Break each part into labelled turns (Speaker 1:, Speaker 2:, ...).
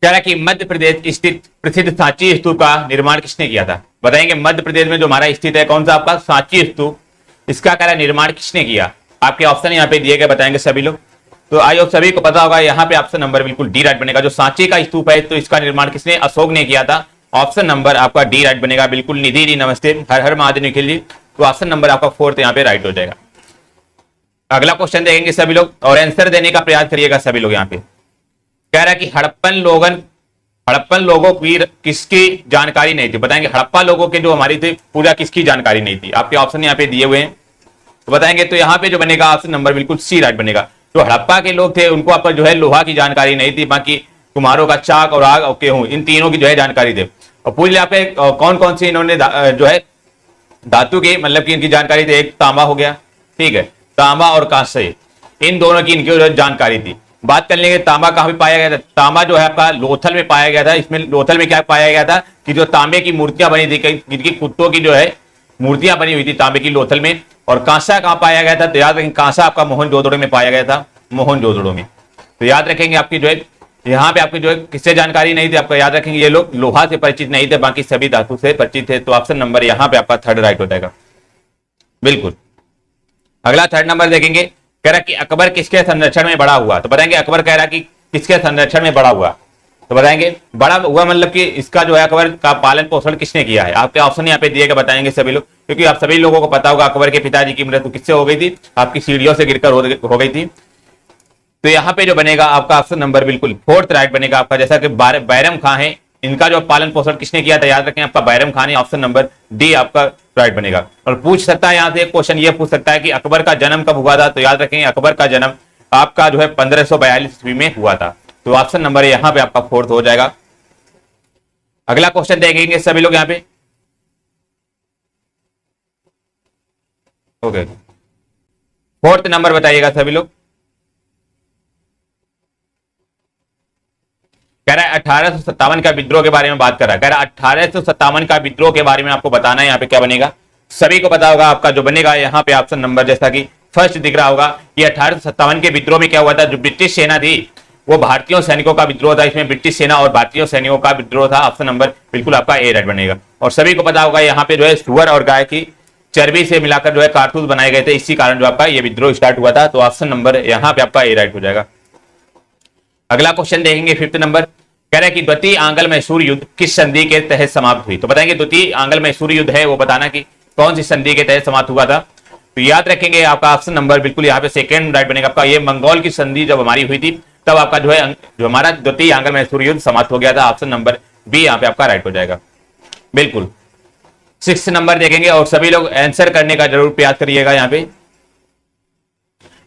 Speaker 1: कह रहा है कि मध्य प्रदेश स्थित प्रसिद्ध सांची स्तूप का निर्माण किसने किया था? बताएंगे मध्य प्रदेश में जो हमारा स्थित है कौन सा आपका सांची स्तूप, इसका कह रहा है निर्माण किसने किया? आपके ऑप्शन यहाँ पे दिए गए, बताएंगे सभी लोग। तो आई होप सभी को पता होगा, यहाँ पे ऑप्शन नंबर बिल्कुल डी राइट बनेगा। जो सांची का स्तूप है तो इसका निर्माण किसने? अशोक ने किया था। ऑप्शन नंबर आपका डी राइट बनेगा बिल्कुल। निधि जी नमस्ते, हर हर महादेव निखिल जी। तो ऑप्शन नंबर आपका 4 यहाँ पे राइट हो जाएगा। अगला क्वेश्चन देखेंगे सभी लोग और आंसर देने का प्रयास करिएगा सभी लोग। यहाँ पे कह रहा है कि हड़प्पन लोगों की किसकी जानकारी नहीं थी? बताएंगे हड़प्पा लोगों के जो हमारी थी पूरा किसकी जानकारी नहीं थी? आपके ऑप्शन यहाँ पे दिए हुए हैं, तो बताएंगे। तो यहाँ पे जो बनेगा ऑप्शन नंबर बिल्कुल सी राइट बनेगा। जो हड़प्पा के लोग थे उनको आपका जो है लोहा की जानकारी नहीं थी, बाकी कुम्हारों का चाक और आग और गेहूं, इन तीनों की जो है जानकारी थे। और पूरी यहाँ पे कौन कौन सी इन्होंने जो है धातु की मतलब की इनकी जानकारी थी? एक तांबा हो गया, ठीक है, तांबा और कांस्य, इन दोनों की इनकी जानकारी थी। बात कर लेंगे तांबा कहां पे पाया गया था। तांबा जो है आपका लोथल में पाया गया था। इसमें लोथल में क्या पाया गया था कि जो तांबे की मूर्तियां बनी थी, जिनकी कुत्तों की जो है मूर्तियां बनी हुई थी तांबे की लोथल में। और कांसा कहां पाया गया था? तो याद रखेंगे कांसा आपका मोहनजोदड़ो में पाया गया था, मोहनजोदड़ो में। तो याद रखेंगे आपकी जो है यहाँ पे आपकी जो है किससे जानकारी नहीं थी? आपका याद रखेंगे ये लोग लोहा से परिचित नहीं थे, बाकी सभी धातु से परिचित थे। तो ऑप्शन नंबर यहाँ पे आपका 3rd राइट हो जाएगा बिल्कुल। अगला 3rd नंबर देखेंगे, कह रहा कि अकबर किसके संरक्षण में बड़ा हुआ? तो बताएंगे अकबर कह रहा कि किसके संरक्षण में बड़ा हुआ? तो बताएंगे बड़ा हुआ मतलब कि इसका जो है अकबर का पालन पोषण किसने किया है? आपके ऑप्शन यहाँ पे दिए गए, बताएंगे सभी लोग, क्योंकि आप सभी लोगों को पता होगा अकबर के पिताजी की मृत्यु किससे हो गई थी? आपकी सीढ़ियों से गिरकर हो गई थी। तो यहाँ पे जो बनेगा आपका ऑप्शन नंबर बिल्कुल 4th राइट बनेगा आपका। जैसा कि बैरम खां है, इनका जो पालन पोषण किसने किया था? याद रखें आपका बैरम खान है। ऑप्शन नंबर डी आपका राइट बनेगा। और पूछ सकता है यहाँ से एक क्वेश्चन ये पूछ सकता है कि अकबर का जन्म कब हुआ था? तो याद रखें अकबर का जन्म आपका जो है 1542 ईस्वी में हुआ था। तो ऑप्शन नंबर यहाँ पे आपका 4th हो जाएगा। अगला क्वेश्चन देखेंगे सभी लोग यहाँ पे, ओके 4th नंबर बताइएगा सभी लोग। कह रहा है 1857 का विद्रोह के बारे में बात कर रहा है। कह रहा है 1857 का विद्रोह के बारे में आपको बताना है। यहाँ पे क्या बनेगा? सभी को पता होगा आपका जो बनेगा यहाँ पे ऑप्शन नंबर जैसा कि फर्स्ट दिख रहा होगा कि 1857 के विद्रोह में क्या हुआ था? जो ब्रिटिश सेना थी वो भारतीय सैनिकों का विद्रोह था। इसमें ब्रिटिश सेना और भारतीय सैनिकों का विद्रोह था। ऑप्शन नंबर बिल्कुल आपका ए राइट बनेगा। और सभी को पता होगा यहाँ पे जो है सुअर और गाय की चर्बी से मिलाकर जो है कारतूस बनाए गए थे, इसी कारण जो आपका ये विद्रोह स्टार्ट हुआ था। तो ऑप्शन नंबर यहाँ पे आपका ए राइट हो जाएगा। अगला क्वेश्चन देखेंगे 5th नंबर, कह रहा है कि द्वितीय आंग्ल मैसूर युद्ध किस संधि के तहत समाप्त हुई? तो बताएंगे द्वितीय आंग्ल मैसूर युद्ध है वो बताना कि कौन सी संधि के तहत समाप्त हुआ था। तो याद रखेंगे आपका ऑप्शन नंबर बिल्कुल यहाँ पे 2nd राइट बनेगा आपका। ये मंगोल की संधि जब हमारी हुई थी तब आपका जो है जो हमारा द्वितीय आंग्ल मैसूर युद्ध समाप्त हो गया था। ऑप्शन नंबर बी यहाँ पे आपका राइट हो जाएगा बिल्कुल। 6th नंबर देखेंगे और सभी लोग आंसर करने का जरूर प्रयास करिएगा। यहाँ पे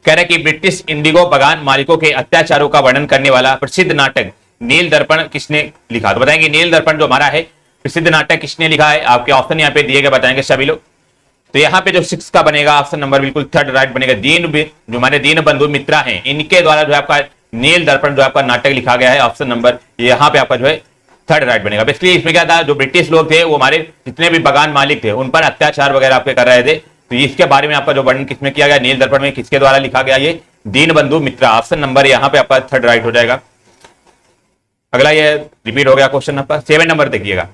Speaker 1: कह रहे कि ब्रिटिश इंडिगो बगान मालिकों के अत्याचारों का वर्णन करने वाला प्रसिद्ध नाटक नील दर्पण किसने लिखा? तो बताएंगे नील दर्पण जो हमारा है प्रसिद्ध नाटक किसने लिखा है? आपके ऑप्शन यहाँ पे दिए गए, बताएंगे सभी लोग। तो यहाँ पे जो 6 का बनेगा ऑप्शन नंबर बिल्कुल 3rd राइट बनेगा। जो हमारे दीन बंधु मित्रा हैं इनके द्वारा जो है आपका नील दर्पण जो आपका नाटक लिखा गया है। ऑप्शन नंबर यहाँ पे आपका जो है 3rd राइट बनेगा। बेसिकली इसमें क्या था, जो ब्रिटिश लोग थे वो हमारे जितने भी बगान मालिक थे उन पर अत्याचार वगैरह आपके कर रहे थे। तो इसके बारे में आपका जो वर्णन किसमें किया गया? नील दर्पण में किसके द्वारा लिखा गया? ये दीन बंधु मित्रा। ऑप्शन नंबर यहाँ पे आपका 3rd राइट हो जाएगा। अगला ये रिपीट हो गया क्वेश्चन आपका 7 नंबर देखिएगा। कह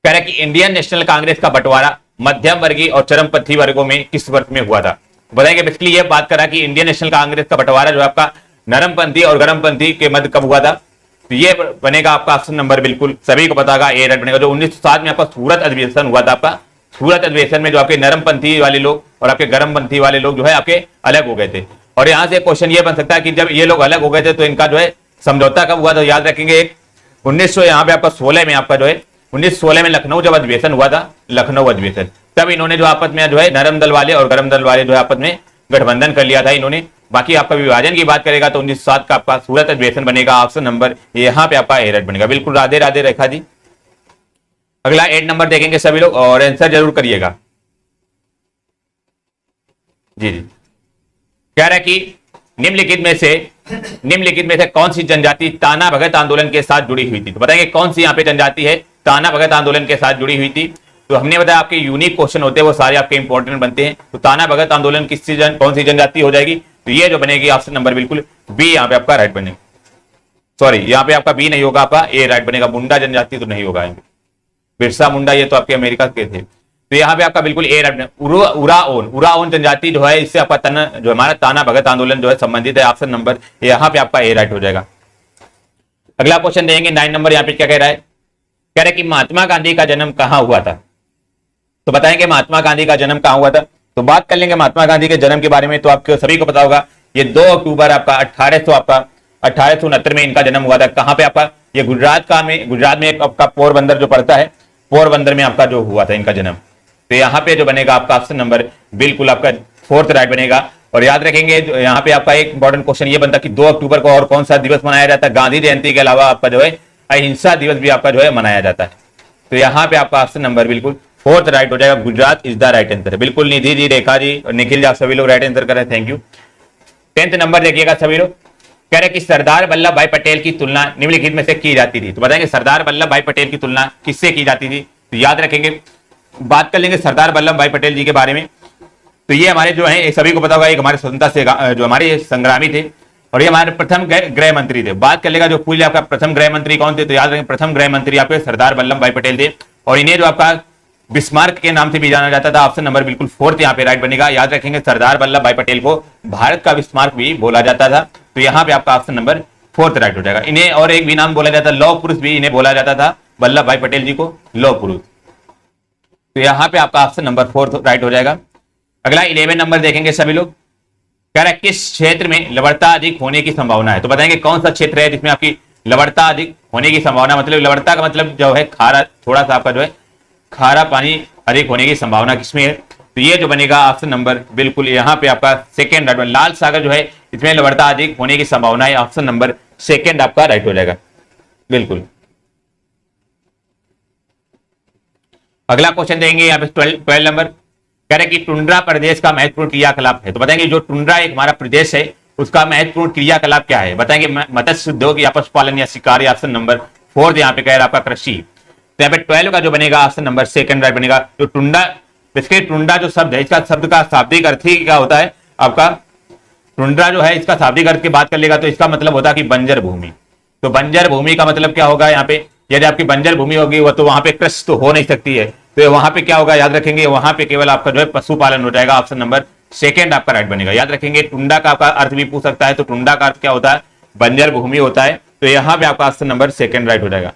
Speaker 1: रहा है कि इंडियन नेशनल कांग्रेस का बंटवारा मध्यम वर्गीय और चरमपंथी वर्गों में किस वर्ष में हुआ था? बताएंगे बेसिकली ये बात कर रहा है कि इंडियन नेशनल कांग्रेस का बंटवारा जो आपका नरमपंथी और गरमपंथी के मध्य कब हुआ था? तो ये बनेगा आपका ऑप्शन नंबर बिल्कुल सभी को पता होगा ए राइट बनेगा। जो 1907 में आपका सूरत अधिवेशन हुआ था। आपका सूरत अधिवेशन में जो आपके नरमपंथी वाले लोग और आपके गरमपंथी वाले लोग जो है आपके अलग हो गए थे। और यहाँ से क्वेश्चन ये बन सकता है कि जब ये लोग अलग हो गए थे तो इनका जो है समझौता कब हुआ? तो याद रखेंगे एक 1900 यहाँ पे आपका 16 में आपका जो है 1916 में लखनऊ जब अधिवेशन हुआ था, लखनऊ अधिवेशन, तब इन्होंने जो आपस में जो है नरम दल वाले और गरम दल वाले जो है आपस में गठबंधन कर लिया था इन्होंने। बाकी आपका विभाजन की बात करेगा तो 1907 का आपका सूरत अधिवेशन बनेगा। ऑप्शन नंबर यहाँ पे आपका ए राइट बनेगा बिल्कुल। राधे राधे रेखा जी। अगला 8 नंबर देखेंगे सभी लोग और आंसर जरूर करिएगा। जी जी कह रहा है कि निम्नलिखित में से कौन सी जनजाति ताना भगत आंदोलन के साथ जुड़ी हुई थी? तो बताएंगे कौन सी यहाँ पे जनजाति है ताना भगत आंदोलन के साथ जुड़ी हुई थी। तो हमने बताया आपके यूनिक क्वेश्चन होते हैं वो सारे आपके इंपॉर्टेंट बनते हैं। तो ताना भगत आंदोलन कौन सी जनजाति हो जाएगी? तो ये जो बनेगी ऑप्शन नंबर बिल्कुल बी यहाँ पे आपका राइट बनेगा। सॉरी यहाँ पे आपका बी नहीं होगा, आपका ए राइट बनेगा। मुंडा जनजाति तो नहीं होगा, बिरसा मुंडा ये तो आपके अमेरिका के थे। तो यहाँ पे आपका बिल्कुल ए राइट। उराओन जनजाति जो है, इससे आपका जो हमारा ताना भगत आंदोलन जो है संबंधित है। ऑप्शन नंबर यहाँ पे आपका ए राइट हो जाएगा। अगला क्वेश्चन देंगे 9 नंबर। यहाँ पे क्या कह रहा है, कह रहा है कि महात्मा गांधी का जन्म कहाँ हुआ था। तो बताएंगे महात्मा गांधी का जन्म कहाँ हुआ था। तो बात कर लेंगे महात्मा गांधी के जन्म के बारे में। तो आपको सभी को पता होगा, ये 2 अक्टूबर आपका 1869 में इनका जन्म हुआ था। कहाँ पे आपका, ये गुजरात में एक आपका पोरबंदर जो पड़ता है, पोरबंदर में आपका जो हुआ था इनका जन्म। तो यहाँ पे जो बनेगा आपका ऑप्शन नंबर बिल्कुल आपका 4th राइट बनेगा। और याद रखेंगे यहाँ पे आपका एक इंपॉर्टेंट क्वेश्चन ये बनता कि 2 अक्टूबर को और कौन सा दिवस मनाया जाता है। गांधी जयंती के अलावा आपका जो है अहिंसा दिवस भी आपका जो है मनाया जाता है। तो यहाँ पे आपका ऑप्शन नंबर बिल्कुल 4th राइट हो जाएगा। Gujarat is the right answer है। बिल्कुल निधि जी, रेखा जी और निखिल जी, आप सभी लोग राइट आंसर कर रहे हैं, थैंक यू। 10th नंबर देखिएगा सभी लोग। कह रहे कि सरदार वल्लभ भाई पटेल की तुलना निम्नलिखित में से की जाती थी। तो बताएंगे सरदार वल्लभ भाई पटेल की तुलना किससे की जाती थी। तो याद रखेंगे, बात कर लेंगे सरदार वल्लभ भाई पटेल जी के बारे में। तो ये हमारे जो है सभी को पता होगा, एक हमारे स्वतंत्रता से जो हमारे संग्रामी थे और ये हमारे प्रथम गृह मंत्री थे। बात कर लेगा जो पूरी आपका प्रथम गृह मंत्री कौन थे। तो याद रखेंगे प्रथम गृह मंत्री आपके सरदार वल्लभ भाई पटेल थे और इन्हें जो आपका बिस्मार्क के नाम से भी जाना जाता था। ऑप्शन नंबर बिल्कुल 4th यहाँ पे राइट बनेगा। याद रखेंगे सरदार वल्लभ भाई पटेल को भारत का बिस्मार्क भी बोला जाता था। तो यहाँ पे आपका ऑप्शन नंबर 4th राइट हो जाएगा। इन्हें और एक भी नाम बोला जाता, लौह पुरुष भी इन्हें बोला जाता था, वल्लभ भाई पटेल जी को लौह पुरुष। तो यहाँ पे आपका ऑप्शन नंबर 4th राइट हो जाएगा। अगला 11 नंबर देखेंगे सभी लोग। कह रहा है किस क्षेत्र में लवणता अधिक होने की संभावना है। तो बताएंगे कौन सा क्षेत्र है जिसमें आपकी लवणता अधिक होने की संभावना। मतलब लवणता का मतलब जो है खारा, थोड़ा सा आपका जो है खारा पानी अधिक होने की संभावना किसमें है। तो ये जो बनेगा ऑप्शन नंबर बिल्कुल यहाँ पे आपका 2nd राइट। लाल सागर जो है इसमें लवणता अधिक होने की संभावना है। ऑप्शन नंबर 2nd आपका राइट हो जाएगा बिल्कुल। अगला क्वेश्चन देंगे यहाँ पे 12 नंबर। कह रहे कि टुंड्रा प्रदेश का महत्वपूर्ण क्रियाकलाप है। तो बताएंगे जो टुंड्रा एक हमारा प्रदेश है उसका महत्वपूर्ण क्रियाकलाप क्या है। बताएंगे मत्स्य उद्योग या पशुपालन या शिकार। ऑप्शन नंबर 4 यहाँ पे कह रहा है आपका कृषि। तो यहाँ पे 12 का जो बनेगा ऑप्शन नंबर 2nd राइट बनेगा। जो टुंडा, इसके टुंडा जो शब्द है, इसका शब्द का शाब्दिक अर्थ ही क्या होता है आपका। टुंड्रा जो है इसका शाब्दिक अर्थ की बात कर लेगा तो इसका मतलब होता है कि बंजर भूमि। तो बंजर भूमि का मतलब क्या होगा यहाँ पे, यदि आपकी बंजर भूमि होगी वो तो वहां पे कृषि तो हो नहीं सकती है। तो वहां पे क्या होगा, याद रखेंगे वहां पे केवल आपका जो है पशुपालन हो जाएगा। ऑप्शन नंबर 2nd आपका राइट बनेगा। याद रखेंगे टुंडा का आपका अर्थ भी पूछ सकता है। तो टुंडा का अर्थ क्या होता है, बंजर भूमि होता है। तो यहाँ पे आपका ऑप्शन नंबर 2nd राइट हो जाएगा।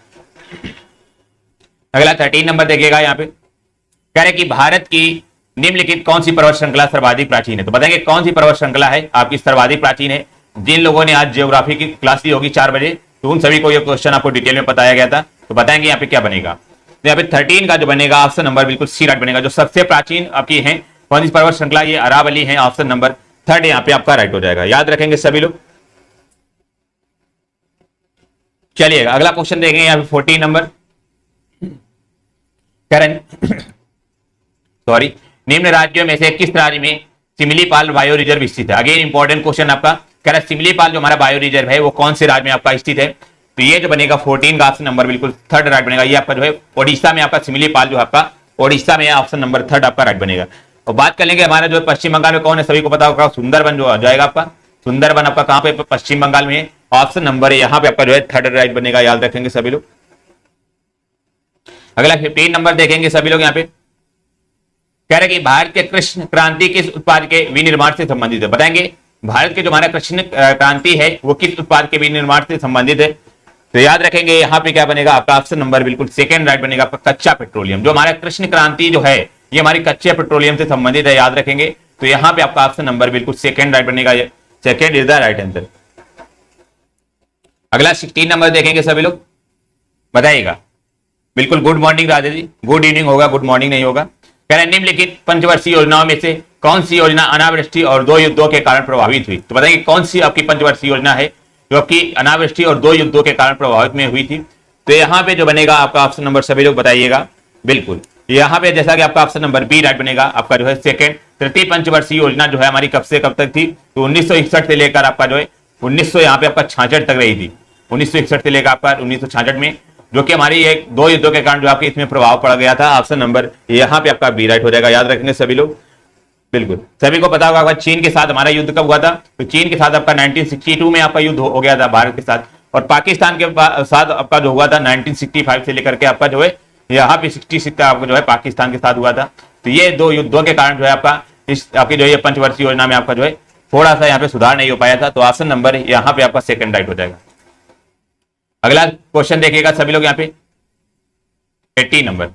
Speaker 1: अगला 13 नंबर देखिएगा। यहाँ पे कह रहे कि भारत की निम्नलिखित कौन सी पर्वत श्रृंखला सर्वाधिक प्राचीन है। तो बताएंगे कौन सी पर्वत श्रृंखला है आपकी सर्वाधिक प्राचीन है। जिन लोगों ने आज ज्योग्राफी की क्लास ली होगी 4 बजे, तो उन सभी को यह क्वेश्चन आपको डिटेल में बताया गया था। तो बताएंगे यहाँ पे क्या बनेगा। तो यहाँ पे 13 का जो बनेगा ऑप्शन नंबर बिल्कुल सी राइट बनेगा। जो सबसे प्राचीन आपकी है कौन सी पर्वत श्रृंखला, ये अरावली है। ऑप्शन नंबर 3rd यहाँ पे आपका राइट हो जाएगा। याद रखेंगे सभी लोग। चलिएगा अगला क्वेश्चन देखेंगे यहाँ पे 14 नंबर। सॉरी, निम्न राज्यों में से किस राज्य में सिमलीपाल बायो रिजर्व स्थित है। अगेन इंपॉर्टेंट क्वेश्चन आपका। कह रहा है सिमलीपाल जो हमारा बायो रिजर्व है वो कौन से राज्य में आपका स्थित है। तो ये जो बनेगा 14 का ऑप्शन नंबर बिल्कुल 3rd राइट बनेगा। ये आपका जो है ओडिशा में आपका सिमलीपाल जो आपका ओडिशा में ऑप्शन नंबर 3rd आपका राइट बनेगा। और बात कर लेंगे हमारा जो पश्चिम बंगाल में कौन है, सभी को पता होगा सुंदरबन जो आ जाएगा आपका। सुंदरबन आपका कहां पे, पश्चिम बंगाल में। ऑप्शन नंबर यहाँ पे आपका जो है 3rd राइट बनेगा। याद रखेंगे सभी लोग। अगला 15 नंबर देखेंगे सभी लोग। यहाँ पे कह रहे कि भारत के कृष्ण क्रांति किस उत्पाद के विनिर्माण से संबंधित है। बताएंगे भारत के जो हमारा कृष्ण क्रांति है वो किस उत्पाद के विनिर्माण से संबंधित है। तो याद रखेंगे यहाँ पे क्या बनेगा आपका ऑप्शन नंबर बिल्कुल 2nd राइट बनेगा आपका कच्चा पेट्रोलियम। जो हमारा कृष्ण क्रांति जो है ये हमारी कच्चे पेट्रोलियम से संबंधित है। याद रखेंगे। तो यहाँ पे आपका ऑप्शन नंबर बिल्कुल 2nd राइट बनेगा। 2nd is the right answer. अगला 16 नंबर देखेंगे सभी लोग। बताइएगा बिल्कुल। गुड मॉर्निंग राजा जी, गुड इवनिंग होगा, गुड मॉर्निंग नहीं होगा। कह रहे निम्नलिखित पंचवर्षीय योजनाओं में से कौन सी योजना अनावृष्टि और 2 युद्धों के कारण प्रभावित हुई। तो बताइए कौन सी आपकी पंचवर्षीय योजना है जो आपकी अनावृष्टि और 2 युद्धों के कारण प्रभावित में हुई थी। तो यहाँ पे जो बनेगा आपका ऑप्शन नंबर सभी लोग बताइएगा बिल्कुल। यहाँ पे जैसा कि आपका ऑप्शन नंबर बी राइट बनेगा आपका जो है 2nd। तृतीय पंचवर्षीय योजना जो है हमारी कब से कब तक थी। तो 1961 से लेकर आपका जो है 1900 यहाँ पे आपका 66 तक रही थी। 1961 से लेकर आपका 1966 में, जो कि हमारी एक 2 युद्धों के कारण जो आपके इसमें प्रभाव पड़ गया था। ऑप्शन नंबर यहाँ पे आपका बी राइट हो जाएगा। याद रखेंगे सभी लोग बिल्कुल। सभी को पता होगा चीन के साथ हमारा युद्ध कब हुआ था। तो चीन के साथ आपका 1962 में आपका युद्ध हो गया था भारत के साथ। और पाकिस्तान के साथ आपका जो हुआ था 1965 से लेकर के आपका जो है यहाँ पे 66 का आपका जो है पाकिस्तान के साथ हुआ था। तो ये दो युद्धों के कारण जो है आपका इस आपकी जो है पंचवर्षीय योजना में आपका जो है थोड़ा सा यहाँ पे सुधार नहीं हो पाया था। तो ऑप्शन नंबर यहाँ पे आपका सेकंड राइट हो जाएगा। अगला क्वेश्चन देखिएगा सभी लोग यहाँ पे 80 नंबर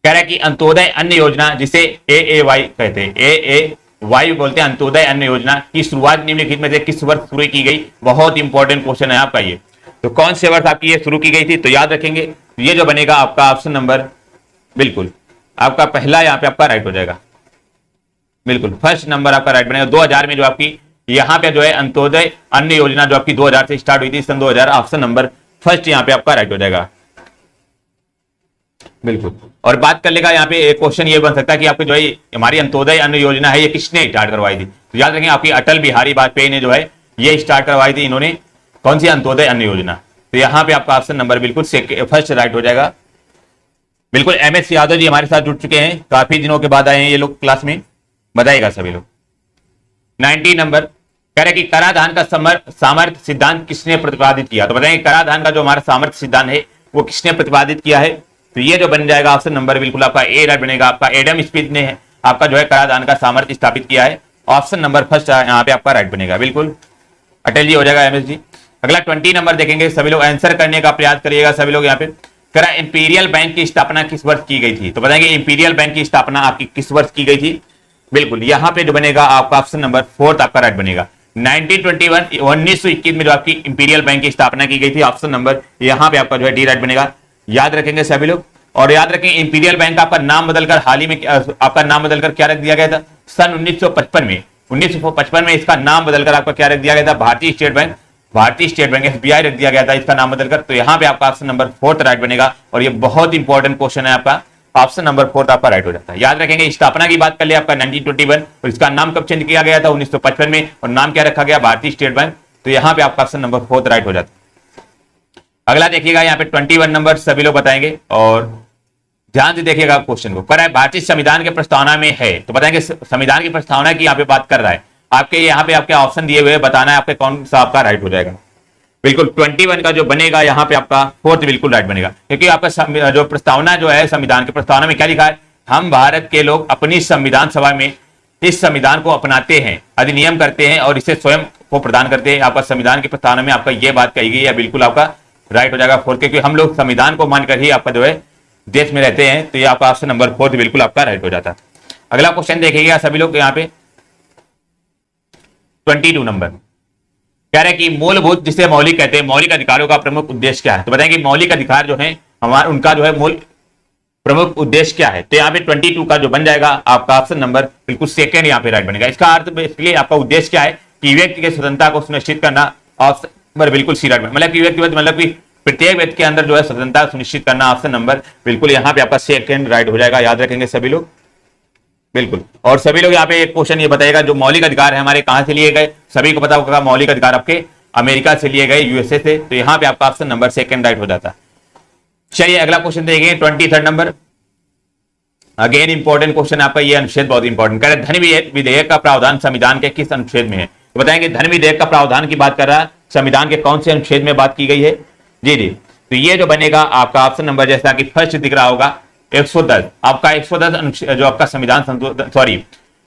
Speaker 1: कह रहा है कि अंत्योदय अन्न योजना जिसे AAY कहते हैं, AAY बोलते हैं, अंत्योदय अन्न योजना की शुरुआत निम्नलिखित में से किस वर्ष शुरू की गई। बहुत इंपॉर्टेंट क्वेश्चन है आपका ये। तो कौन से वर्ष आपकी ये शुरू की गई थी, तो याद रखेंगे ये जो बनेगा आपका ऑप्शन नंबर बिल्कुल आपका पहला यहाँ पे आपका राइट हो जाएगा। बिल्कुल फर्स्ट नंबर आपका राइट बनेगा। 2000 में जो आपकी यहाँ पे जो है अंत्योदय अन्न योजना जो आपकी 2000 से स्टार्ट हुई थी सन 2000, ऑप्शन नंबर फर्स्ट यहाँ पे आपका राइट हो जाएगा। बिल्कुल। और बात कर लेगा यहाँ पे एक क्वेश्चन ये बन सकता है कि आपकी जो है हमारी अंत्योदय अन्न योजना है ये किसने स्टार्ट करवाई थी। तो याद रखेंगे आपकी अटल बिहारी वाजपेयी ने जो है ये स्टार्ट करवाई थी। इन्होंने कौन सी अंत्योदय अन्न योजना। तो यहाँ पे आपका ऑप्शन नंबर बिल्कुल फर्स्ट राइट हो जाएगा। बिल्कुल MS यादव जी हमारे साथ जुड़ चुके हैं, काफी दिनों के बाद आए हैं ये लोग क्लास में, बताइएगा सभी लोग। 90 नंबर कह रहे कि कराधान का सामर्थ्य सिद्धांत किसने प्रतिपादित किया। तो बताएंगे कराधान का जो हमारा सामर्थ्य सिद्धांत है वो किसने प्रतिपादित किया है। तो ये जो बन जाएगा ऑप्शन नंबर बिल्कुल आपका ए राइट बनेगा। आपका एडम स्मिथ ने आपका जो है कराधान का सामर्थ्य स्थापित किया है। ऑप्शन नंबर फर्स्ट यहाँ पे आपका राइट बनेगा। बिल्कुल अटल जी हो जाएगा MS जी। अगला 20 नंबर देखेंगे सभी लोग, आंसर करने का प्रयास करिएगा सभी लोग। यहाँ पे करा इंपीरियल बैंक की स्थापना किस वर्ष की गई थी। तो बताएंगे इंपीरियल बैंक की स्थापना आपकी किस वर्ष की गई थी। बिल्कुल यहाँ पे जो बनेगा आपका ऑप्शन नंबर फोर्थ आपका राइट बनेगा। 1921 में जो आपकी इंपीरियल बैंक की स्थापना की गई थी, ऑप्शन नंबर यहाँ पे आपका जो है डी राइट बनेगा। याद रखेंगे सभी लोग। और याद रखें इंपीरियल बैंक का आपका नाम बदलकर हाल ही में आपका नाम बदलकर क्या रख दिया गया था सन 1955 में। 1955 में इसका नाम बदलकर आपका क्या रख दिया गया था, भारतीय स्टेट बैंक SBI रख दिया गया था इसका नाम बदलकर। तो यहाँ पे आपका ऑप्शन नंबर फोर्थ राइट बनेगा। और ये बहुत इंपॉर्टेंट क्वेश्चन है आपका, ऑप्शन नंबर फोर्थ आपका राइट हो जाता है। याद रखेंगे स्थापना की बात कर ले आपका 1921 और इसका नाम कब चेंज किया गया था 1955 में, और नाम क्या रखा गया भारतीय स्टेट बैंक। तो यहाँ पे आपका ऑप्शन नंबर फोर्थ राइट हो जाता है। अगला देखिएगा यहाँ पे 21 नंबर सभी लोग बताएंगे और ध्यान से देखिएगा क्वेश्चन को। कर भारतीय संविधान के प्रस्तावना में है। तो बताएंगे संविधान की प्रस्तावना की यहाँ पे बात कर रहा है। आपके यहाँ पे आपके ऑप्शन दिए हुए बताना है आपके कौन सा आपका राइट हो जाएगा। बिल्कुल 21 का जो बनेगा यहाँ पे आपका फोर्थ बिल्कुल राइट बनेगा, क्योंकि आपका जो प्रस्तावना जो है संविधान की प्रस्तावना में क्या लिखा है, हम भारत के लोग अपनी संविधान सभा में इस संविधान को अपनाते हैं, अधिनियम करते हैं और इसे स्वयं को प्रदान करते हैं। आपका संविधान की प्रस्तावना में आपका ये बात कही गई है, बिल्कुल आपका राइट हो जाएगा फोर्थ, क्योंकि हम लोग संविधान को मानकर ही आपका जो है देश में रहते हैं। तो ये आपका ऑप्शन नंबर फोर्थ बिल्कुल आपका राइट हो जाता है। अगला क्वेश्चन देखिएगा सभी लोग यहाँ पे 22 नंबर कह रहे हैं कि मूलभूत जिसे मौलिक कहते हैं, मौलिक अधिकारों का प्रमुख उद्देश्य क्या है। तो बताएंगे मौलिक अधिकार जो है हमारा उनका जो है मूल प्रमुख उद्देश्य क्या है। तो यहाँ पे 22 का जो बन जाएगा आपका ऑप्शन नंबर बिल्कुल सेकंड यहाँ पे राइट बनेगा। इसका अर्थ बेसिकली आपका उद्देश्य क्या है कि व्यक्ति की स्वतंत्रता को सुनिश्चित करना, ऑप्शन नंबर बिल्कुल सी राइट, मतलब कि व्यक्तिगत मतलब कि प्रत्येक व्यक्ति के अंदर जो है स्वतंत्रता सुनिश्चित करना, ऑप्शन नंबर बिल्कुल यहाँ पे आपका सेकंड राइट हो जाएगा। याद रखेंगे सभी लोग बिल्कुल। और सभी लोग यहाँ पे एक क्वेश्चन ये बताएगा जो मौलिक अधिकार है हमारे कहां से लिए गए, सभी को पता होगा मौलिक अधिकार आपके अमेरिका से लिए गए, USA से। तो यहाँ पे आपका ऑप्शन नंबर सेकंड राइट हो जाता है। चलिए अगला क्वेश्चन देखेंगे 23 नंबर। अगेन इंपॉर्टेंट क्वेश्चन आपका ये अनुच्छेद बहुत इंपॉर्टेंट कह रहे धन विधेयक का प्रावधान संविधान के किस अनुच्छेद में है। तो बताएंगे धन विधेयक का प्रावधान की बात कर रहा है, संविधान के कौन से अनुच्छेद में बात की गई है। जी जी, तो ये जो बनेगा आपका ऑप्शन नंबर जैसा कि फर्स्ट दिख रहा होगा 110, आपका 110 जो आपका संविधान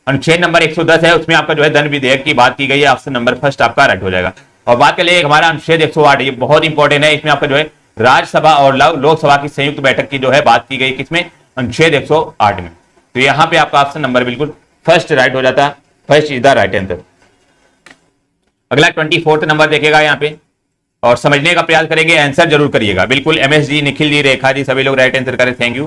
Speaker 1: अनुच्छेद नंबर 110 है, उसमें आपका जो है धन विधेयक की बात की गई है। ऑप्शन नंबर फर्स्ट आपका राइट हो जाएगा। और बात कर लिए हमारा अनुच्छेद 108, ये बहुत इंपॉर्टेंट है। इसमें आपका जो है राज्यसभा और लोकसभा की संयुक्त बैठक की जो है बात की गई, किसमें, अनुच्छेद 108 में। तो यहाँ पे आपका ऑप्शन नंबर बिल्कुल फर्स्ट राइट हो जाता है। First is the right answer. अगला 24 नंबर देखेगा यहाँ पे और समझने का प्रयास करेंगे, आंसर जरूर करिएगा। बिल्कुल MS जी, निखिल जी, रेखा जी, सभी लोग राइट आंसर करें, थैंक यू।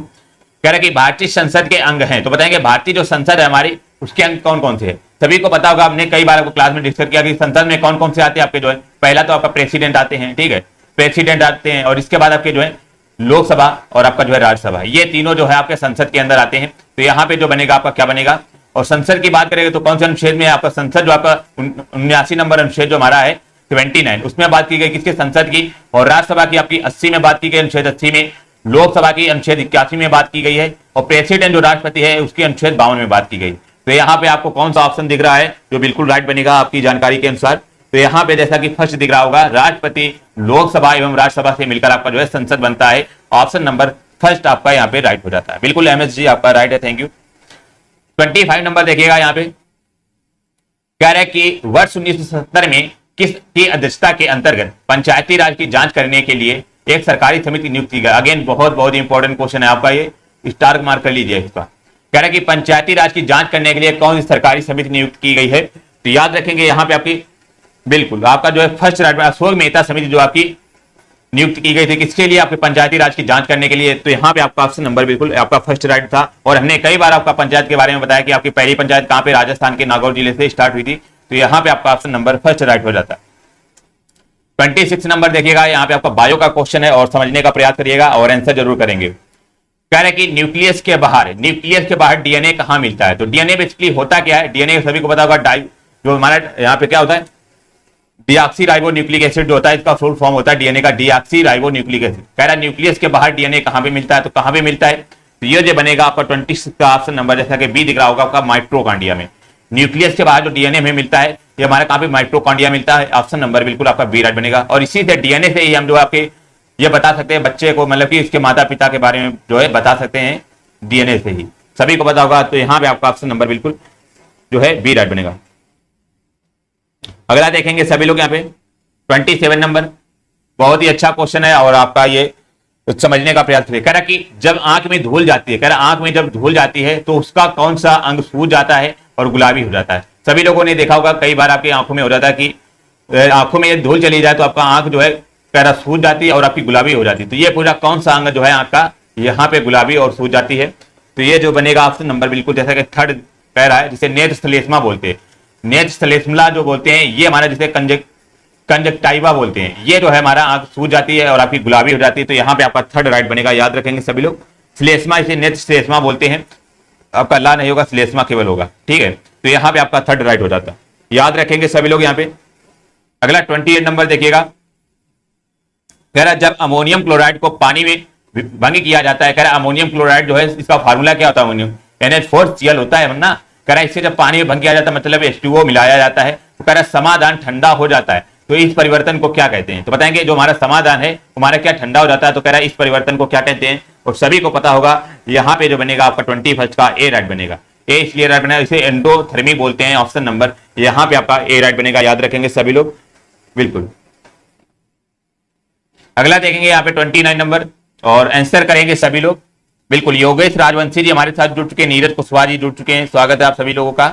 Speaker 1: कह रहे कि भारतीय संसद के अंग हैं। तो बताएंगे भारतीय जो संसद है हमारी उसके अंग कौन कौन से हैं। सभी को पता होगा, आपने कई बार आपको क्लास में डिस्कस किया कि संसद में कौन कौन से आते हैं आपके जो है, पहला तो आपका प्रेसिडेंट आते हैं, ठीक है, प्रेसिडेंट आते हैं, और इसके बाद आपके जो है लोकसभा और आपका जो है राज्यसभा, ये तीनों जो है आपके संसद के अंदर आते हैं। तो यहाँ पे जो बनेगा आपका क्या बनेगा। और संसद की बात करेंगे तो कौन से अनुच्छेद में आपका संसद जो आपका 79 नंबर अनुच्छेद जो हमारा है 29, उसमें बात की गई किसके, संसद की। और राज्यसभा की आपकी 80 में बात की गई, अनुच्छेद 80 में। लोकसभा की अनुच्छेद 81 में बात की गई है। और प्रेसिडेंट जो राष्ट्रपति है उसकी अनुच्छेद 52 में बात की गई। तो यहाँ पे आपको कौन सा ऑप्शन दिख रहा है जो बिल्कुल राइट बनेगा आपकी जानकारी के अनुसार। तो यहाँ पे जैसा कि फर्स्ट दिख रहा होगा, राष्ट्रपति लोकसभा एवं राज्यसभा से मिलकर आपका जो है संसद बनता है। ऑप्शन नंबर फर्स्ट आपका यहाँ पे राइट हो जाता है। बिल्कुल एमएस जी आपका राइट है, थैंक यू। 25 नंबर देखिएगा, यहाँ पे कह रहा है कि वर्ष 1970 में किसकी अध्यक्षता के अंतर्गत पंचायती राज की जांच करने के लिए एक सरकारी समिति नियुक्त की गई। अगेन बहुत इंपॉर्टेंट क्वेश्चन है आपका, ये स्टार मार्क कर लीजिए इसका। कह रहा है कि पंचायती राज की जांच करने के लिए कौन सी सरकारी समिति नियुक्त की गई है, तो याद रखेंगे यहाँ पे आपकी बिल्कुल आपका जो है फर्स्ट राइट, अशोक मेहता समिति जो आपकी नियुक्त की गई थी किसके लिए, आपके पंचायती राज की जांच करने के लिए। तो यहाँ पे आपका ऑप्शन नंबर बिल्कुल आपका फर्स्ट राइट था। और हमने कई बार आपका पंचायत के बारे में बताया कि आपकी पहली पंचायत कहाँ पे, राजस्थान के नागौर जिले से स्टार्ट हुई थी। तो यहाँ पे आपका ऑप्शन नंबर फर्स्ट राइट हो जाता है। 26 नंबर देखिएगा, यहाँ पे आपका बायो का क्वेश्चन है और समझने का प्रयास करिएगा और आंसर जरूर करेंगे। कह रहे कि न्यूक्लियस के बाहर डीएनए कहाँ मिलता है। तो डीएनए बेसिकली होता क्या है, डीएनए सभी को पता होगा, जो हमारा यहाँ पे क्या होता है, डीऑक्सी राइबो न्यूक्लिक एसिड जो होता है, इसका फुल फॉर्म होता है डीएनए का डीऑक्सी राइबो न्यूक्लिक एसिड। कह रहा है न्यूक्लियस के बाहर डीएनए कहाँ पे मिलता है, तो कहाँ पे मिलता है, तो ये जो बनेगा आपका 26 का ऑप्शन नंबर, जैसा कि बी दिख रहा होगा आपका माइटोकॉन्ड्रिया में। न्यूक्लियस के बाहर जो डीएनए में मिलता है ये हमारा कहाँ पे, माइटोकॉन्ड्रिया मिलता है। ऑप्शन नंबर बिल्कुल आपका बी राइट बनेगा। और इसी से डीएनए से ही हम जो आपके ये बता सकते हैं बच्चे को, मतलब कि इसके माता पिता के बारे में जो है बता सकते हैं डीएनए से ही, सभी को पता होगा। तो यहाँ पे आपका ऑप्शन नंबर बिल्कुल जो है बी राइट बनेगा। अगला देखेंगे सभी लोग यहाँ पे 27 नंबर, बहुत ही अच्छा क्वेश्चन है और आपका ये समझने का प्रयास करिए। कह रहा कि जब आंख में धूल जाती है, कह रहा आंख में जब धूल जाती है तो उसका कौन सा अंग सूज जाता है और गुलाबी हो जाता है। सभी लोगों ने देखा होगा, कई बार आपकी आंखों में हो जाता है कि आंखों में धूल चली जाए तो आपका आंख जो है कह रहा सूज जाती है और आपकी गुलाबी हो जाती है। तो ये पूरा कौन सा अंग जो है आंख का यहाँ पे गुलाबी और सूज जाती है, तो ये जो बनेगा ऑप्शन नंबर बिल्कुल जैसा कि थर्ड कह रहा है, जिसे नेत्र श्लेष्मा बोलते हैं। नेत्र श्लेष्मा जो बोलते हैं ये हमारा जिसे कंजक्टाइवा बोलते हैं, ये जो है हमारा आंख सूज जाती है और आपकी गुलाबी हो जाती है। तो यहाँ पे आपका थर्ड राइट बनेगा, याद रखेंगे सभी लोग। श्लेष्मा इसे नेत्र श्लेष्मा बोलते हैं, आपका ला नहीं होगा, श्लेष्मा केवल होगा, ठीक है। तो यहाँ पे आपका थर्ड राइट हो जाता है, याद रखेंगे सभी लोग। यहाँ पे अगला 28 नंबर देखिएगा, कह रहा जब अमोनियम क्लोराइड को पानी में भंग किया जाता है, कह रहा अमोनियम क्लोराइड जो है इसका फार्मूला क्या होता है, अमोनियम NH4Cl होता है वरना। कह रहा इससे जब पानी में भंग किया जाता है मतलब H2O मिलाया जाता है, तो कह रहा समाधान ठंडा हो जाता है। तो इस परिवर्तन को क्या कहते हैं, तो बताएंगे जो हमारा समाधान है हमारा क्या ठंडा हो जाता है, तो कह रहा है इस परिवर्तन को क्या कहते हैं। और सभी को पता होगा यहाँ पे जो बनेगा आपका 21 का ए राइट बनेगा। ए इसलिए राइट बनेगा, इसे एंडोथर्मी बोलते हैं। ऑप्शन नंबर यहाँ पे आपका ए राइट बनेगा, याद रखेंगे सभी लोग बिल्कुल। अगला देखेंगे यहाँ पे 29 नंबर और आंसर करेंगे सभी लोग बिल्कुल। योगेश राजवंशी जी हमारे साथ जुड़ चुके हैं, नीरज कुशवाहा जी जुड़ चुके हैं, स्वागत है आप सभी लोगों का।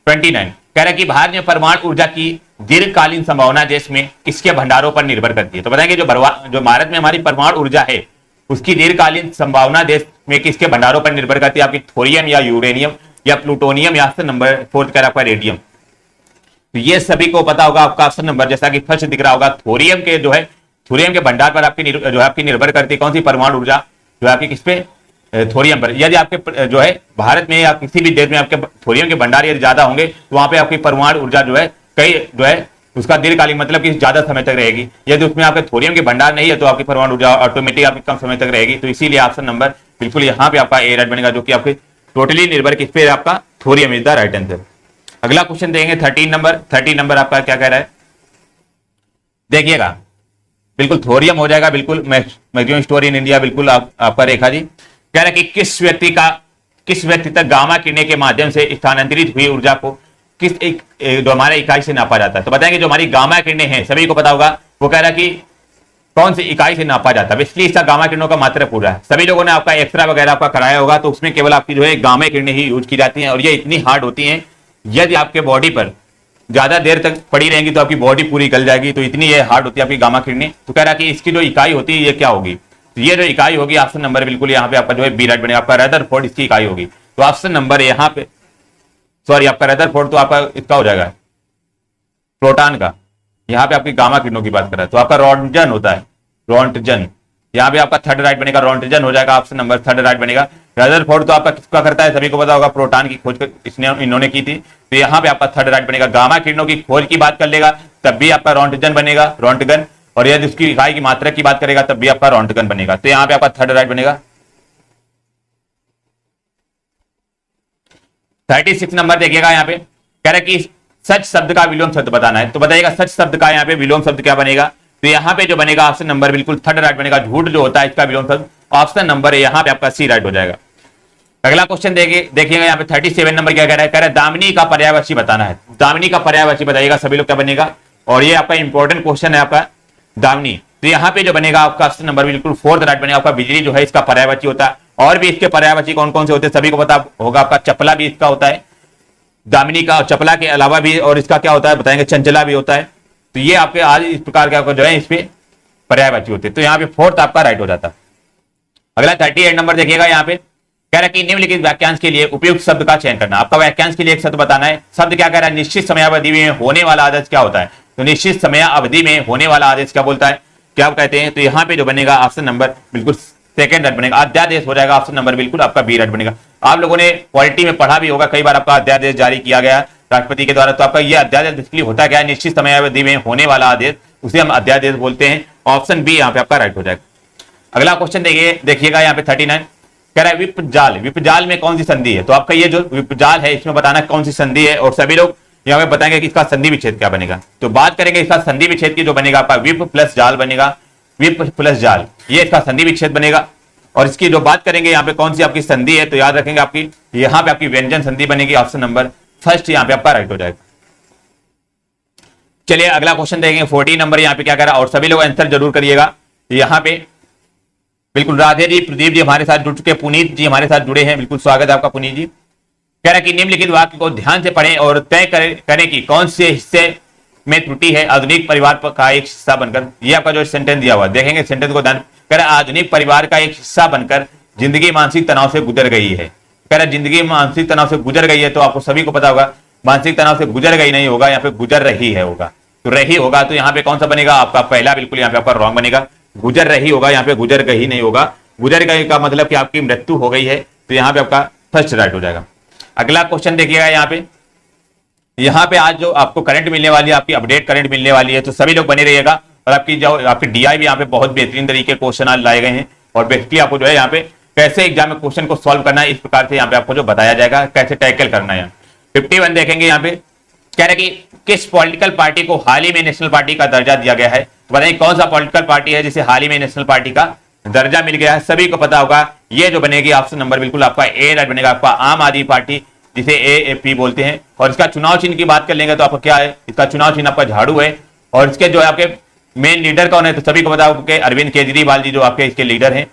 Speaker 1: 29 कह रहा है कि भारत में परमाणु ऊर्जा की दीर्घकालीन संभावना देश में किसके भंडारों पर निर्भर करती है। तो बताएंगे जो भारत में हमारी परमाणु ऊर्जा है उसकी दीर्घकालीन संभावना देश में किसके भंडारों पर निर्भर करती है, आपकी थोरियम या यूरेनियम या प्लूटोनियम या नंबर 4 कह रहा है रेडियम। तो ये सभी को पता होगा, आपका ऑप्शन नंबर जैसा कि फर्स्ट दिख रहा होगा, थोरियम के जो है थोरियम के भंडार पर आपकी जो है आपकी निर्भर करती है कौन सी परमाणु ऊर्जा, जो है आपकी किस पे, थोरियम पर। यदि आपके जो है भारत में या किसी भी देश में आपके थोरियम के भंडार यदि ज्यादा होंगे तो वहां पे आपकी परमाणु ऊर्जा जो है कई जो है उसका दीर्घकालीन मतलब कि ज्यादा समय तक रहेगी। यदि उसमें आपके थोरियम के भंडार नहीं है तो आपकी परमाणु ऊर्जा ऑटोमेटिक आपकी कम समय तक रहेगी। तो इसीलिए ऑप्शन नंबर बिल्कुल यहाँ पे आपका ए राइट बनेगा, जो कि आपके टोटली निर्भर किस पे, आपका thorium is the right answer. अगला क्वेश्चन देंगे 13 नंबर। 13 नंबर आपका क्या कह रहा है, देखिएगा बिल्कुल थोरियम हो जाएगा, बिल्कुल मैक्सिमम स्टोर इन इंडिया, बिल्कुल आपका रेखा जी। कह रहा है कि किस व्यक्ति तक गामा किरणें के माध्यम से स्थानांतरित हुई ऊर्जा को किस एक जो हमारे इकाई से नापा जाता है। तो बताएंगे जो हमारी गामा किरणें हैं सभी को पता होगा, वो कह रहा है कि कौन सी इकाई से नापा जाता है। इसलिए इसका गामा किरणों का मात्रा पूरा है। सभी लोगों ने आपका एक्सरा वगैरह आपका कराया होगा, तो उसमें केवल आपकी जो है गामा किरणें ही यूज की जाती हैं और ये इतनी हार्ड होती हैं, यदि आपके बॉडी पर ज्यादा देर तक पड़ी रहेंगी तो आपकी बॉडी पूरी गल जाएगी। तो इतनी ये हार्ड होती है आपकी गामा किरणें। तो कह रहा है कि इसकी जो इकाई होती है ये क्या होगी, तो ये जो इकाई होगी ऑप्शन नंबर बिल्कुल यहाँ पे आपका जो है बी राइट बनेगा, आपका रदरफोर्ड इसकी इकाई होगी। तो ऑप्शन नंबर यहाँ पे सॉरी आपका रदरफोर्ड तो आपका इसका हो जाएगा प्रोटॉन का, यहाँ पे आपकी गामा किरणों की बात कर रहा है तो आपका रोंटजन होता है, रोंटजन। यहाँ पे आपका थर्ड राइट बनेगा, रोंटजन हो जाएगा, ऑप्शन नंबर थर्ड राइट बनेगा। रदरफोर्ड तो आपका किसका करता है, सभी को पता होगा, प्रोटॉन की खोज इन्होंने की थी। तो यहाँ पे आपका थर्ड राइट बनेगा। गामा किरणों की खोज की बात कर लेगा तब भी आपका रोंटजन बनेगा, रोंटगन। और यदि उसकी इकाई की मात्रा की बात करेगा तब भी आपका रोंटगन बनेगा। तो यहाँ पे आपका थर्ड राइट बनेगा। 36 नंबर देखिएगा, यहाँ पे कह रहा है कि सच शब्द का विलोम शब्द बताना है। तो बताइएगा सच शब्द का यहाँ पे विलोम शब्द क्या बनेगा? तो यहाँ पे जो बनेगा ऑप्शन नंबर बिल्कुल थर्ड राइट बनेगा। झूठ जो होता है इसका विलोम शब्द ऑप्शन नंबर है, यहाँ पे आपका सी राइट हो जाएगा। अगला क्वेश्चन देखिएगा यहाँ पे 37 नंबर क्या कह रहा है? कह रहा है दामिनी का पर्यायवाची बताना है। दामिनी का पर्यायवाची बताइएगा सभी लोग क्या बनेगा, और ये आपका इंपॉर्टेंट क्वेश्चन है आपका दामिनी। तो यहाँ पे जो बनेगा आपका ऑप्शन नंबर बिल्कुल फोर्थ राइट बनेगा। आपका बिजली जो है इसका पर्यायवाची होता है, और भी इसके पर्यायवाची कौन कौन से होते हैं सभी को पता होगा। आपका चपला भी इसका होता है, दामिनी का, और चपला के अलावा भी, और इसका क्या होता है बताएंगे, चंचला भी होता है। तो ये आपके आज इस प्रकार के आपको जो है इस पे पर्यायवाची होते हैं। तो यहाँ पे फोर्थ आपका राइट हो जाता है। अगला 38 नंबर देखिएगा यहाँ पे कह रहा है कि निम्नलिखित वाक्यांश के लिए उपयुक्त शब्द का चयन करना। आपका वाक्यांश के लिए एक शब्द बताना है। शब्द क्या कह रहा है? निश्चित समयावधि में होने वाला आदेश क्या होता है? तो निश्चित समय अवधि में होने वाला आदेश क्या बोलता है, क्या कहते हैं? तो यहाँ पे जो बनेगा ऑप्शन नंबर बिल्कुल सेकंड राइट बनेगा। अध्यादेश हो जाएगा ऑप्शन नंबर बिल्कुल आपका बी राइट बनेगा। आप लोगों ने पॉलिटी में पढ़ा भी होगा, कई बार आपका अध्यादेश जारी किया गया राष्ट्रपति के द्वारा। तो आपका यह अध्यादेश बेसिकली होता क्या है? निश्चित समयावधि में होने वाला आदेश, उसे हम अध्यादेश बोलते हैं। ऑप्शन बी यहाँ पे आपका राइट हो जाएगा। अगला क्वेश्चन देखिएगा यहाँ पे 39 कह रहा है विपजाल। विपजाल में कौन सी संधि है? तो आपका ये जो विपजाल है इसमें बताना कौन सी संधि है, और सभी लोग यहाँ पे बताएंगे कि इसका संधि विच्छेद क्या बनेगा। तो बात करेंगे इसका संधि विच्छेद की, जो बनेगा आपका विप प्लस जाल बनेगा। विप प्लस जाल ये इसका संधि विच्छेद बनेगा। और इसकी जो बात करेंगे यहाँ पे कौन सी आपकी संधि है, तो याद रखेंगे आपकी यहाँ पे आपकी व्यंजन संधि बनेगी। ऑप्शन नंबर फर्स्ट यहाँ पे आपका राइट हो जाएगा। चलिए अगला क्वेश्चन देखेंगे 40 नंबर यहाँ पे क्या कह रहा है, और सभी लोग आंसर जरूर करिएगा। यहाँ पे बिल्कुल राधे जी, प्रदीप जी हमारे साथ जुड़ चुके हैं, पुनीत जी हमारे साथ जुड़े हैं, बिल्कुल स्वागत है आपका पुनीत जी। कह रहा है कि निम्नलिखित वाक्य को ध्यान से पढ़ें और तय करें कि कौन से हिस्से में त्रुटि है आधुनिक परिवार का एक हिस्सा बनकर। ये आपका जो सेंटेंस दिया हुआ देखेंगे, सेंटेंस को ध्यान। कह रहा है आधुनिक परिवार का एक हिस्सा बनकर जिंदगी मानसिक तनाव से गुजर गई है। कह रहा है जिंदगी मानसिक तनाव से गुजर गई है, तो आपको सभी को पता होगा मानसिक तनाव से गुजर गई नहीं होगा, यहाँ पे गुजर रही है होगा। तो रही होगा, तो यहाँ पे कौन सा बनेगा आपका पहला बिल्कुल यहाँ पे आपका रॉन्ग बनेगा। गुजर रही होगा, यहाँ पे गुजर गई नहीं होगा। गुजर गई का मतलब कि आपकी मृत्यु हो गई है, तो यहाँ पे आपका फर्स्ट राइट हो जाएगा। अगला क्वेश्चन देखिएगा यहाँ पे आज जो आपको करंट मिलने वाली है, आपकी अपडेट करंट मिलने वाली है, तो सभी लोग बने रहिएगा। और आपकी जो आपकी डीआई भी यहाँ पे बहुत बेहतरीन तरीके क्वेश्चन आज लाए गए हैं, और बेसिकली आपको जो है यहाँ पे कैसे एग्जाम में क्वेश्चन को सॉल्व करना है इस प्रकार से यहाँ पे आपको जो बताया जाएगा, कैसे टैकल करना है। 51 देखेंगे यहाँ पे कह रहे कि किस पॉलिटिकल पार्टी को हाल ही में नेशनल पार्टी का दर्जा दिया गया है। बताइए कौन सा पॉलिटिकल पार्टी है जिसे हाल ही में नेशनल पार्टी का दर्जा मिल गया है। सभी को पता होगा, ये जो बनेगी ऑप्शन नंबर बिल्कुल आपका ए राइट बनेगा। आपका आम आदमी पार्टी जिसे एएपी बोलते हैं। और इसका चुनाव चिन्ह की बात कर लेंगे तो आपका क्या है, इसका चुनाव चिन्ह आपका झाड़ू है। और इसके जो है आपके मेन लीडर कौन है, तो सभी को पता होगा कि अरविंद केजरीवाल जी जो आपके इसके लीडर हैं,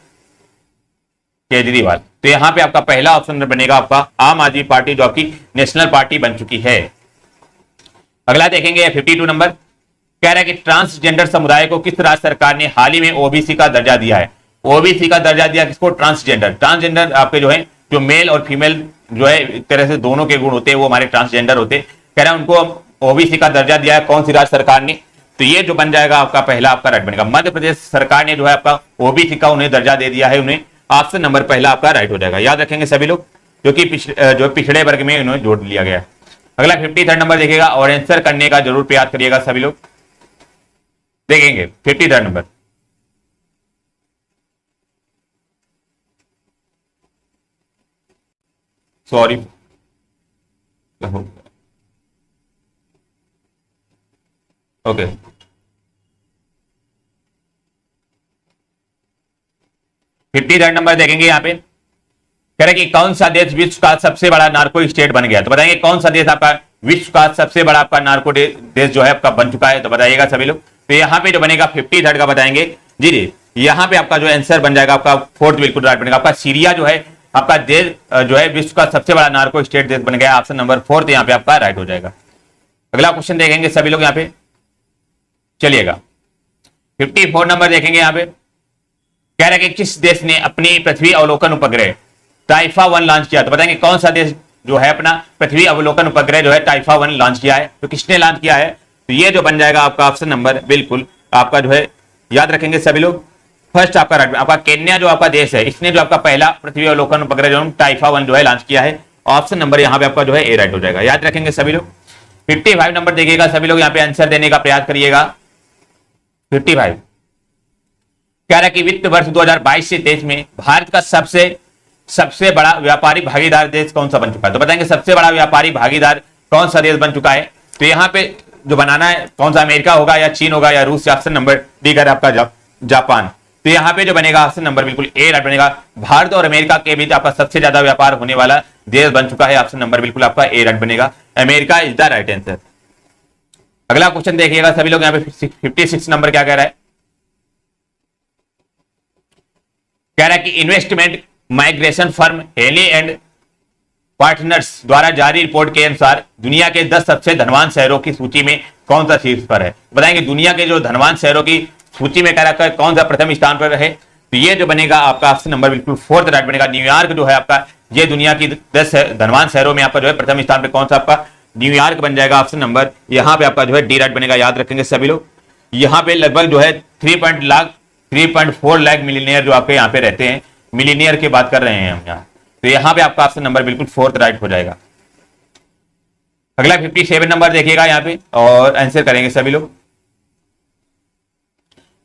Speaker 1: केजरीवाल। तो यहाँ पे आपका पहला ऑप्शन बनेगा आपका आम आदमी पार्टी जो आपकी नेशनल पार्टी बन चुकी है। अगला देखेंगे 52 नंबर कह रहा है कि ट्रांसजेंडर समुदाय को किस राज्य सरकार ने हाल ही में ओबीसी का दर्जा दिया है। ओबीसी का दर्जा दिया किसको? ट्रांसजेंडर। ट्रांसजेंडर आपके जो है जो मेल और फीमेल जो है एक तरह से दोनों के गुण होते हैं, वो हमारे ट्रांसजेंडर होते हैं। कह रहा है उनको ओबीसी का दर्जा दिया है कौन सी राज्य सरकार ने, तो ये जो बन जाएगा आपका पहला आपका राइट बनेगा। मध्य प्रदेश सरकार ने जो है आपका ओबीसी का उन्हें दर्जा दे दिया है, उन्हें ऑप्शन नंबर पहला आपका राइट हो जाएगा। याद रखेंगे सभी लोग, जो कि पिछड़े वर्ग में उन्हें जोड़ लिया गया है। अगला 53 नंबर देखिएगा और आंसर करने का जरूर प्रयास करिएगा सभी लोग। देखेंगे 53 नंबर सॉरी ओके 53 नंबर देखेंगे यहाँ पे कह रहे कि कौन सा देश विश्व का सबसे बड़ा नार्को स्टेट बन गया। तो बताएंगे कौन सा देश आपका विश्व का सबसे बड़ा आपका नार्को देश जो है आपका बन चुका है, तो बताइएगा सभी लोग। तो यहाँ पे जो बनेगा 53 का बताएंगे जी जी। यहाँ पे आपका जो आंसर बन जाएगा आपका फोर्थ बिल्कुल राइट बनेगा। आपका सीरिया जो है आपका देश जो है विश्व का सबसे बड़ा नार्को स्टेट देश बन गया। ऑप्शन नंबर फोर्थ यहाँ पे आपका राइट हो जाएगा। अगला क्वेश्चन देखेंगे सभी लोग यहाँ पे, चलिएगा 54 नंबर देखेंगे यहाँ पे कह रहा है कि किस देश ने अपनी पृथ्वी अवलोकन उपग्रह टाइफा 1 लॉन्च किया। तो बताएंगे कौन सा देश जो है अपना पृथ्वी अवलोकन उपग्रह जो है टाइफा 1 लॉन्च किया है, तो किसने लॉन्च किया है, तो ये जो बन जाएगा आपका ऑप्शन नंबर बिल्कुल आपका जो है याद रखेंगे सभी लोग फर्स्ट आपका राइट। आपका केन्या जो आपका देश है, इसने जो आपका पहला पृथ्वी अवलोकन उपग्रह जो टाइफा 1 जो है लॉन्च किया है। ऑप्शन नंबर यहाँ पे आपका जो है ए राइट हो जाएगा। याद रखेंगे सभी लोग। 55 नंबर देखिएगा सभी लोग, यहाँ पे आंसर देने का प्रयास करिएगा। 55 कह रहा है कि वित्त वर्ष 2022 से देश में भारत का सबसे बड़ा व्यापारी भागीदार देश कौन सा बन चुका है। तो बताएंगे सबसे बड़ा व्यापारी भागीदार कौन सा देश बन चुका है, तो यहाँ पे जो बनाना है कौन सा, अमेरिका होगा या चीन होगा या रूस, या ऑप्शन नंबर डी का आपका जापान। तो यहाँ पे जो बनेगा ऑप्शन नंबर बिल्कुल ए राइट बनेगा। भारत और अमेरिका के बीच आपका सबसे ज्यादा व्यापार होने वाला देश बन चुका है, ऑप्शन नंबर बिल्कुल आपका ए राइट बनेगा। America is the right answer. अगला क्वेश्चन देखिएगा सभी लोग, यहाँ पे 56 नंबर क्या कह रहा है, कह रहा है कि investment migration firm Henley and Partners द्वारा जारी रिपोर्ट के अनुसार दुनिया के 10 सबसे धनवान शहरों की सूची में कौन सा शीर्ष पर है। बताएंगे दुनिया के जो धनवान शहरों की सूची में कह रखा है कौन सा प्रथम स्थान पर है। तो ये जो बनेगा आपका ऑप्शन नंबर बिल्कुल फोर्थ राइट बनेगा। न्यूयॉर्क जो है आपका, ये दुनिया की 10 धनवान शहरों में आपका जो है प्रथम स्थान पर कौन सा आपका न्यूयॉर्क बन जाएगा ऑप्शन नंबर, यहाँ पे आपका जो है डी राइट बनेगा। याद रखेंगे सभी लोग, यहाँ पे लगभग जो है 3.4 लाख मिलीनियर जो आपके यहाँ पे रहते हैं, मिलीनियर की बात कर रहे हैं हम यहाँ। तो यहाँ पे आपका ऑप्शन नंबर बिल्कुल फोर्थ राइट हो जाएगा। अगला 57 नंबर देखिएगा यहाँ पे और आंसर करेंगे सभी लोग।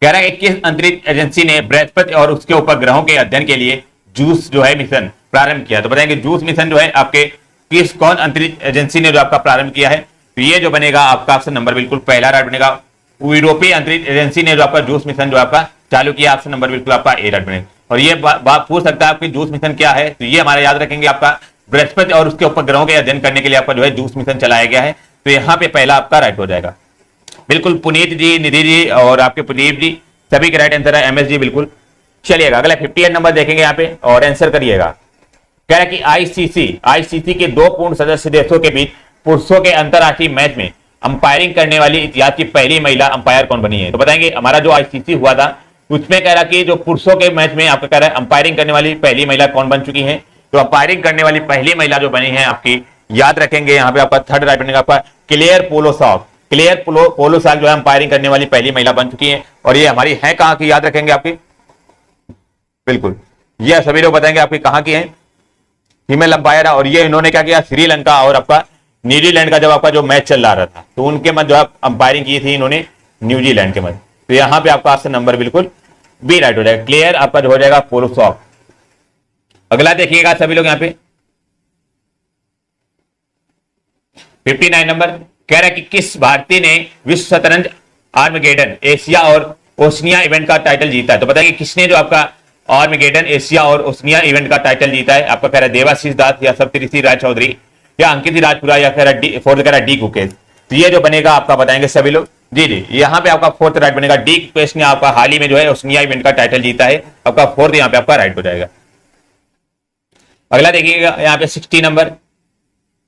Speaker 1: कह रहा है कि किस अंतरिक्ष एजेंसी ने बृहस्पति और उसके उपग्रहों के अध्ययन के लिए जूस जो है मिशन प्रारंभ किया। तो बताएंगे जूस मिशन जो है आपके कौन अंतरिक्ष एजेंसी ने जो आपका प्रारंभ किया है। तो ये जो बनेगा आपका ऑप्शन नंबर बिल्कुल पहला राइट बनेगा। यूरोपीय अंतरिक्ष एजेंसी ने जो आपका जूस मिशन जो आपका चालू किया, ऑप्शन नंबर बिल्कुल आपका ए राइट बनेगा। और ये बात पूछ सकता है आपकी जूस मिशन क्या है, तो ये हमारा याद रखेंगे आपका बृहस्पति और उसके उपग्रहों के अध्ययन करने के लिए आपका जो है जूस मिशन चलाया गया है। तो यहाँ पे पहला आपका राइट हो जाएगा। बिल्कुल पुनीत जी, निधि जी और आपके प्रदीप जी सभी के राइट आंसर है, एमएस जी बिल्कुल। चलिएगा अगला 58 नंबर देखेंगे यहाँ पे और आंसर करिएगा। कह रहा है कि आईसीसी के 2 पूर्ण सदस्य देशों के बीच पुरुषों के अंतरराष्ट्रीय मैच में अंपायरिंग करने वाली इतिहास की पहली महिला अंपायर कौन बनी है। तो बताएंगे हमारा जो आईसीसी हुआ था उसमें कह रहा कि जो पुरुषों के मैच में आपका कह रहा है अंपायरिंग करने वाली पहली महिला कौन बन चुकी है। तो अंपायरिंग करने वाली पहली महिला जो बनी है आपकी, याद रखेंगे यहाँ पे आपका थर्ड राइट बनेगा आपका क्लेयर पोलोसाक जो है अंपायरिंग करने वाली पहली महिला बन चुकी है। और ये हमारी है कहाँ की, याद रखेंगे आपकी, बिल्कुल ये सभी लोग बताएंगे आपकी कहाँ की है, फीमेल अंपायर। और ये इन्होंने क्या किया, श्रीलंका और आपका न्यूजीलैंड का जब आपका जो मैच चल रहा था तो उनके मध्य जो है अंपायरिंग की थी इन्होंने न्यूजीलैंड के मध्य। तो यहाँ पे आपका ऑप्शन नंबर बिल्कुल बी राइट हो जाएगा, क्लियर आपका जो हो जाएगा पोलोसाक। अगला देखिएगा सभी लोग यहाँ पे 59 नंबर कह रहा है कि किस भारतीय ने विश्व शतरंज आर्मगेडन एशिया और ओशनिया इवेंट का टाइटल जीता है। तो बताइए किसने जो आपका आर्मगेडन एशिया और ओशनिया इवेंट का टाइटल जीता है। आपका कह रहा है देवाशीष दास या सप्तऋषि राय चौधरी या अंकित राजपुरा या कह रहा है डी कुकेश। तो ये जो बनेगा आपका बताएंगे सभी लोग, जी यहाँ पे आपका फोर्थ राइट बनेगा। डी कुकेश ने आपका हाल ही में जो है ओशनिया इवेंट का टाइटल जीता है, आपका फोर्थ यहाँ पे आपका राइट हो जाएगा। अगला देखिएगा यहाँ पे 60 नंबर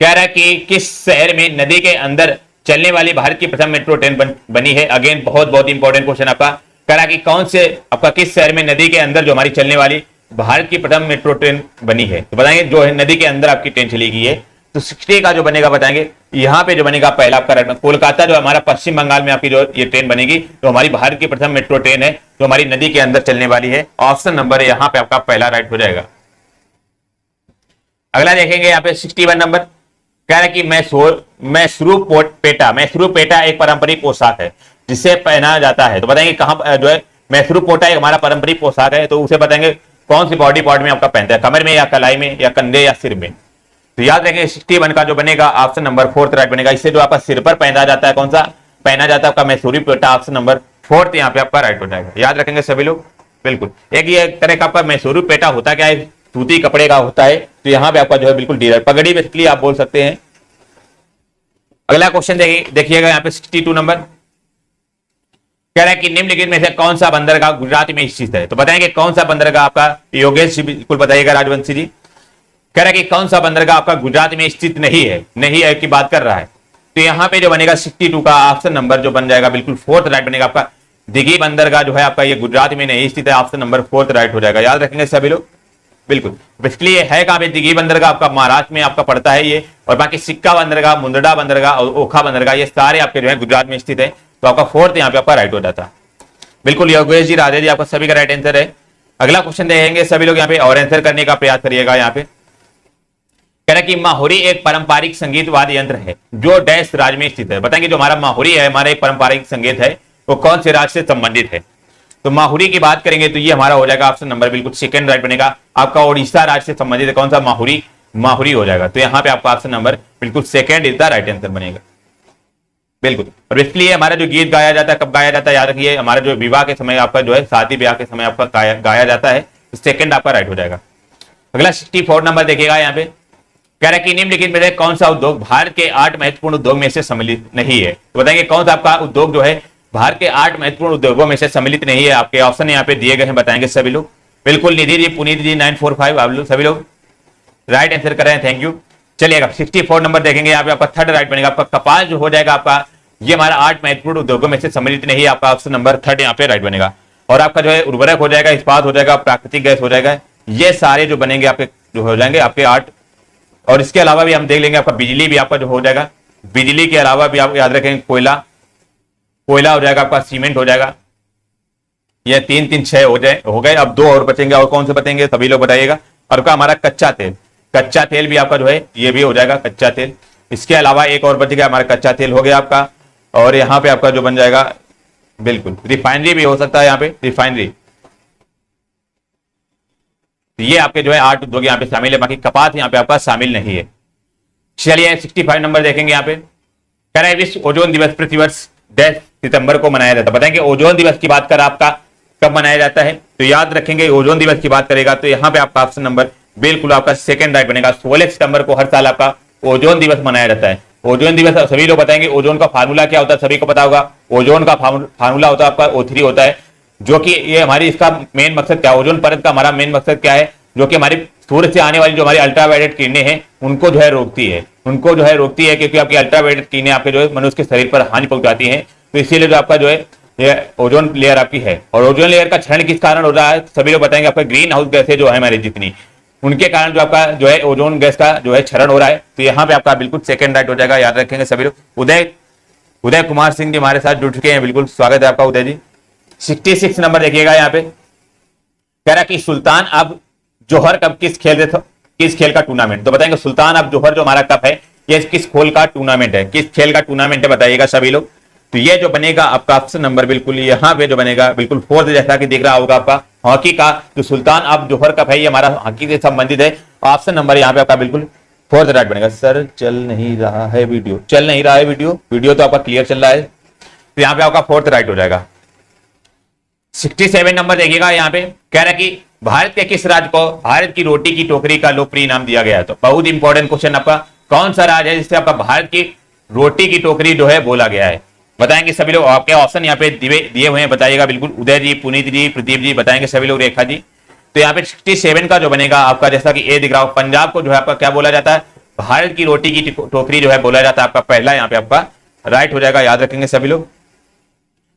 Speaker 1: कह रहा है कि किस शहर में नदी के अंदर चलने वाली भारत की प्रथम मेट्रो ट्रेन बनी है। अगेन बहुत इंपॉर्टेंट क्वेश्चन आपका, कह रहा है कि कौन से आपका किस शहर में नदी के अंदर जो हमारी चलने वाली भारत की प्रथम मेट्रो ट्रेन बनी है। तो बताएंगे जो है नदी के अंदर आपकी ट्रेन चली गई है। तो 60 का जो बनेगा बताएंगे यहाँ पे जो बनेगा पहला आपका राइट, कोलकाता जो हमारा पश्चिम बंगाल में आपकी जो ये ट्रेन बनेगी तो हमारी भारत की प्रथम मेट्रो ट्रेन है जो हमारी नदी के अंदर चलने वाली है। ऑप्शन नंबर यहाँ पे आपका पहला राइट हो जाएगा। अगला देखेंगे यहाँ पे 61 नंबर कह रहा है कि मैसूरू पेटा एक पारंपरिक पोशाक है जिसे पहना जाता है। तो बताएंगे कहाँ जो है मैसूरू पोटा एक हमारा पारंपरिक पोशाक है, तो उसे बताएंगे कौन सी बॉडी पार्ट में आपका पहनता है, कमर में या कलाई में या कंधे या सिर में। तो याद रखेंगे 61 का जो बनेगा ऑप्शन नंबर फोर्थ राइट बनेगा। इससे जो आपका सिर पर पहना जाता है, कौन सा पहना जाता है आपका Mysuru PETA, option number fourth यहाँ पे आपका राइट हो जाएगा। याद रखेंगे सभी लोग बिल्कुल। एक ये तरह का आपका मैसूरू पेटा होता क्या है, सूती कपड़े का होता है। तो यहाँ पे आपका जो है बिल्कुल डी राइट, पगड़ी बेसिकली आप बोल सकते हैं। अगला क्वेश्चन देखिएगा यहाँ पे 62 नंबर कह रहा है कि निम्नलिखित में से कौन सा बंदरगाह गुजरात में स्थित है। तो बताएंगे कौन सा बंदरगाह आपका, योगेश जी बिल्कुल बताइएगा, राजवंशी जी कह रहा है कि कौन सा बंदरगाह आपका गुजरात में स्थित नहीं है की बात कर रहा है। तो यहाँ पे जो बनेगा 62 का ऑप्शन नंबर जो बन जाएगा बिल्कुल फोर्थ राइट बनेगा। आपका दिघी बंदरगाह जो है आपका ये गुजरात में नहीं स्थित है, ऑप्शन नंबर फोर्थ राइट हो जाएगा। याद रखेंगे सभी लोग बिल्कुल। बेसिकली ये है कहाँ पे, दिघी बंदरगाह आपका महाराष्ट्र में आपका पड़ता है ये, और बाकी सिक्का बंदरगाह, मुंदड़ा बंदरगाह और ओखा बंदरगाह ये सारे आपके जो है गुजरात में स्थित है। तो आपका फोर्थ यहाँ पे आपका राइट हो जाता है बिल्कुल। योगेश जी, राधे जी आपका सभी का राइट आंसर है। अगला क्वेश्चन देखेंगे सभी लोग यहाँ पे और आंसर करने का प्रयास करिएगा। यहाँ पे कह रहा है कि माहुरी एक पारंपरिक संगीत वाद्य यंत्र है जो डैश राज्य में स्थित है। बताएंगे जो हमारा माहुरी है हमारा एक पारंपरिक संगीत है, वो कौन से राज्य से संबंधित है। तो माहुरी की बात करेंगे तो ये हमारा हो जाएगा ऑप्शन नंबर बिल्कुल सेकंड राइट बनेगा। आपका उड़ीसा राज्य से संबंधित है, कौन सा, माहुरी हो जाएगा। तो यहाँ पे आपका ऑप्शन नंबर बिल्कुल second is the right answer बनेगा। बिल्कुल। और इसलिए हमारा जो गीत गाया जाता है कब गाया जाता है, याद रखिए, हमारा जो विवाह के समय आपका जो है, शादी ब्याह के समय आपका गाया जाता है। तो सेकंड आपका राइट हो जाएगा। अगला 64 नंबर देखिएगा यहाँ पे, कह रहा है कि निम्नलिखित में से कौन सा उद्योग भारत के 8 महत्वपूर्ण उद्योग में से सम्मिलित नहीं है। तो बताएंगे कौन सा आपका उद्योग जो है भारत के 8 महत्वपूर्ण उद्योगों में से सम्मिलित नहीं है। आपके ऑप्शन यहाँ पे दिए गए हैं, बताएंगे सभी लोग। बिल्कुल, निधि जी, पुनीत जी 945, आप लोग सभी लोग राइट आंसर कर रहे हैं, थैंक यू। चलिएगा 64 नंबर देखेंगे, यहाँ पे आपका थर्ड राइट बनेगा। आपका कपास जो हो जाएगा आपका, ये हमारा 8 महत्वपूर्ण उद्योगों में से सम्मिलित नहीं है। आपका ऑप्शन नंबर थर्ड यहाँ पे राइट बनेगा। और आपका जो है उर्वरक हो जाएगा, इस्पात हो जाएगा, प्राकृतिक गैस हो जाएगा। ये सारे जो बनेंगे आपके जो हो जाएंगे आपके 8। और इसके अलावा भी हम देख लेंगे आपका बिजली भी आपका जो हो जाएगा। बिजली के अलावा भी आप याद रखेंगे कोयला हो जाएगा आपका, सीमेंट हो जाएगा। ये 3 3 6 हो गए। अब 2 और बचेंगे, और कौन से बचेंगे सभी लोग बताइएगा। और आपका हमारा कच्चा तेल भी आपका जो है ये भी हो जाएगा कच्चा तेल। इसके अलावा एक और बच गया हमारा, कच्चा तेल हो गया आपका। और यहाँ पे आपका जो बन जाएगा, बिल्कुल रिफाइनरी भी हो सकता है, यहाँ पे रिफाइनरी। ये आपके जो है 8 उद्योग यहाँ पे शामिल है, बाकी कपास यहाँ पे आपका शामिल नहीं है। चलिए 65 नंबर देखेंगे यहाँ पे, कह रहे हैं विश्व ओजोन दिवस प्रतिवर्ष 10 सितंबर को मनाया जाता है। बताएंगे ओजोन दिवस की बात कर आपका कब मनाया जाता है। तो याद रखेंगे ओजोन दिवस की बात करेगा तो यहाँ पे आपका ऑप्शन नंबर बिल्कुल आपका सेकंड राइट बनेगा। 16 सितंबर को हर साल आपका ओजोन दिवस मनाया जाता है। ओजोन दिवस सभी लोग बताएंगे ओजोन का फार्मूला क्या होता है, सभी को पता होगा। ओजोन का फार्मूला होता है आपका O3 होता है, जो कि ये हमारी इसका मेन मकसद क्या है, ओजोन परत का हमारा मेन मकसद क्या है, जो कि हमारी सूर्य से आने वाली जो हमारी अल्ट्रावायलेट किरणें हैं उनको जो है रोकती है, क्योंकि आपकी अल्ट्रावायलेट किरणें आपके जो है मनुष्य के शरीर पर हानि पहुंचाती हैं। तो इसीलिए जो आपका जो है ये ओजोन लेयर आपकी है। और ओजोन लेयर का क्षरण किस कारण हो रहा है, सभी लोग बताएंगे। आपका ग्रीन हाउस गैसें जो है हमारी जितनी, उनके कारण जो आपका जो है ओजोन गैस का जो है क्षरण हो रहा है। तो यहाँ पे आपका बिल्कुल सेकंड राइट हो जाएगा, याद रखेंगे सभी लोग। उदय कुमार सिंह जी हमारे साथ जुड़ चुके हैं, बिल्कुल स्वागत है आपका उदय जी। 66 नंबर देखिएगा यहाँ पे, कह रहा कि सुल्तान अब जोहर कप किस खेल का टूर्नामेंट। तो बताएंगे सुल्तान अब जोहर जो हमारा कप है ये किस खेल का टूर्नामेंट है, किस खेल का टूर्नामेंट है बताइएगा सभी लोग। तो ये जो बनेगा आपका ऑप्शन नंबर बिल्कुल यहाँ पे जो बनेगा बिल्कुल 4 जैसा कि दिख रहा होगा आपका हॉकी का। जो सुल्तान अब जोहर कप है ये हमारा हॉकी से संबंधित है। ऑप्शन नंबर यहाँ पे आपका बिल्कुल 4 राइट बनेगा। सर चल नहीं रहा है वीडियो तो आपका क्लियर चल रहा है, तो यहाँ पे आपका 4th राइट हो जाएगा। 67 नंबर देखिएगा यहाँ पे, कह रहा है कि भारत के किस राज्य को भारत की रोटी की टोकरी का लोकप्रिय नाम दिया गया है। तो बहुत इंपॉर्टेंट क्वेश्चन, आपका कौन सा राज्य है जिससे आपका भारत की रोटी की टोकरी जो है बोला गया है, बताएंगे सभी लोग। आपके ऑप्शन यहाँ पे दिए हुए हैं, बताइएगा बिल्कुल। उदय जी, पुनीत जी, प्रदीप जी बताएंगे सभी लोग, रेखा जी। तो यहाँ पे 67 का जो बनेगा आपका, जैसा कि ए दिख रहा हो, पंजाब को जो है आपका क्या बोला जाता है, भारत की रोटी की टोकरी जो है बोला जाता है। आपका पहला यहाँ पे आपका राइट हो जाएगा, याद रखेंगे सभी लोग।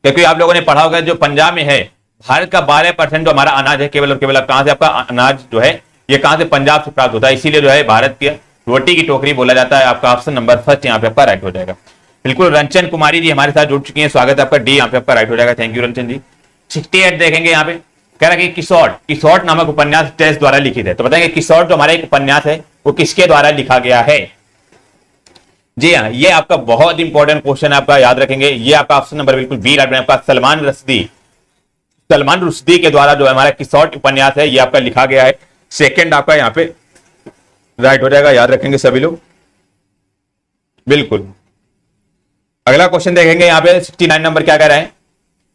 Speaker 1: क्योंकि आप लोगों ने पढ़ा होगा जो पंजाब में है भारत का 12% जो हमारा अनाज है केवल और केवल कहां से आपका अनाज जो है ये कहां से, पंजाब से प्राप्त होता है। इसीलिए जो है भारत की रोटी की टोकरी बोला जाता है। आपका ऑप्शन नंबर फर्स्ट यहाँ पे आपका राइट हो जाएगा। बिल्कुल, रंजन कुमारी जी हमारे साथ जुड़ चुकी हैं, स्वागत है आपका। डी यहाँ पे आपका राइट हो जाएगा, थैंक यू रंजन जी। 68 देखेंगे यहाँ पे, कह रहा है कि किसौट नामक उपन्यास टेस्ट द्वारा लिखित है। तो बताएंगे किसौट जो हमारा एक उपन्यास है वो किसके द्वारा लिखा गया है। जी हाँ, ये आपका बहुत इंपॉर्टेंट क्वेश्चन है, आपका याद रखेंगे। ये आपका ऑप्शन नंबर बिल्कुल बी राइट, आपका सलमान रुश्दी के द्वारा जो हमारा किसौट उपन्यास है ये आपका लिखा गया है। सेकंड आपका यहाँ पे राइट हो जाएगा, याद रखेंगे सभी लोग। बिल्कुल, अगला क्वेश्चन देखेंगे यहाँ पे 69 नंबर क्या कह रहा है,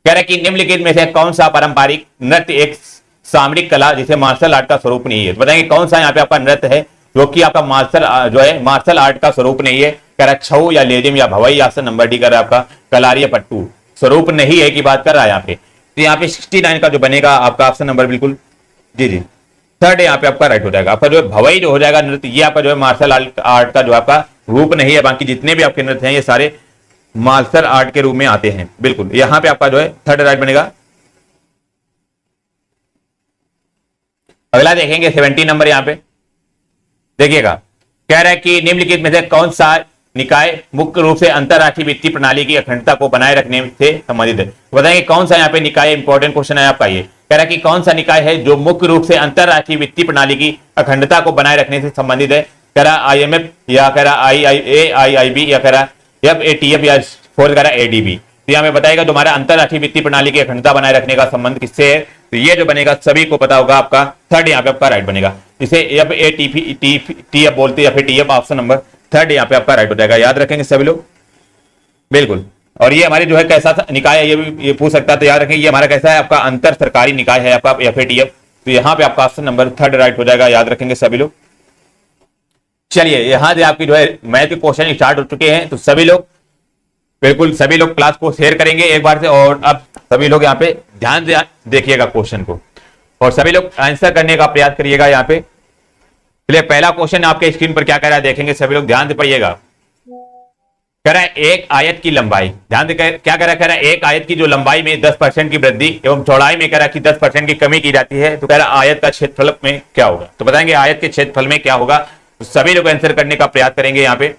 Speaker 1: कह रहा है कि निम्नलिखित में से कौन सा पारंपरिक नृत्य एक सामरिक कला जिसे मार्शल आर्ट का स्वरूप नहीं है। तो बताएंगे कौन सा यहाँ पे आपका नृत्य है जो कि आपका मार्शल आर्ट का स्वरूप नहीं है। कह रहा है छऊ या लेजिम या भवई, ऑप्शन नंबर डी कर रहा है आपका कलारी या पट्टू, स्वरूप नहीं है की बात कर रहा है यहाँ पे। तो यहाँ पे 69 का जो बनेगा आपका ऑप्शन नंबर बिल्कुल जी थर्ड यहाँ पे आपका राइट हो जाएगा। आपका जो भवई जो हो जाएगा नृत्य, ये आपका जो है मार्शल आर्ट का जो आपका रूप नहीं है। बाकी जितने भी आपके नृत्य हैं ये सारे मार्शल आर्ट के रूप में आते हैं। बिल्कुल, यहां पे आपका जो है थर्ड राइट बनेगा। अगला देखेंगे 70 नंबर, यहां पे देखिएगा, कह रहा है कि निम्नलिखित में से कौन सा निकाय मुख्य रूप से अंतरराष्ट्रीय वित्तीय प्रणाली की अखंडता को बनाए रखने से संबंधित है। बताएंगे कौन सा यहाँ पे निकाय, इंपॉर्टेंट क्वेश्चन है आपका ये। कह रहा है कि कौन सा निकाय है जो मुख्य रूप से अंतरराष्ट्रीय वित्तीय प्रणाली की अखंडता को बनाए रखने से संबंधित है। कह रहा IMF या कह रहा IIB या कह रहा FATF या फोर्थ कह रहा ADB। तो यहाँ पे बताएगा जो हमारा अंतरराष्ट्रीय वित्तीय प्रणाली की अखंडता बनाए रखने का संबंध किससे है। तो ये जो बनेगा सभी को पता होगा, आपका थर्ड यहाँ पे आपका राइट बनेगा। इसे FATF बोलते हैं या फिर TF, ऑप्शन नंबर थर्ड यहाँ पे आपका राइट हो जाएगा, याद रखेंगे सभी लोग। बिल्कुल। और ये हमारे जो है कैसा निकाय है, ये भी ये पूछ सकता है, तो याद रखें ये हमारा कैसा है, आपका अंतर सरकारी निकाय है आपका FATF। तो यहाँ पे आपका ऑप्शन नंबर 3 राइट हो जाएगा, याद रखेंगे सभी लोग। चलिए यहाँ से आपकी जो है मैथ के क्वेश्चन स्टार्ट हो चुके हैं, तो सभी लोग बिल्कुल सभी लोग क्लास को शेयर करेंगे एक बार से, और अब सभी लोग यहाँ पे ध्यान से देखिएगा क्वेश्चन को, और सभी लोग आंसर करने का प्रयास करिएगा यहाँ पे। चलिए पहला क्वेश्चन आपके स्क्रीन पर क्या कह रहा है देखेंगे, सभी लोग ध्यान से पढ़िएगा। कह रहा है एक आयत की लंबाई, ध्यान से क्या कह रहा है, एक आयत की जो लंबाई में 10% की वृद्धि एवं चौड़ाई में कह रहा है कि 10% की कमी की जाती है, तो कह रहा है आयत का क्षेत्रफल में क्या होगा। तो बताएंगे आयत के क्षेत्रफल में क्या होगा, तो सभी लोग आंसर करने का प्रयास करेंगे यहाँ पे।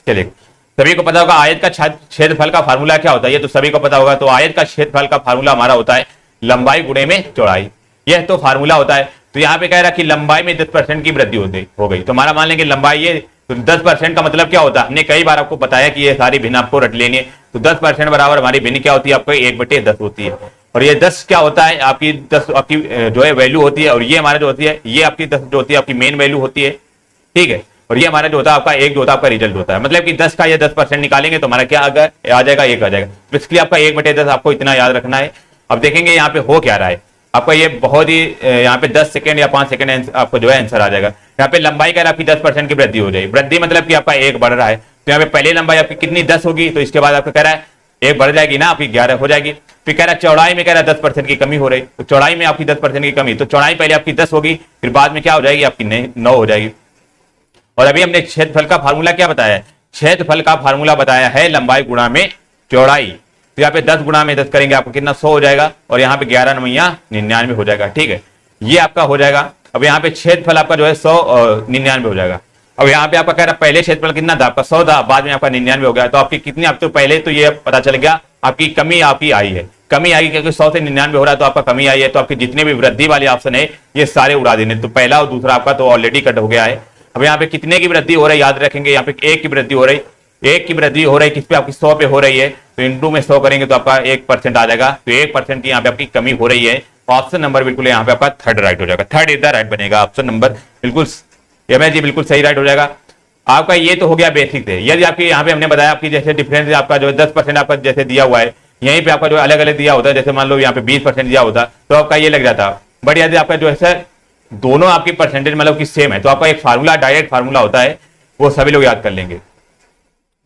Speaker 1: चलिए सभी को पता होगा आयत का क्षेत्रफल का फार्मूला क्या होता है, ये तो सभी को पता होगा। तो आयत का क्षेत्रफल का फार्मूला हमारा होता है लंबाई गुणे में चौड़ाई, यह तो फार्मूला होता है। तो यहाँ पे कह रहा है कि लंबाई में 10% की वृद्धि हो गई, तो हमारा मान लेंगे लंबाई ये, तो 10% का मतलब क्या होता है, हमने कई बार आपको बताया कि ये सारी भिन्न आपको रट लेनी है। तो 10% बराबर हमारी भिन्न क्या होती है, आपको 1/10 होती है, और ये 10 क्या होता है, आपकी 10 आपकी जो है वैल्यू होती है, और ये हमारा जो होती है ये आपकी 10 जो होती है आपकी मेन वैल्यू होती है, ठीक है। और ये हमारा जो होता है आपका एक जो होता है आपका रिजल्ट होता है, मतलब कि 10 का ये 10% निकालेंगे तो हमारा क्या आ जाएगा, 1 आ जाएगा। बेसिकली आपका 1/10 आपको इतना याद रखना है। अब देखेंगे यहाँ पे हो क्या रहा है, आपका ये बहुत ही यहाँ पे 10 सेकंड या 5 सेकंड आपको जो है आंसर आ जाएगा। यहाँ पे लंबाई का आपकी 10% की वृद्धि हो जाएगी, वृद्धि मतलब कि आपका 1 बढ़ रहा है। तो यहाँ पे पहले लंबाई आपकी कितनी 10 होगी, तो इसके बाद आपका कह रहा है 1 बढ़ जाएगी ना, आपकी 11 हो जाएगी। फिर कह रहा है चौड़ाई में कह रहा है 10% की कमी हो रही, तो चौड़ाई में आपकी 10% की कमी, तो चौड़ाई पहले आपकी 10 होगी, फिर बाद में क्या हो जाएगी आपकी 9 हो जाएगी। और अभी हमने क्षेत्रफल का फार्मूला क्या बताया है, क्षेत्रफल का फार्मूला बताया है लंबाई गुणा में चौड़ाई। तो यहाँ पे 10 गुणा में 10 करेंगे आपको कितना 100 हो जाएगा, और यहाँ पे 11 9 99 हो जाएगा, ठीक है, ये आपका हो जाएगा। अब यहाँ पे क्षेत्रफल आपका जो है 100 और 99 हो जाएगा। अब यहाँ पे आपका कह रहा है पहले क्षेत्रफल कितना था आपका 100 था, बाद में आपका 99 हो गया, तो आपकी कितनी, आप तो पहले तो ये पता चल गया आपकी कमी आपकी आई है, कमी आई क्योंकि 100 से 99 हो रहा है तो आपका कमी आई है। तो आपके जितने भी वृद्धि वाले ऑप्शन है ये सारे उड़ा देने, तो पहला और दूसरा आपका तो ऑलरेडी कट हो गया है। अब यहाँ पे कितने की वृद्धि हो रही है याद रखेंगे, यहाँ पे 1 की वृद्धि हो रही, 1 की वृद्धि हो रही किस पे, आपकी 100 पे हो रही है, तो इंटू में 100 करेंगे तो आपका 1% आ जाएगा। तो 1% की यहाँ पे आपकी कमी हो रही है। ऑप्शन नंबर बिल्कुल यहाँ पे आपका 3rd राइट हो जाएगा, 3rd इज द राइट बनेगा ऑप्शन नंबर, बिल्कुल जी बिल्कुल सही राइट हो जाएगा आपका। ये तो हो गया बेसिक से। यदि आपकी यहाँ पे हमने बताया आपकी जैसे डिफरेंस आपका जो 10% आपका जैसे दिया हुआ है, यहीं पे आपका जो अलग अलग दिया होता है, जैसे मान लो यहाँ पे 20% दिया होता तो आपका ये लग जाता। बट यदि आपका जो है दोनों आपकी परसेंटेज मतलब कि सेम है, तो आपका एक फार्मूला डायरेक्ट फार्मूला होता है, वो सभी लोग याद कर लेंगे।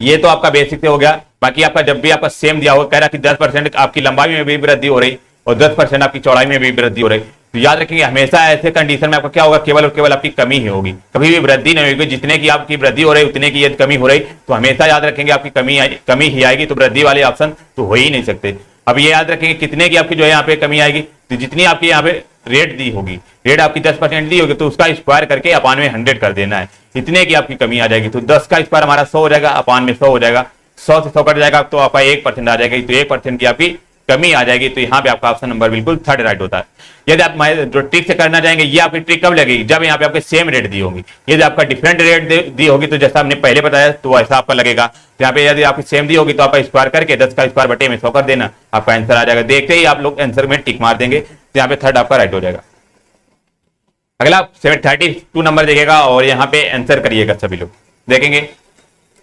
Speaker 1: ये तो आपका बेसिक से हो गया। बाकी आपका जब भी आपका सेम दिया होगा, कह रहा कि 10% आपकी लंबाई में भी वृद्धि हो रही और 10% आपकी चौड़ाई में भी वृद्धि हो रही, तो याद रखेंगे हमेशा ऐसे कंडीशन में आपका क्या होगा, केवल और केवल आपकी कमी ही होगी, कभी भी वृद्धि नहीं होगी। जितने की आपकी वृद्धि हो रही उतने की यदि कमी हो रही, तो हमेशा याद रखेंगे आपकी कमी ही आएगी, तो वृद्धि वाले ऑप्शन तो हो ही नहीं सकते। अब ये याद रखेंगे कितने की आपकी जो है यहाँ पे कमी आएगी, तो जितनी आपकी यहाँ पे रेट दी होगी, रेट आपकी 10% दी होगी, तो उसका स्क्वायर करके अपान में 100 कर देना है, इतने की आपकी कमी आ जाएगी। तो 10 का स्क्वायर हमारा 100 हो जाएगा, अपान में 100 हो जाएगा, 100 से 100 कट जाएगा तो आपका 1% आ जाएगा, तो 1% की आपकी कमी आ जाएगी। तो यहाँ पे आपका ऑप्शन नंबर बिल्कुल 3rd राइट होता है। यदि आप जो ट्रिक से करना चाहेंगे, ये आपकी ट्रिक कब लगेगी, जब यहाँ पे आपके सेम रेट दी होगी। यदि आपका डिफरेंट रेट दी होगी तो जैसा हमने पहले बताया तो ऐसा आपका लगेगा। तो यहाँ पे यदि आपकी सेम दी होगी तो आपका स्क्वायर करके 10 का स्क्वायर बटे में 100 कर देना, आपका आंसर आ जाएगा। देखते ही आप लोग आंसर में टिक मार देंगे, तो यहाँ पे 3rd आपका राइट हो जाएगा। अगला 32 नंबर देखेगा और यहाँ पे आंसर करिएगा सभी लोग। देखेंगे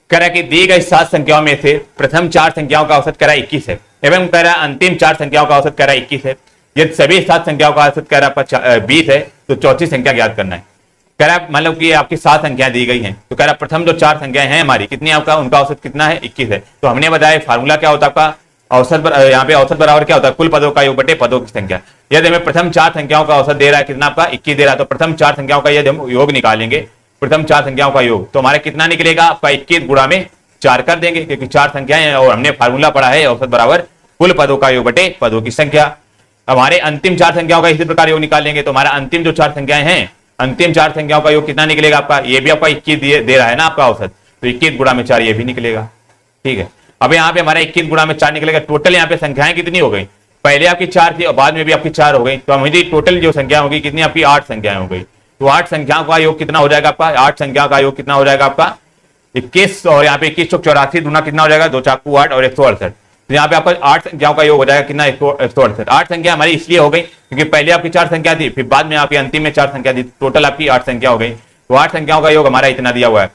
Speaker 1: कह रहा है कि दी गई 7 संख्याओं में से प्रथम 4 संख्याओं का औसत कह रहा है 21 है, एवं कह रहा है अंतिम 4 संख्याओं का औसत कह रहा है 21 है। यदि सभी 7 संख्याओं का औसत कह रहा है 20 है, तो चौथी संख्या ज्ञात करना है। कह रहा है मतलब कि आपकी 7 संख्याएं दी गई हैं, तो कह रहा है प्रथम जो 4 संख्याएं हैं हमारी कितनी आपका उनका औसत कितना है 21 है। तो हमने बताया फार्मूला क्या होता है आपका औसत, यहाँ पे औसत बराबर क्या होता है कुल पदों का योग बटे पदों की संख्या। यदि हमें प्रथम 4 संख्याओं का औसत दे रहा है कितना आपका 21 दे रहा है, तो प्रथम 4 संख्याओं का यदि हम योग निकालेंगे, प्रथम 4 संख्याओं का योग, तो हमारा कितना निकलेगा आपका 21 गुणा में 4 कर देंगे, क्योंकि 4 संख्याएं हैं और हमने फार्मूला पढ़ा है औसत बराबर कुल पदों का योग बटे पदों की संख्या। हमारे अंतिम 4 संख्याओं का इसी प्रकार योग निकालेंगे, तो हमारा अंतिम जो 4 संख्याएं हैं, अंतिम 4 संख्याओं का योग कितना निकलेगा आपका, ये भी आपका 21 दे रहा है ना आपका औसत, तो 21 गुणा में 4 ये भी निकलेगा। ठीक है, अब यहाँ पे हमारा 21 गुणा में 4 निकलेगा। टोटल यहाँ पे संख्याएं कितनी हो गई, पहले आपकी 4 थी और बाद में भी आपकी 4 हो गई, तो हमारी टोटल जो संख्या होगी कितनी आपकी 8 संख्याएं हो गई। तो 8 संख्याओं का योग कितना हो जाएगा आपका, 8 संख्याओं का योग कितना हो जाएगा आपका 21, और यहाँ पे 21 चौक 84 दूना कितना हो जाएगा 2 चाकू 8 और 168। तो यहाँ पे आपका 8 संख्याओं का योग हो जाएगा कितना 168। 8 संख्या हमारी इसलिए हो गई क्योंकि पहले आपकी 4 संख्या थी, फिर बाद में आपकी अंतिम में 4 संख्या थी, टोटल आपकी 8 संख्या हो गई। तो 8 संख्याओं का योग हमारा इतना दिया हुआ है।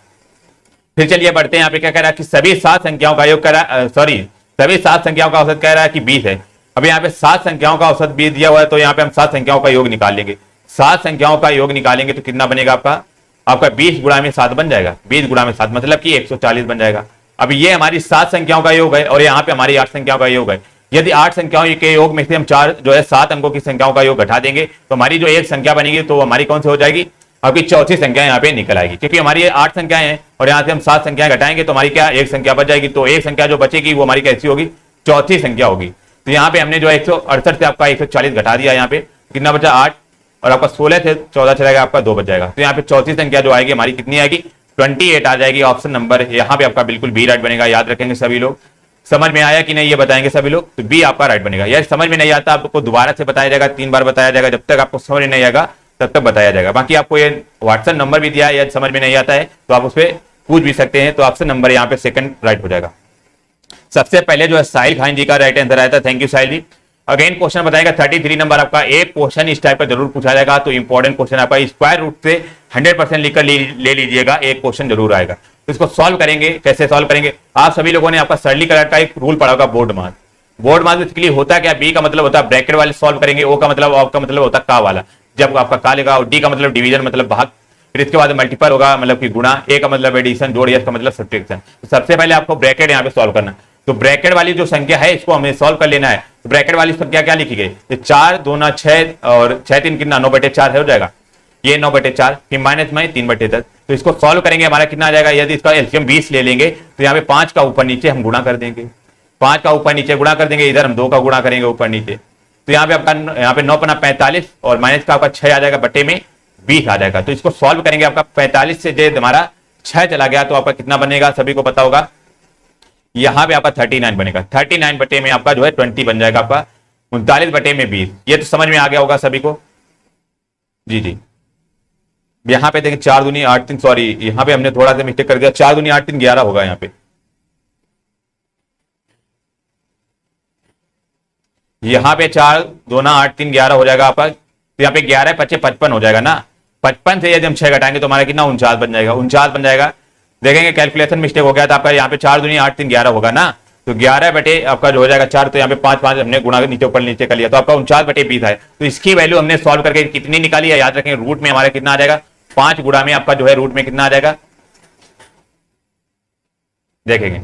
Speaker 1: फिर चलिए बढ़ते हैं, यहाँ पे क्या कह रहा है कि सभी 7 संख्याओं का योग कह रहा है, सॉरी सभी 7 संख्याओं का औसत कह रहा है कि 20 है। अब यहाँ पे 7 संख्याओं का औसत 20 दिया हुआ है, तो यहाँ पे हम 7 संख्याओं का योग निकाल लेंगे। 7 संख्याओं का योग निकालेंगे तो कितना बनेगा आपका, आपका 20 गुणा में 7 बन जाएगा। 20 गुणा में 7 मतलब कि 140 बन जाएगा। अब ये हमारी 7 संख्याओं का योग है और यहाँ पे हमारी 8 संख्याओं का योग है। यदि 8 संख्याओं के योग में से हम 4 जो है 7 अंकों की संख्याओं का योग घटा देंगे तो हमारी जो एक संख्या बनेगी तो हमारी कौन सी हो जाएगी, आपकी चौथी संख्या यहाँ पे निकल आएगी। क्योंकि हमारी 8 संख्याएं हैं और यहाँ से हम 7 संख्याएं घटाएंगे तो हमारी क्या एक संख्या बच जाएगी। तो एक संख्या जो बचेगी वो हमारी कैसी होगी, चौथी संख्या होगी। तो यहाँ पे हमने जो 168 से आपका 140 घटा दिया, यहाँ पे कितना बचा 8 और आपका 16 से 14 चलेगा, आपका 2 बच जाएगा। तो यहाँ पे चौथी संख्या जो आएगी हमारी कितनी आएगी, 28 आ जाएगी। ऑप्शन नंबर यहाँ पे आपका बिल्कुल बी राइट बनेगा। याद रखेंगे सभी लोग। समझ में आया कि नहीं ये बताएंगे सभी लोग, तो बी आपका राइट बनेगा। यार समझ में नहीं आता आपको दोबारा से बताया जाएगा, 3 बार बताया जाएगा, जब तक आपको समझ नहीं आएगा तब तक बताया जाएगा। बाकी आपको ये व्हाट्सएप नंबर भी दिया है, यदि समझ में नहीं आता है तो आप उस पर पूछ भी सकते हैं। तो ऑप्शन नंबर यहाँ पे सेकंड राइट हो जाएगा। सबसे पहले जो है साहिल खान जी का राइट आंसर आया था, thank you Sahil ji. Again question बताएगा 33 नंबर आपका। एक क्वेश्चन इस टाइप का जरूर पूछा जाएगा, तो इंपॉर्टेंट क्वेश्चन आपका स्क्वायर रूट से 100% लिखकर ले लीजिएगा, एक क्वेश्चन जरूर आएगा। तो इसको सॉल्व करेंगे, कैसे सॉल्व करेंगे, आप सभी लोगों ने आपका सरलीकरण का एक रूल पढ़ा होगा, board mark. Board mark basically होता क्या, बी का मतलब होता है ब्रैकेट वाले सॉल्व करेंगे, ओ का मतलब, ऑफ का मतलब होता है का वाला, जब आपका का लेगा, और डी का मतलब डिवीजन मतलब भाग, फिर इसके बाद मल्टीपल होगा मतलब कि गुणा, ए का मतलब एडिशन जोड़, एस का मतलब सब्ट्रैक्शन। तो सबसे पहले आपको ब्रैकेट यहाँ पे सॉल्व करना। तो ब्रैकेट वाली जो संख्या है इसको हमें सॉल्व कर लेना है। तो ब्रैकेट वाली संख्या क्या लिखी गई, 4 2 6 और 6 3 कितना 9/4 हो जाएगा, ये 9/4, फिर माइनस में 3/10। तो इसको सॉल्व करेंगे हमारा कितना आ जाएगा, यदि इसका एलसीएम 20 ले लेंगे तो यहाँ पे 5 का ऊपर नीचे हम गुणा कर देंगे, 5 का ऊपर नीचे गुणा कर देंगे, इधर हम 2 का गुणा करेंगे ऊपर नीचे। तो यहाँ पे आपका यहाँ पे 9 पन्ना 45 और माइनस का आपका 6 आ जाएगा, बटे में 20 आ जाएगा। तो इसको सॉल्व करेंगे, आपका 45 से जो हमारा 6 चला गया तो आपका कितना बनेगा, सभी को पता होगा, यहाँ पे आपका 39 बनेगा। 39 बटे में आपका जो है 20 बन जाएगा, आपका 39 बटे में 20। ये तो समझ में आ गया होगा सभी को, जी जी। यहाँ पे देखिए 4 दूनी 8 3, सॉरी यहाँ पे हमने थोड़ा सा मिस्टेक कर दिया, 4 दूनी 8 3 11 होगा यहाँ पे, यहाँ पे 4 2 8 3 11 हो जाएगा आपका। तो यहाँ पे 11 25 55 हो जाएगा ना, 55 से यदि हम 6 घटाएंगे तो हमारा कितना 49 बन जाएगा, 49 बन जाएगा। देखेंगे कैलकुलेशन मिस्टेक हो गया था आपका, यहाँ पे 4 दूनी 8 3 11 होगा ना, तो 11 बटे आपका जो हो जाएगा 4, तो यहाँ पे 5 5 हमने गुणा नीचे ऊपर नीचे कर लिया, तो आपका 49 बटे 20 है। तो इसकी वैल्यू हमने सॉल्व करके कितनी निकाली है, याद रखें रूट में हमारा कितना आ जाएगा, 5 गुणा में आपका जो है रूट में कितना आ जाएगा, देखेंगे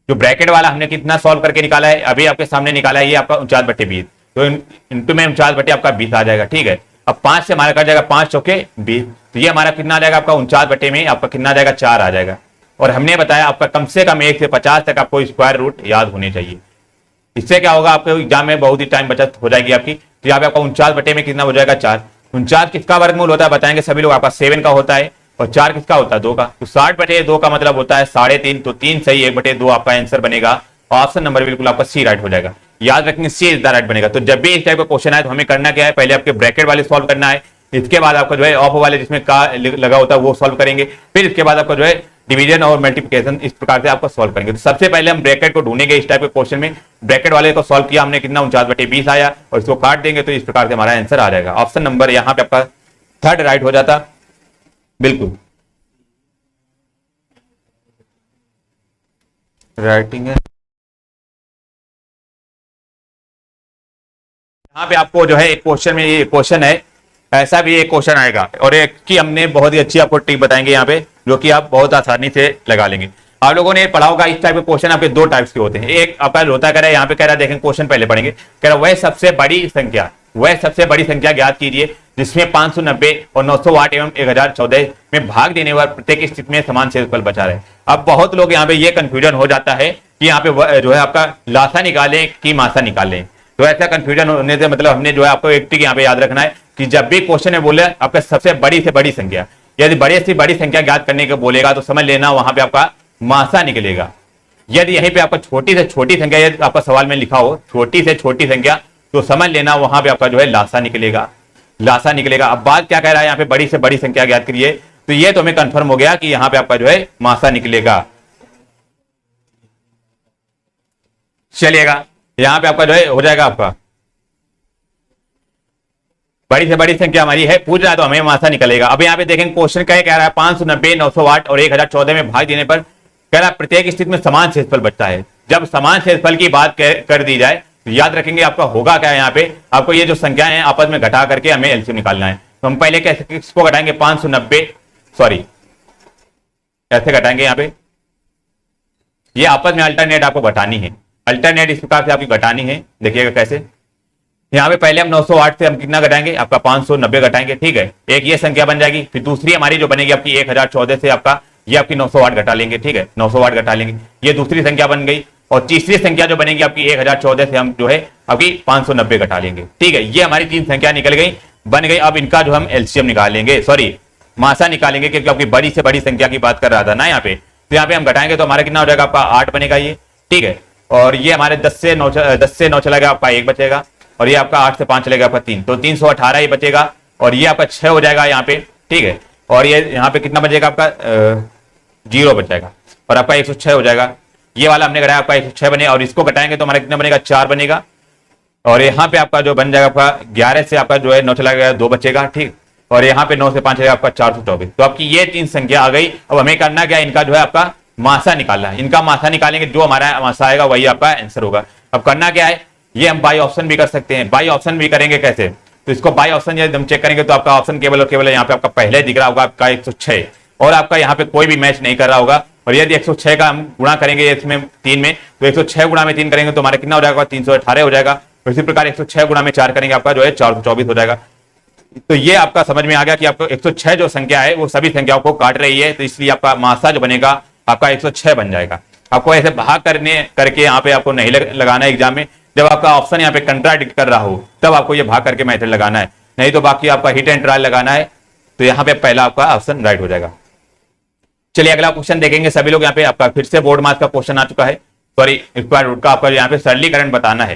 Speaker 1: जो ब्रैकेट वाला हमने कितना सॉल्व करके निकाला है, अभी आपके सामने निकाला है, ये आपका 49 बटे 20, तो इंटू में 49 बटे आपका 20 आ जाएगा, ठीक है। अब 5 से हमारा कट जाएगा, 5 चौके 20, तो ये हमारा कितना आ जाएगा, आपका 49 बटे में आपका कितना आ जाएगा, 4 आ जाएगा। और हमने बताया आपका कम से कम 1 से 50 तक आपको स्क्वायर रूट याद होने चाहिए। इससे क्या होगा, आपको एग्जाम में बहुत ही टाइम बचत हो जाएगी आपकी। तो यहाँ पे आपका 49 बटे में कितना हो जाएगा, 4। 49 किसका वर्गमूल होता है बताएंगे सभी लोग, आपका 7 का होता है, और 4 किसका होता है, 2 का। तो 60 बटे 2 का मतलब होता है 3.5, तो 3 सही 1 बटे 2 आपका आंसर बनेगा। ऑप्शन नंबर बिल्कुल आपका सी राइट हो जाएगा। याद रखेंगे सी इज द राइट बनेगा। तो जब भी इस टाइप का क्वेश्चन आए तो हमें करना क्या है, पहले आपके ब्रैकेट वाले सॉल्व करना है, इसके बाद आपका जो है ऑफ वाले जिसमें का लगा होता है वो सॉल्व करेंगे, फिर इसके बाद आपका जो है डिवीजन और मल्टीप्लिकेशन इस प्रकार से आपको सॉल्व करेंगे। तो सबसे पहले हम ब्रैकेट को ढूंढेंगे। इस टाइप के क्वेश्चन में ब्रैकेट वाले को सॉल्व किया हमने, कितना 49 बटे 20 आया, और इसको काट देंगे तो इस प्रकार से हमारा आंसर आ जाएगा। ऑप्शन नंबर यहाँ पे आपका थर्ड राइट हो जाता, बिल्कुल राइटिंग है। यहाँ पे आपको जो है एक क्वेश्चन में, ये क्वेश्चन है ऐसा भी एक क्वेश्चन आएगा, और एक की हमने बहुत ही अच्छी आपको ट्रिक बताएंगे यहाँ पे, जो कि आप बहुत आसानी से लगा लेंगे। आप लोगों ने पढ़ा होगा इस टाइप के क्वेश्चन आपके 2 टाइप्स के होते हैं। एक आपका होता कह रहा है, यहाँ पे कह रहा है, देखें क्वेश्चन पहले पढ़ेंगे, कह रहा है वह सबसे बड़ी संख्या ज्ञात कीजिए जिसमें 590 और 908 एवं 1014 में भाग देने पर प्रत्येक स्थिति में समान शेषफल बचा रहे। अब बहुत लोग यहाँ पे ये कंफ्यूजन हो जाता है कि यहाँ पे जो है आपका लासा निकालें कि मासा निकालें। तो ऐसा कंफ्यूजन होने से मतलब हमने जो है आपको एक ट्रिक यहाँ पे याद रखना है कि जब भी क्वेश्चन में बोले आपका सबसे बड़ी से बड़ी संख्या, यदि बड़े से बड़ी संख्या ज्ञात करने को बोलेगा तो समझ लेना वहां पे आपका मासा निकलेगा। यदि यहीं पे आपका छोटी से छोटी संख्या यदि आपका सवाल में लिखा हो छोटी से छोटी संख्या, तो समझ लेना वहां पे आपका जो है लासा निकलेगा, लासा निकलेगा। अब बात क्या कह रहा है, यहाँ पे बड़ी से बड़ी संख्या ज्ञात करिए, तो ये तो हमें कंफर्म हो गया कि यहाँ पे आपका जो है मासा निकलेगा। चलिएगा यहाँ पे आपका जो है हो जाएगा आपका बड़ी से बड़ी संख्या हमारी है, पूछ रहा है तो हमें मासा निकलेगा। अब यहाँ पे देखेंगे क्वेश्चन क्या कह रहा है, 590, 908 और 1014 में भाग देने पर कह रहा है प्रत्येक स्थिति में समान शेषफल बचता है। जब समान शेषफल की बात कर दी जाए तो याद रखेंगे आपका होगा क्या है, यहाँ पे आपको ये जो संख्या है आपस में घटा करके हमें एलसीएम निकालना है। तो हम पहले कैसे इसको घटाएंगे, 590 सॉरी ऐसे घटाएंगे, यहाँ पे ये आपस में अल्टरनेट आपको घटानी है, अल्टरनेट इस प्रकार से आपकी घटानी है। देखिएगा कैसे, यहाँ पे पहले हम 908 से हम कितना घटाएंगे, आपका 590 घटाएंगे, ठीक है, एक ये संख्या बन जाएगी। फिर दूसरी हमारी जो बनेगी आपकी 1014 से आपका ये आपकी 908 घटा लेंगे, ठीक है, 908 घटा लेंगे, ये दूसरी संख्या बन गई। और तीसरी संख्या जो बनेगी आपकी 1014 से हम जो है आपकी 590 घटा लेंगे, ठीक है। ये हमारी तीन संख्या निकल गई, बन गई। अब इनका जो हम एलसीएम निकालेंगे, सॉरी मासा निकालेंगे, क्योंकि आपकी बड़ी से बड़ी संख्या की बात कर रहा था ना यहाँ पे। तो यहाँ पे हम घटाएंगे तो हमारा कितना हो जाएगा, आपका 8 बनेगा ये, ठीक है। और ये हमारे 10 से 9 चला गया, आपका 1 बचेगा। और ये आपका 8 से 5 चलेगा आपका 3, तो 318 ये बचेगा। और ये आपका 6 हो जाएगा यहाँ पे, ठीक है। और ये यहाँ पे कितना बचेगा आपका 0 बचेगा, और आपका 106 हो जाएगा। ये वाला हमने घटाया, आपका 106 बने, और इसको घटाएंगे तो हमारा कितना बनेगा, 4 बनेगा। और यहाँ पे आपका जो बन जाएगा आपका 11 से आपका जो है 9 चला गया, 2 बचेगा, ठीक। और यहाँ पे 9 से 5 चलेगा आपका 424। तो आपकी ये तीन संख्या आ गई। अब हमें करना क्या, इनका जो है आपका मासा निकालना है। इनका मासा निकालेंगे, जो हमारा मासा आएगा वही आपका आंसर होगा। अब करना क्या है, ये हम बाई ऑप्शन भी कर सकते हैं। बाई ऑप्शन भी करेंगे कैसे, तो इसको बाई ऑप्शन यदि हम चेक करेंगे तो आपका ऑप्शन केवल और केवल यहाँ पे आपका पहले दिख रहा होगा आपका 106, और आपका यहाँ पे कोई भी मैच नहीं कर रहा होगा। और यदि 106 का हम गुणा करेंगे इसमें 3 में, तो 106 गुणा में 3 करेंगे तो हमारा कितना हो जाएगा, 318 हो जाएगा। इसी प्रकार 106 गुणा में 4 करेंगे, आपका जो है 424 हो जाएगा। तो ये आपका समझ में आ गया कि आपको 106 जो संख्या है वो सभी संख्याओं को काट रही है, तो इसलिए आपका मासा जो बनेगा आपका 106 बन जाएगा। आपको ऐसे भाग करके यहाँ पे आपको नहीं लगाना है एग्जाम में। जब आपका ऑप्शन यहाँ पे कंट्राडिक्ट कर रहा हो तब आपको ये भाग करके मेथड लगाना है, नहीं तो बाकी आपका हिट एंड ट्रायल लगाना है। तो यहाँ पे पहला आपका ऑप्शन राइट हो जाएगा। चलिए अगला क्वेश्चन देखेंगे सभी लोग। यहाँ पे आपका फिर से बोर्ड मार्क्स का क्वेश्चन आ चुका है, सॉरी स्क्वायर रूट का आपका यहाँ पे सरलीकरण बताना है।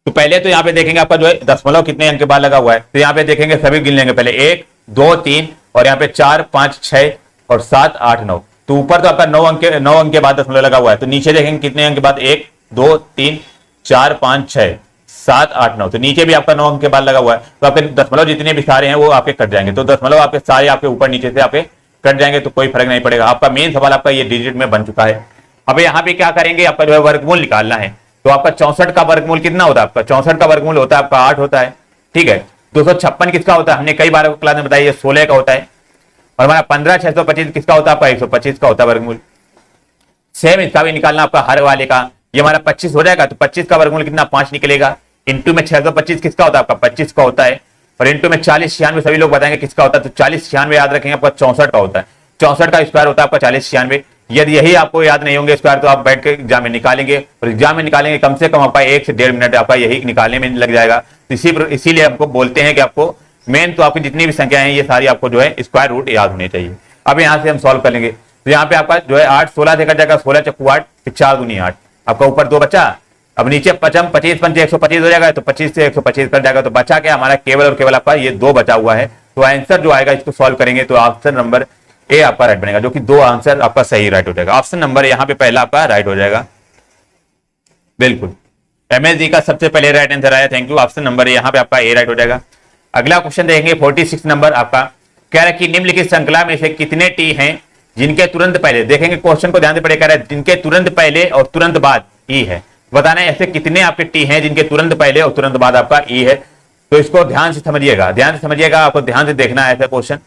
Speaker 1: तो पहले तो यहाँ पे देखेंगे आपका जो है दशमलव कितने अंक के बाद लगा हुआ है, तो यहाँ पे देखेंगे सभी गिन लेंगे पहले 1 2 3 और यहाँ पे 4 5 6 और 7 8 9। तो ऊपर तो आपका 9 अंक के बाद दशमलव लगा हुआ है, तो नीचे देखेंगे कितने अंक के बाद 1 2 3 4 5 6 7 8 9। तो नीचे भी आपका 9 अंक के बाद लगा हुआ है, तो आपके दशमलव जितने भी सारे हैं वो आपके कट जाएंगे। तो दशमलव आपके सारे आपके ऊपर नीचे से आपके कट जाएंगे, तो कोई फर्क नहीं पड़ेगा। आपका मेन सवाल आपका ये डिजिट में बन चुका है। अब यहाँ पे क्या करेंगे, आपका जो है वर्गमूल निकालना है। तो आपका 64 का वर्गमूल कितना होता है, आपका 64 का वर्गमूल होता है आपका 8 होता है, ठीक है। 256 किसका होता है, हमने कई बार क्लास में बताया 16 का होता है। और हमारा 15 625 किसका होता है, आपका 125 का होता है वर्गमूल। सेम इसका भी निकालना आपका हर वाले का, ये हमारा 25 हो जाएगा। तो 25 का वर्गमूल कितना 5 निकलेगा। इंटू में 625 किसका होता है, आपका 25 का होता है। और इंटू में 40 96 सभी लोग बताएंगे किसका होता है, तो 40 96 याद रखेंगे आपका 64 का होता है। 64 का स्क्वायर होता है आपका 40 96। यदि यही आपको याद नहीं होंगे स्क्वायर तो आप बैठ के एग्जाम में निकालेंगे, और एग्जाम में निकालेंगे कम से कम आपका 1 से 1.5 मिनट आपका यही निकालने में लग जाएगा। तो इसीलिए आपको बोलते हैं कि आपको मेन तो आपकी जितनी भी संख्या है ये सारी आपको जो है स्क्वायर रूट याद होनी चाहिए। अब यहाँ से हम सॉल्व कर लेंगे। तो यहाँ पे आपका जो है 8 16 से कट जाएगा, 16 चक्कू 8 फिर 4 दूनी 8, आपका ऊपर 2 बचा। अब नीचे 25 पंचे 125 हो जाएगा, तो 25 से 125 कट जाएगा, तो बचा क्या हमारा केवल और केवल आपका ये 2 बचा हुआ है। तो आंसर जो आएगा इसको सॉल्व करेंगे तो ऑप्शन नंबर ए आपका राइट बनेगा, जो कि 2 आंसर आपका सही राइट हो जाएगा। ऑप्शन नंबर यहाँ पे पहला आपका राइट हो जाएगा, बिल्कुल। एमएसडी का सबसे पहले राइट आंसर आया, थैंक यू। ऑप्शन नंबर यहाँ पे आपका ए राइट हो जाएगा। अगला क्वेश्चन देखेंगे 46 नंबर आपका कह रहा है कि निम्नलिखित श्रृंखला में से कितने टी हैं जिनके तुरंत पहले, देखेंगे क्वेश्चन को ध्यान से पढ़े, कह रहा है जिनके तुरंत पहले और तुरंत बाद ई है। बताना है ऐसे कितने आपके टी हैं जिनके तुरंत पहले और तुरंत बाद आपका ई है। तो इसको ध्यान से समझिएगा, आपको ध्यान से देखना है ऐसा क्वेश्चन।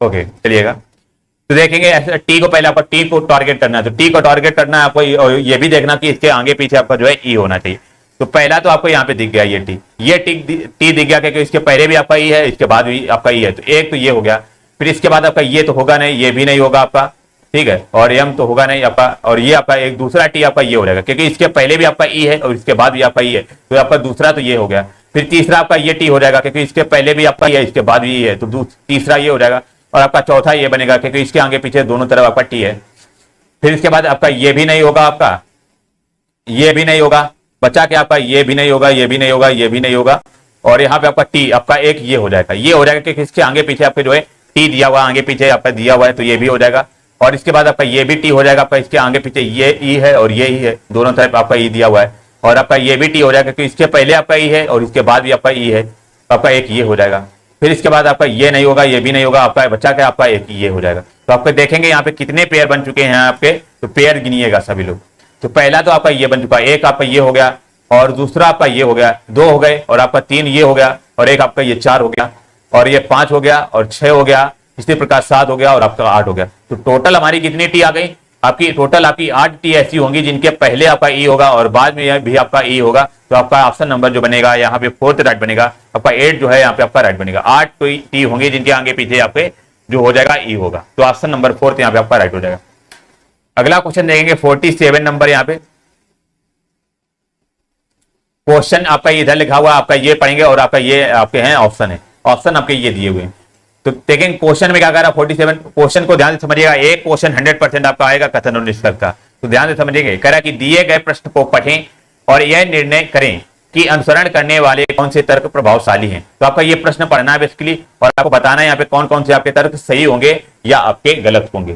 Speaker 1: ओके चलिएगा, तो देखेंगे ऐसे टी को पहले आपको टी को टारगेट करना है। तो टी को टारगेट करना है आपको, ये भी देखना कि इसके आगे पीछे आपका जो है ई होना चाहिए। तो पहला तो आपको यहाँ पे दिख गया ये टी दिख गया, क्योंकि इसके पहले भी आपका ई है, इसके बाद भी आपका ई है। तो एक तो ये हो गया, फिर इसके बाद आपका ये तो होगा नहीं, ये भी नहीं होगा आपका, ठीक है। और एम तो होगा नहीं आपका, और ये आपका एक दूसरा टी आपका ये हो जाएगा, क्योंकि इसके पहले भी आपका ई है और इसके बाद भी आपका ई है। तो आपका दूसरा तो ये हो गया। फिर तीसरा आपका ये टी हो जाएगा, क्योंकि इसके पहले भी आपका ई है, इसके बाद भी ई है, तो तीसरा ये हो जाएगा। और आपका चौथा ये बनेगा, क्योंकि इसके आगे पीछे दोनों तरफ आपका टी है। फिर इसके बाद आपका ये भी नहीं होगा, आपका ये भी नहीं होगा, बचा के आपका ये भी नहीं होगा, ये भी नहीं होगा, ये भी नहीं होगा। और यहाँ पे आपका टी आपका एक ये हो जाएगा, ये हो जाएगा, क्योंकि इसके आगे पीछे आपके जो है टी दिया हुआ, आगे पीछे आपका दिया हुआ है, तो ये भी हो जाएगा। और इसके बाद आपका ये भी टी हो जाएगा, आपका इसके आगे पीछे ये ई है और ये ही है, दोनों तरफ आपका ई दिया हुआ है। और आपका ये भी टी हो जाएगा, क्योंकि इसके पहले आपका ई है और इसके बाद भी आपका ई है। तो आपका एक ये हो जाएगा। फिर इसके बाद आपका ये नहीं होगा, ये भी नहीं होगा, आपका बच्चा क्या आपका एक ये हो जाएगा। तो आपको देखेंगे यहाँ पे कितने पेयर बन चुके हैं आपके, तो पेयर गिनिएगा सभी लोग। तो पहला तो आपका ये बन चुका है, एक आपका ये हो गया, और दूसरा आपका ये हो गया, 2 हो गए, और आपका 3 ये हो गया, और एक आपका ये 4 हो गया, और ये 5 हो गया, और 6 हो गया, इसी प्रकार 7 हो गया, और आपका 8 हो गया। तो टोटल हमारी कितनी टी आ गई, आपकी टोटल आपकी 8 टी ऐसी होंगी जिनके पहले आपका ई होगा और बाद में भी आपका ई होगा। तो आपका ऑप्शन नंबर जो बनेगा यहाँ पे 4th राइट बनेगा, आपका 8 जो है यहाँ पे आपका राइट बनेगा। 8 टी होंगी जिनके आगे पीछे आपके जो हो जाएगा ई होगा। तो ऑप्शन नंबर 4th यहाँ पे आपका राइट हो जाएगा। अगला क्वेश्चन देखेंगे 47 नंबर। यहाँ पे क्वेश्चन आपका इधर लिखा हुआ, आपका ये पढ़ेंगे और आपका ये आपके हैं ऑप्शन है, ऑप्शन आपके ये दिए हुए हैं। तो देखेंगे क्वेश्चन में क्या कह रहा है 47, क्वेश्चन को ध्यान से समझिएगा। एक क्वेश्चन 100% आपका आएगा कथन और निष्कर्ष का, तो ध्यान से समझिएगा। कह रहा है कि दिए गए प्रश्न को पढ़ें और यह निर्णय करें कि अनुसरण करने वाले कौन से तर्क प्रभावशाली हैं। तो आपका ये प्रश्न पढ़ना है बेसिकली, और आपको बताना है यहाँ पे कौन कौन से आपके तर्क सही होंगे या आपके गलत होंगे।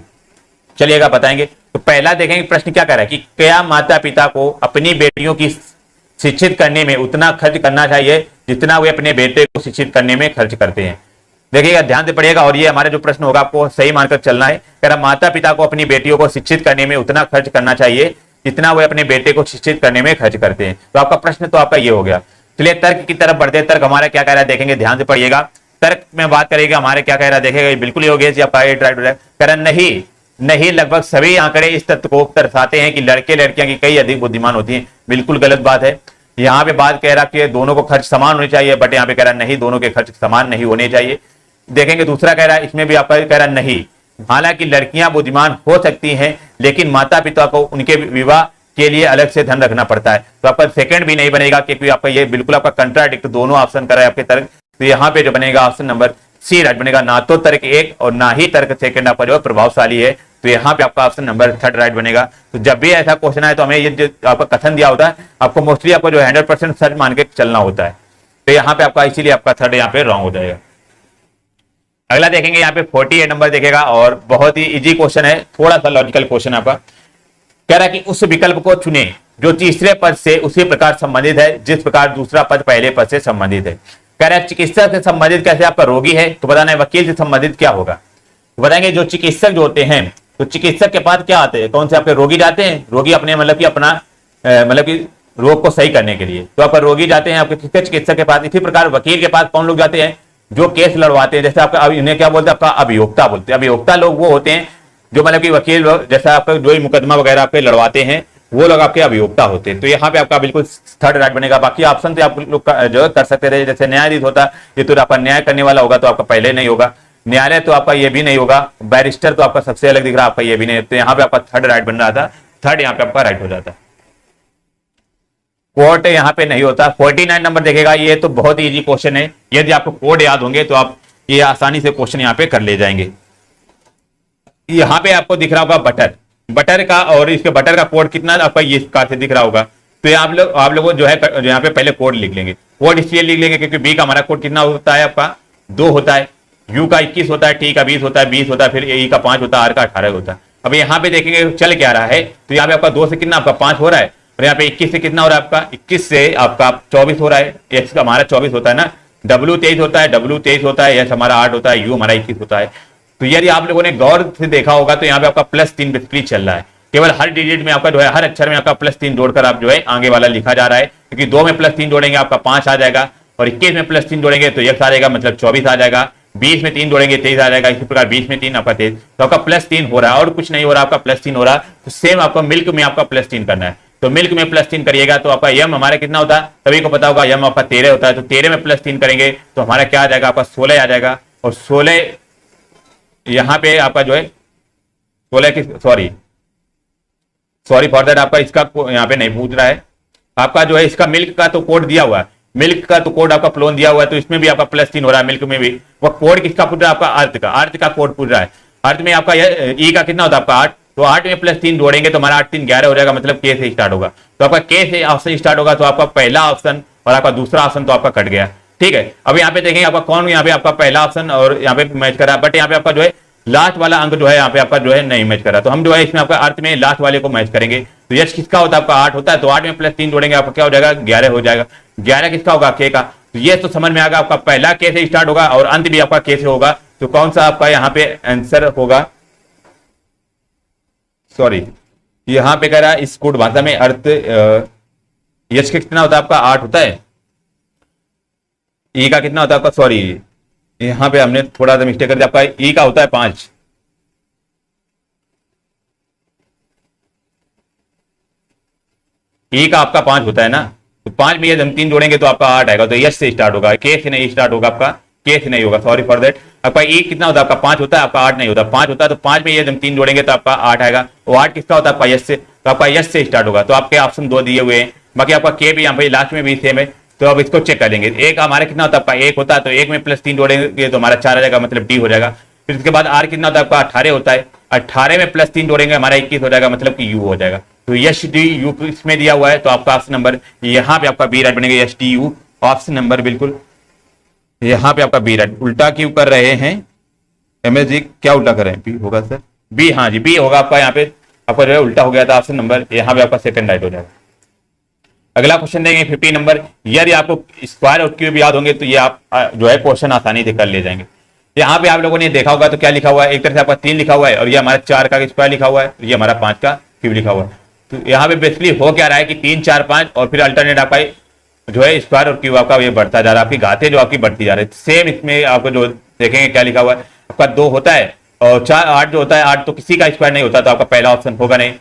Speaker 1: चलिएगा बताएंगे। तो पहला देखेंगे प्रश्न क्या कह रहा है कि क्या माता पिता को अपनी बेटियों की शिक्षित करने में उतना खर्च करना चाहिए जितना वे अपने बेटे को शिक्षित करने में खर्च करते हैं। देखिएगा ध्यान से पढ़िएगा, और ये हमारा जो प्रश्न होगा आपको सही मानकर चलना है। कह रहा माता पिता को अपनी बेटियों को शिक्षित करने में उतना खर्च करना चाहिए जितना वे अपने बेटे को शिक्षित करने में खर्च करते हैं। तो आपका प्रश्न तो आपका ये हो गया। चलिए तर्क की तरफ बढ़ते हैं। तर्क हमारा क्या कह रहा है देखेंगे, ध्यान से पढ़िएगा। तर्क में बात करेगा हमारे क्या कह रहा है देखेगा, बिल्कुल योग्य आपका राइट हो जाएगा। कह रहा नहीं लगभग सभी आंकड़े इस तथ्य को दर्शाते हैं कि लड़के लड़कियां की कई अधिक बुद्धिमान होती हैं। बिल्कुल गलत बात है। यहाँ पे बात कह रहा कि दोनों को खर्च समान होने चाहिए, बट यहाँ पे कह रहा नहीं, दोनों के खर्च समान नहीं होने चाहिए। देखेंगे दूसरा कह रहा है, इसमें भी आपका कह रहा नहीं, हालांकि लड़कियां बुद्धिमान हो सकती हैं लेकिन माता पिता को उनके विवाह के लिए अलग से धन रखना पड़ता है। तो आपका सेकंड भी नहीं बनेगा क्योंकि आपका ये बिल्कुल आपका कंट्राडिक्ट दोनों ऑप्शन कर रहा है आपके तर्क। तो यहाँ पे जो बनेगा ऑप्शन नंबर सी राइट बनेगा। ना तो तर्क 1 और ना ही तर्क सेकंड आपका जो प्रभावशाली है। तो यहाँ पे आपका ऑप्शन नंबर 3 राइट बनेगा। तो जब भी ऐसा क्वेश्चन आए तो हमें ये जो आपका कथन दिया होता है आपको मोस्टली आपको जो 100% सच मान के चलना होता है। तो यहाँ पे आपका इसीलिए आपका 3rd यहाँ पे रॉन्ग हो जाएगा। अगला देखेंगे यहाँ पे 48 नंबर देखेगा, और बहुत ही इजी क्वेश्चन है, थोड़ा सा लॉजिकल क्वेश्चन आपका। कह रहा है कि उस विकल्प को चुने जो तीसरे पद से उसी प्रकार संबंधित है जिस प्रकार दूसरा पद पहले पद से संबंधित है। कह रहा है चिकित्सक से संबंधित कैसे, आपका रोगी है तो बताना है, वकील से संबंधित क्या होगा तो बताएंगे जो चिकित्सक जो होते हैं, तो चिकित्सक के पास क्या आते हैं, कौन से आपके रोगी जाते हैं, रोगी अपने मतलब कि अपना मतलब कि रोग को सही करने के लिए। तो आपका रोगी जाते हैं आपके किसके, चिकित्सक के पास। इसी प्रकार वकील के पास कौन लोग जाते हैं, जो केस लड़वाते हैं। जैसे आपका इन्हें क्या बोलते हैं, आपका अभियोक्ता बोलते हैं। अभियोक्ता लोग वो होते हैं जो मतलब कि वकील जैसा आपका जो मुकदमा वगैरह आपके लड़वाते हैं वो लोग आपके अभियोक्ता होते हैं। तो यहाँ पे आपका बिल्कुल 3rd राइट बनेगा। बाकी ऑप्शन तो आप लोग जो कर सकते थे, जैसे न्यायाधीश होता ये तो आपका न्याय करने वाला होगा तो आपका पहले नहीं होगा, न्यायालय तो आपका ये भी नहीं होगा, बैरिस्टर तो आपका सबसे अलग दिख रहा है, आपका ये भी नहीं। तो यहाँ पे आपका 3rd राइट बन रहा था, 3rd यहाँ पे आपका राइट हो जाता। कोर्ट यहाँ पे नहीं होता। 49 नंबर देखेगा, ये तो बहुत ही इजी क्वेश्चन है। यदि आपको कोड याद होंगे तो आप ये आसानी से क्वेश्चन यहाँ पे कर ले जाएंगे। यहाँ पे आपको दिख रहा होगा बटर का, और इसके बटर का कोड कितना आपका ये कार से दिख रहा होगा। तो ये आप लोग जो है यहाँ पे पहले कोड लिख लेंगे। कोड इसलिए लिख लेंगे क्योंकि बी का हमारा कोड कितना होता है, आपका 2 होता है, यू का 21 होता है, टी का 20 होता है, फिर ई का 5 होता है, आर का 18 होता है। अब यहाँ पे देखेंगे चल क्या रहा है, तो यहाँ पे आपका 2 से कितना आपका 5 हो रहा है, और यहाँ पे 21 से कितना हो रहा है आपका 21 से आपका 24 हो रहा है। एक्स का हमारा 24 होता है ना, W 23 होता है, W 23 होता है, एस हमारा 8 होता है, यू हमारा 21 होता है। तो यदि आप लोगों ने गौर से देखा होगा तो यहाँ पे आपका +3 बेसिकली चल रहा है। केवल हर डिजिट में आपका जो है हर अक्षर में आपका +3 जोड़कर आप जो है आगे वाला लिखा जा रहा है, क्योंकि 2 में +3 जोड़ेंगे आपका 5 आ जाएगा, और 21 में +3 जोड़ेंगे तो x आ जाएगा, मतलब 24 आ जाएगा। 20 में 3 जोड़ेंगे 23 आ जाएगा। इसी प्रकार 20 में 3 आपका 23, तो आपका +3 हो रहा है और कुछ नहीं हो रहा, आपका +3 हो रहा है। तो सेम आपका मिल्क में आपका +3 करना है। तो मिल्क में +3 करिएगा तो आपका यम हमारा कितना होता है, सभी को पता होगा, यम आपका 13 होता है। तो 13 में +3 करेंगे तो हमारा क्या आ जाएगा, आपका 16 आ जाएगा। और 16 यहाँ पे आपका जो है 16 की सॉरी फॉर दैट, आपका इसका यहाँ पे नहीं पूछ रहा है। आपका जो है इसका मिल्क का तो कोड दिया हुआ है, मिल्क का तो कोड आपका प्लोन दिया हुआ है, तो इसमें भी आपका +3 हो रहा है। मिल्क में भी वो कोड किसका पूछ रहा है, आपका अर्थ का कोड पूछ रहा है। अर्थ में आपका ई का कितना होता है आपका 8, तो 8 में +3 जोड़ेंगे तो हमारा 8 3 11 हो जाएगा, मतलब के से स्टार्ट होगा। तो आपका के से ऑप्शन स्टार्ट होगा, तो आपका पहला ऑप्शन और आपका दूसरा ऑप्शन तो आपका कट गया। ठीक है, अब यहाँ पे देखेंगे आपका कौन यहाँ पे आपका पहला ऑप्शन और यहाँ पे मैच कर रहा है, बट यहाँ पे आपका जो है लास्ट वाला अंक जो है यहाँ पे आपका जो है नहीं मैच कर रहा। तो हम जो है इसमें आपका अर्थ में लास्ट वाले को मैच करेंगे। तो यश किसका होता है, आपका 8 होता है, तो 8 में +3 जोड़ेंगे आपका क्या हो जाएगा 11 हो जाएगा। 11 किसका होगा, के का। तो ये तो समझ में आएगा, आपका पहला के से स्टार्ट होगा और अंत भी आपका के से होगा। तो कौन सा आपका यहाँ पे आंसर होगा? सॉरी, यहाँ पे कह रहा है इस कूट भाषा में अर्थ यश का कितना होता है आपका? 8 होता है। ई का कितना होता है आपका? सॉरी, यहाँ पे हमने थोड़ा सा मिस्टेक कर दिया, आपका ई का होता है 5। ई का आपका 5 होता है ना, तो 5 में ये हम 3 जोड़ेंगे तो आपका 8 आएगा। तो यश से स्टार्ट होगा, के से नहीं स्टार्ट होगा, आपका के से नहीं होगा, सॉरी फॉर दैट। आपका ई कितना होता है? आपका 5 होता है, आपका 8 नहीं होता। 5 होता है तो 5 में ये हम 3 जोड़ेंगे तो आपका 8 आएगा। वो 8 किसका होता है? आपका यश से, तो आपका यश से स्टार्ट होगा। तो आपके ऑप्शन 2 दिए हुए हैं, बाकी आपका के भी यहाँ पे लास्ट में भी सेम है। तो अब इसको चेक कर लेंगे। एक हमारा कितना होता है? आपका 1 होता है, तो 1 में +3 जोड़ेंगे तो हमारा 4 आ जाएगा, मतलब डी हो जाएगा। फिर उसके बाद आर कितना होता है? आपका 18 होता है, 18 में +3 जोड़ेंगे हमारा 21 हो जाएगा, मतलब कि यू हो जाएगा। तो यश डी यू इसमें दिया हुआ है, तो आपका ऑप्शन नंबर यहाँ पे आपका बी राइट बनेगा। यश डी यू ऑप्शन नंबर बिल्कुल यहाँ पे आपका बी राइट। उल्टा क्यों कर रहे हैं एमएस जी? क्या उल्टा कर रहे हैं? बी होगा सर, बी, हाँ जी बी होगा आपका। यहाँ पे आपका जो है उल्टा हो गया था ऑप्शन नंबर, यहाँ पे आपका सेकंड राइट हो जाएगा। अगला क्वेश्चन देंगे 50 नंबर। यदि आपको स्क्वायर और क्यूब याद होंगे तो ये आप जो है क्वेश्चन आसानी से कर ले जाएंगे। यहाँ पे आप लोगों ने देखा होगा तो क्या लिखा हुआ है? एक तरह से आपका 3 लिखा हुआ है और ये हमारा 4 का स्क्वायर लिखा हुआ है, ये हमारा 5 का क्यूब लिखा हुआ है। तो यहाँ पे बेसिकली हो क्या रहा है कि 3 4 5 और फिर अल्टरनेट आपका जो है स्क्वायर और क्यूब आपका ये बढ़ता जा रहा है, आपकी घातें जो आपकी बढ़ती जा रही है। सेम इसमें आपको जो देखेंगे क्या लिखा हुआ है, आपका 2 होता है और 4 8 जो होता है, 8 तो किसी का स्क्वायर नहीं होता, तो आपका पहला ऑप्शन होगा नहीं।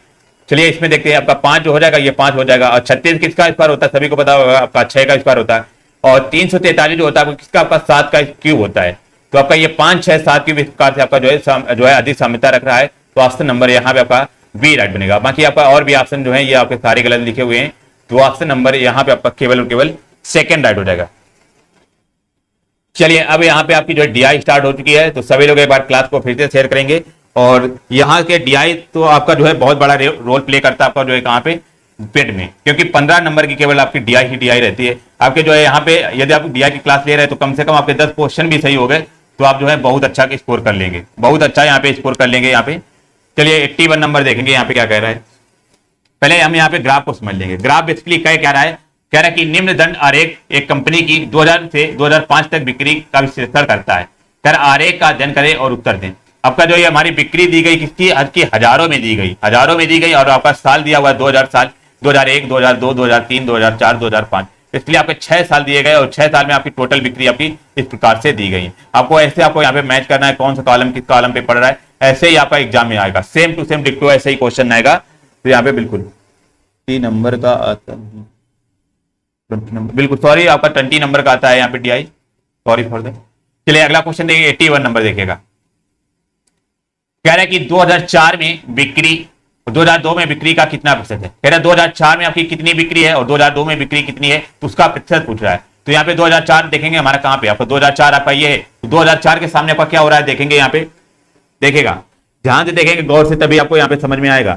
Speaker 1: चलिए इसमें देखते हैं, आपका 5 जो हो जाएगा ये 5 हो जाएगा। और 36 किसका स्क्वायर होता है? सभी को पता होगा, आपका 6 का स्क्वायर होता है। और 343 जो होता है किसका? आपका 7 का क्यूब होता है। तो आपका ये 5 6 7 क्यूब इस प्रकार से आपका जो है अधिक साम्यता रख रहा है। तो ऑप्शन नंबर यहाँ पे आपका बी राइट बनेगा। बाकी आपका और भी ऑप्शन जो है ये आपके सारे गलत लिखे हुए हैं, तो ऑप्शन नंबर यहाँ पे आपका केवल और केवल सेकंड राइट हो जाएगा। चलिए अब यहाँ पे आपकी जो डीआई स्टार्ट हो चुकी है, तो सभी लोग एक बार क्लास को फिर से शेयर करेंगे। और यहाँ के डीआई तो आपका जो है बहुत बड़ा रोल प्ले करता है आपका जो है कहाँ पे? पेट में, क्योंकि 15 नंबर की केवल आपकी डीआई ही डीआई रहती है। आपके जो है यहाँ पे यदि आप डीआई की क्लास ले रहे हैं तो कम से कम आपके 10 क्वेश्चन भी सही हो गए तो आप जो है बहुत अच्छा स्कोर कर लेंगे, बहुत अच्छा यहाँ पे स्कोर कर लेंगे यहाँ पे। चलिए 81 नंबर देखेंगे यहाँ पे क्या कह रहा है। पहले हम यहाँ पे ग्राफ को समझ लेंगे। ग्राफ बेसिकली कह रहा है, कह रहा है कि निम्न दंड आरेख एक कंपनी की 2000 से 2005 तक बिक्री का विश्लेषण करता है। कर आरेख का अध्ययन करें और उत्तर दें। आपका जो ये हमारी बिक्री दी गई किसकी? की हजारों में दी गई, हजारों में दी गई। और आपका साल दिया हुआ है 2000 साल, 2001 2002 2003 2004 2005, इसलिए आपके 6 साल दिए गए और 6 साल में आपकी टोटल बिक्री आपकी इस प्रकार से दी गई है। आपको ऐसे आपको यहाँ पे मैच करना है कौन सा कॉलम किस कॉलम पे पड़ रहा है, ऐसे ही आपका एग्जाम में आएगा, सेम टू सेम डिक्टो ऐसे ही क्वेश्चन आएगा। तो यहाँ पे बिल्कुल 30 नंबर का आता है, 20 नंबर बिल्कुल सॉरी आपका 20 नंबर का आता है यहाँ पे डीआई, सॉरी फॉर दैट। चलिए अगला क्वेश्चन देखिए 81 नंबर देखिएगा। कह रहा है कि 2004 में बिक्री 2002 में बिक्री का कितना प्रतिशत है। कह रहा है 2004 में आपकी कितनी बिक्री है और 2002 में बिक्री कितनी है, तो उसका प्रतिशत पूछ रहा है। तो यहाँ पे 2004 देखेंगे हमारा कहाँ पे, आपका 2004 आपका ये है। तो 2004 के सामने आपका क्या हो रहा है देखेंगे, यहाँ पे देखेगा, ध्यान से देखेंगे गौर से, तभी आपको यहाँ पे समझ में आएगा।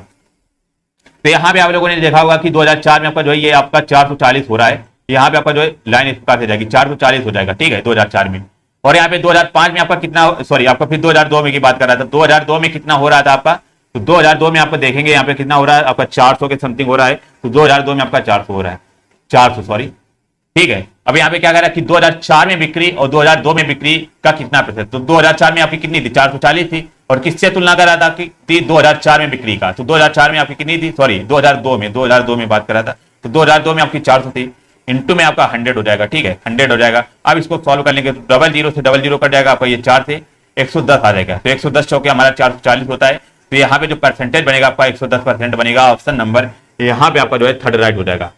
Speaker 1: तो यहाँ पे आप लोगों ने देखा होगा कि 2004 में आपका जो है ये आपका 440 हो रहा है। यहाँ पे आपका जो है लाइन इस प्रकार से जाएगी, 440 हो जाएगा, ठीक है 2004 में। और यहाँ पे 2005 में आपका कितना, सॉरी आपका फिर 2002 में की बात कर रहा था, 2002 में कितना हो रहा था आपका, तो 2002 में आपको देखेंगे यहाँ पे कितना हो रहा है आपका 400 के समथिंग हो रहा है। तो 2002 में आपका 400 हो रहा है, 400 सॉरी, ठीक है। अब यहाँ पे क्या कह रहा है कि 2004 में बिक्री और 2002 में बिक्री का कितना प्रतिशत। तो 2004 में आपकी कितनी थी, 440 थी, और किससे तुलना कर रहा था कि 2004 में बिक्री का, तो 2004 में आपकी कितनी थी, सॉरी 2002 में बात कर रहा था। तो 2002 में आपकी 400 थी, इंटू में आपका 100 हो जाएगा, ठीक है 100 हो जाएगा। अब इसको सॉल्व कर लेंगे तो 00 से 00 कट जाएगा आपका, ये 4 से 110 आ जाएगा। तो 110 चौके हमारा 440 होता है। तो यहाँ पे जो परसेंटेज बनेगा आपका 110% बनेगा। ऑप्शन नंबर यहाँ पे आपका जो है थर्ड राइट हो जाएगा,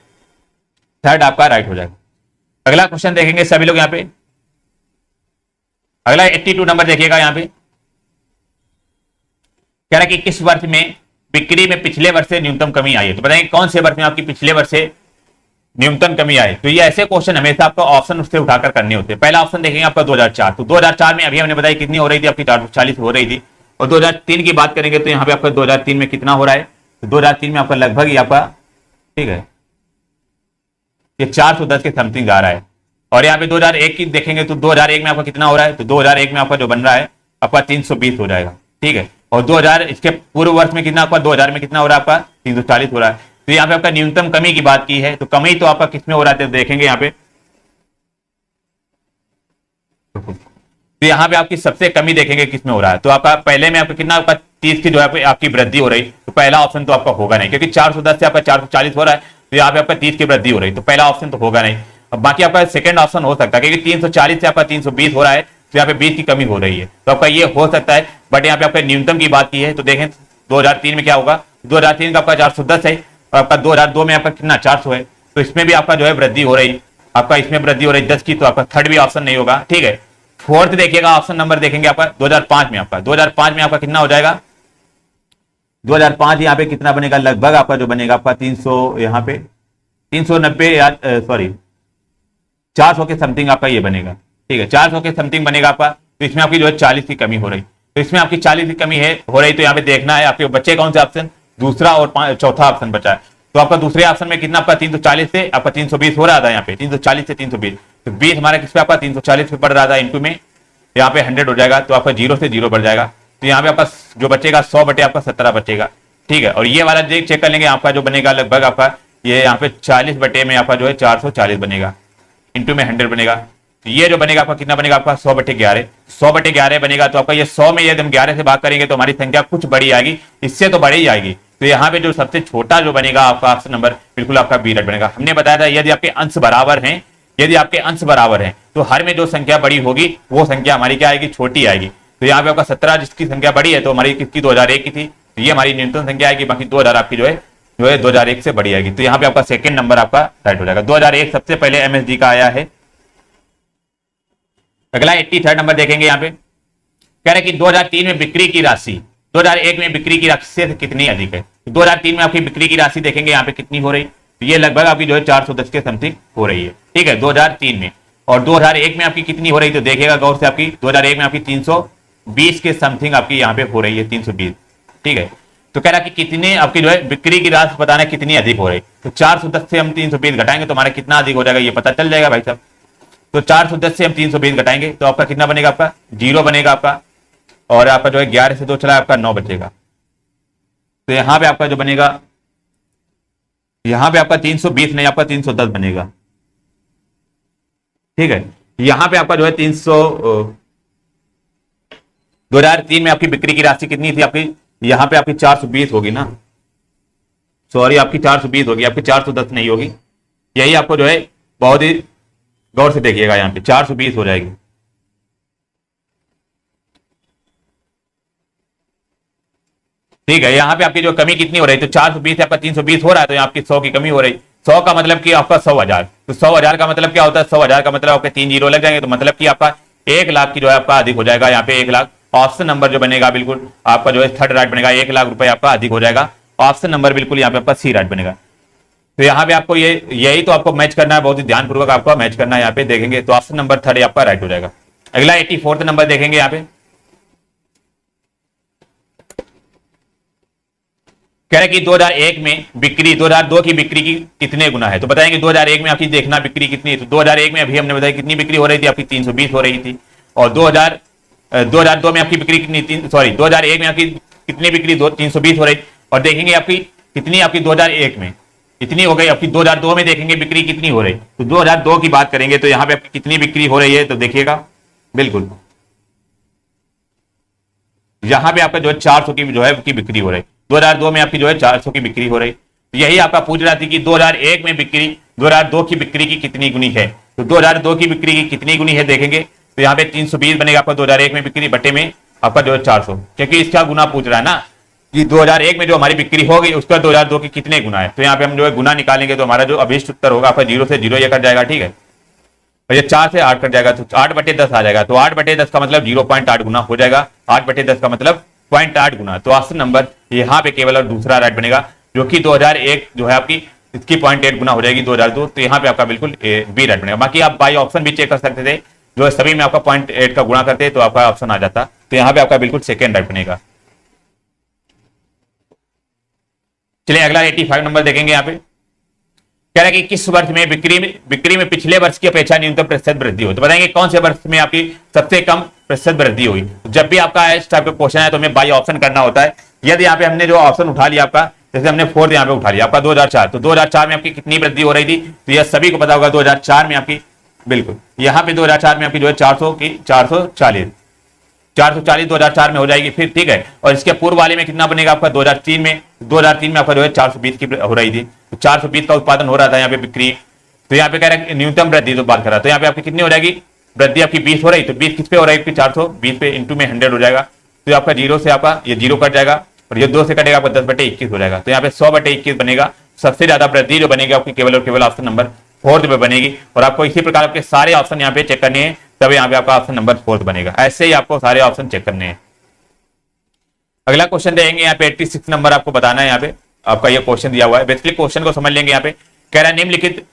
Speaker 1: थर्ड आपका राइट हो जाएगा। अगला क्वेश्चन देखेंगे सभी लोग यहाँ पे, अगला 82 नंबर देखिएगा। यहाँ पे कह रहा है कि किस वर्ष में बिक्री में पिछले वर्ष से न्यूनतम कमी आई है। तो बताएंगे कौन से वर्ष में आपकी पिछले वर्ष से न्यूनतम कमी आई। तो ये ऐसे क्वेश्चन हमेशा आपको ऑप्शन उससे उठाकर करने होते हैं। पहला ऑप्शन देखेंगे आपका 2004, तो 2004 में अभी हमने बताया कितनी हो रही थी आपकी 440 हो रही थी। और 2003 की बात करेंगे तो यहाँ पे आपका 2003 में कितना हो रहा है, तो 2003 में आपका लगभग ही आपका, ठीक है ये 410 के समथिंग जा रहा है। और यहाँ पे 2001 की देखेंगे तो 2001 में आपका कितना हो रहा है, तो 2001 में आपका जो बन रहा है आपका 320 हो जाएगा, ठीक है। और 2000 इसके पूर्व वर्ष में कितना आपका 2000 में कितना हो रहा है आपका 340 हो रहा है। तो यहाँ पे आपका न्यूनतम कमी की बात की है, तो कमी तो आपका किसमें हो रहा है देखेंगे यहाँ पे, तो यहाँ पे आपकी सबसे कमी देखेंगे किसमें हो रहा है। तो आपका पहले में आपका कितना, आपका 30 की जो है आपकी वृद्धि हो रही, तो पहला ऑप्शन तो आपका होगा नहीं, क्योंकि 410 से आपका 440 हो रहा है, तो यहाँ पे आपका 30 की वृद्धि हो रही, तो पहला ऑप्शन तो होगा नहीं। अब बाकी आपका सेकंड ऑप्शन हो सकता है, क्योंकि 340 से आपका 320 हो रहा है, तो यहाँ पे 20 की कमी हो रही है, तो आपका ये हो सकता है। बट यहाँ पे आपका न्यूनतम की बात की है, तो देखें 2003 में क्या होगा, 2003 का आपका 410 है, और आपका 2002 में आपका कितना 400 है, तो इसमें भी आपका जो है वृद्धि हो रही, आपका इसमें वृद्धि हो रही 10 की, तो आपका थर्ड भी ऑप्शन नहीं होगा। ठीक है, फोर्थ देखिएगा ऑप्शन नंबर देखेंगे आपका 2005 में, आपका 2005 में आपका कितना हो जाएगा, 2005 यहाँ पे कितना बनेगा, लगभग आपका जो बनेगा आपका 300, यहाँ पे 390 या सॉरी 400 के समथिंग आपका ये बनेगा। ठीक है, 400 के समथिंग बनेगा आपका, तो इसमें आपकी जो है 40 की कमी हो रही, तो इसमें आपकी 40 की कमी है हो रही, तो यहाँ पे देखना है आपके बच्चे कौन से ऑप्शन, दूसरा और चौथा ऑप्शन बचा है। तो आपका दूसरे ऑप्शन में कितना, आपका 340 से आपका 320 हो रहा था, यहाँ पे 340 से 320, तो 20 हमारा किस पे आपका 340 पे पड़ रहा था, इनटू में यहाँ पे 100 हो जाएगा, तो आपका 0 से 0 बढ़ जाएगा, तो यहाँ पे आपका जो बचेगा 100 बटे आपका 17 बचेगा। ठीक है, और ये वाला चेक कर लेंगे, आपका जो बनेगा लगभग आपका ये यहाँ पे 40 बटे में आपका जो है 440 बनेगा, इंटू में 100 बनेगा, तो ये जो बनेगा आपका कितना बनेगा, आपका 100 बटे 11, 100 बटे 11 बनेगा, तो आपका ये 100 में यदि हम 11 से भाग करेंगे तो हमारी संख्या कुछ बड़ी आएगी, इससे तो बड़ी ही आएगी। तो यहाँ पे जो सबसे छोटा जो बनेगा आपका ऑप्शन नंबर बिल्कुल आपका बी राइट बनेगा। हमने बताया था यदि आपके अंश बराबर हैं, यदि आपके अंश बराबर हैं तो हर में जो संख्या बड़ी होगी वो संख्या हमारी क्या आएगी, छोटी आएगी। तो यहाँ पे आपका 17 जिसकी संख्या बड़ी है, तो हमारी किसकी 2001 की थी, तो ये हमारी न्यूनतम संख्या आएगी, बाकी 2000 आपकी जो है 2001 से बड़ी आएगी। तो यहाँ पे आपका सेकंड नंबर आपका राइट हो जाएगा। 2001 सबसे पहले एमएसडी का आया है। अगला 83 नंबर देखेंगे, यहाँ पे कह रहे कि 2003 में बिक्री की राशि 2001 में बिक्री की राशि से कितनी अधिक है। 2003 में आपकी बिक्री की राशि देखेंगे यहाँ पे कितनी हो रही, तो ये लगभग आपकी जो है 410 के समथिंग हो रही है। ठीक है, 2003 में, और 2001 में आपकी कितनी हो रही, तो देखिएगा गौर से, आपकी 2001 में आपकी 320 के समथिंग आपकी यहाँ पे हो रही है, 320। ठीक है, तो कह रहा कि कितने आपकी जो है बिक्री की राशि बताना कितनी अधिक हो रही, तो 410 से हम 320 घटाएंगे तो हमारा कितना अधिक हो जाएगा ये पता चल जाएगा भाई साहब। तो 410 से हम 320 घटाएंगे तो आपका कितना बनेगा, आपका 0 बनेगा आपका, और आपका जो है 11 से 2 चला आपका 9 बचेगा। तो यहाँ पे आपका जो बनेगा, यहाँ पे आपका 320 नहीं आपका 310 बनेगा। ठीक है, यहाँ पे आपका जो है 2003 में आपकी बिक्री की राशि कितनी थी आपकी, यहाँ पे आपकी 420 होगी ना, सॉरी आपकी 420 होगी, आपकी 410 नहीं होगी। यही आपको जो है बहुत ही गौर से देखिएगा, यहाँ पे 420 हो जाएगी। ठीक है, यहाँ पे आपकी जो कमी कितनी हो रही है, तो 420 से आपका 320 हो रहा है, तो यहाँ आपकी 100 की कमी हो रही। 100 का मतलब कि आपका 100,000, तो 100,000 का मतलब क्या होता है, 100,000 का मतलब आपके 3 जीरो लग जाएंगे, तो मतलब कि आपका 1 लाख की जो है आपका अधिक हो जाएगा। यहाँ पे 1 लाख ऑप्शन नंबर जो बनेगा बिल्कुल आपका जो है थर्ड राइट बनेगा, 1 लाख रुपए आपका अधिक हो जाएगा। ऑप्शन नंबर बिल्कुल यहाँ पे आपका सी राइट बनेगा। तो यहाँ पे आपको यही तो आपको मैच करना है, बहुत ही ध्यानपूर्वक आपको मैच करना है। यहाँ पे देखेंगे तो ऑप्शन नंबर थर्ड आपका राइट हो जाएगा। अगला 84 नंबर देखेंगे, यहाँ पे कह रहे कि 2001 में बिक्री 2002 की बिक्री की कितने गुना है, तो बताएंगे 2001 में आपकी देखना बिक्री कितनी है। तो 2001 में अभी हमने बताया कितनी बिक्री हो रही थी, आपकी 320 हो रही थी, और 2002 में आपकी बिक्री कितनी, सॉरी 2001 में आपकी कितनी बिक्री 320 हो रही, और देखेंगे आपकी कितनी आपकी 2001 में कितनी हो गई आपकी। 2002 में देखेंगे बिक्री कितनी हो रही, तो 2002 की बात करेंगे तो यहाँ पे आपकी कितनी बिक्री हो रही है, तो देखिएगा बिल्कुल यहाँ पे आपका जो है 400 की जो है की बिक्री हो रही। 2002 में आपकी जो है 400 की बिक्री हो रही। तो यही आपका पूछ रहा थी कि 2001 में बिक्री 2002 की बिक्री की कितनी गुनी है। तो 2002 की बिक्री की कितनी गुनी है देखेंगे तो यहाँ पे 320 बनेगा आपका 2001 में बिक्री बटे में आपका जो है 400, क्योंकि इसका गुना पूछ रहा है ना कि 2001 में जो हमारी बिक्री होगी उसका 2002 की कितने गुना है। तो यहाँ पे हम जो है गुना निकालेंगे तो हमारा जो अभिष्ट उत्तर होगा आपका 0 से 0 ये कट जाएगा। ठीक है, और ये 4 से 8 कट जाएगा तो 8 बटे 10 आ जाएगा। तो 8 बटे 10 का मतलब 0.8 गुना हो जाएगा। 8 बटे 10 का मतलब 0.8 गुना। तो ऑप्शन नंबर यहाँ पे केवल और दूसरा राइट बनेगा, जो कि 2001 जो है आपकी इसकी 0.8 गुना हो जाएगी 2002। तो यहाँ पे आपका बिल्कुल बी राइट बनेगा। बाकी आप बाई ऑप्शन भी चेक कर सकते थे, जो सभी में आपका 0.8 का गुणा करते तो आपका ऑप्शन आ जाता। तो यहाँ पे आपका बिल्कुल सेकेंड राइट बनेगा। चलिए अगला 85 नंबर देखेंगे। यहाँ पे कह रहा है कि किस वर्ष में बिक्री में पिछले वर्ष की अपेक्षा न्यूनतम प्रतिशत वृद्धि हो। तो बताएंगे कौन से वर्ष में आपकी सबसे कम प्रतिशत वृद्धि हुई। जब भी आपका इस टाइप का क्वेश्चन है तो हमें बाई ऑप्शन करना होता है। यदि यहाँ पे हमने जो ऑप्शन उठा लिया आपका, जैसे हमने फोर्थ यहाँ पे उठा लिया आपका 2004, तो 2004 में आपकी कितनी वृद्धि हो रही थी। तो यह सभी को पता होगा 2004 में आपकी बिल्कुल यहाँ पे 2004 में आपकी जो है 400 की 440 2004 में हो जाएगी फिर, ठीक है। और इसके पूर्व वाले में कितना बनेगा आपका 2003 में आपका जो है 420 की हो रही थी, तो 420 का उत्पादन हो रहा था यहाँ पे बिक्री। तो यहाँ पे कह रहा है न्यूनतम वृद्धि तो बात कर रहा है, तो यहाँ पे आपकी कितनी हो जाएगी वृद्धि आपकी 20 हो रही, तो 20 किस पे हो रही है 420 पे इंटू में 100 हो जाएगा। तो आपका जीरो से आपका ये जीरो कट जाएगा और ये 2 से कटेगा आपका 10/21 हो जाएगा। तो यहाँ पे 100/21 बनेगा। सबसे ज्यादा वृद्धि जो बनेगी आपकी केवल और केवल ऑप्शन नंबर 4 पे बनेगी। और आपको इसी प्रकार आपके सारे ऑप्शन यहाँ पे चेक करने हैं, तब यहाँ पे आपका ऑप्शन नंबर 4 बनेगा। ऐसे ही आपको सारे ऑप्शन चेक करने हैं। अगला क्वेश्चन देंगे यहाँ पे 86 नंबर आपको बताना है। यहाँ पे आपका ये क्वेश्चन दिया हुआ है, बेसिकली क्वेश्चन को समझ लेंगे। यहाँ पे कह रहा है निम्नलिखित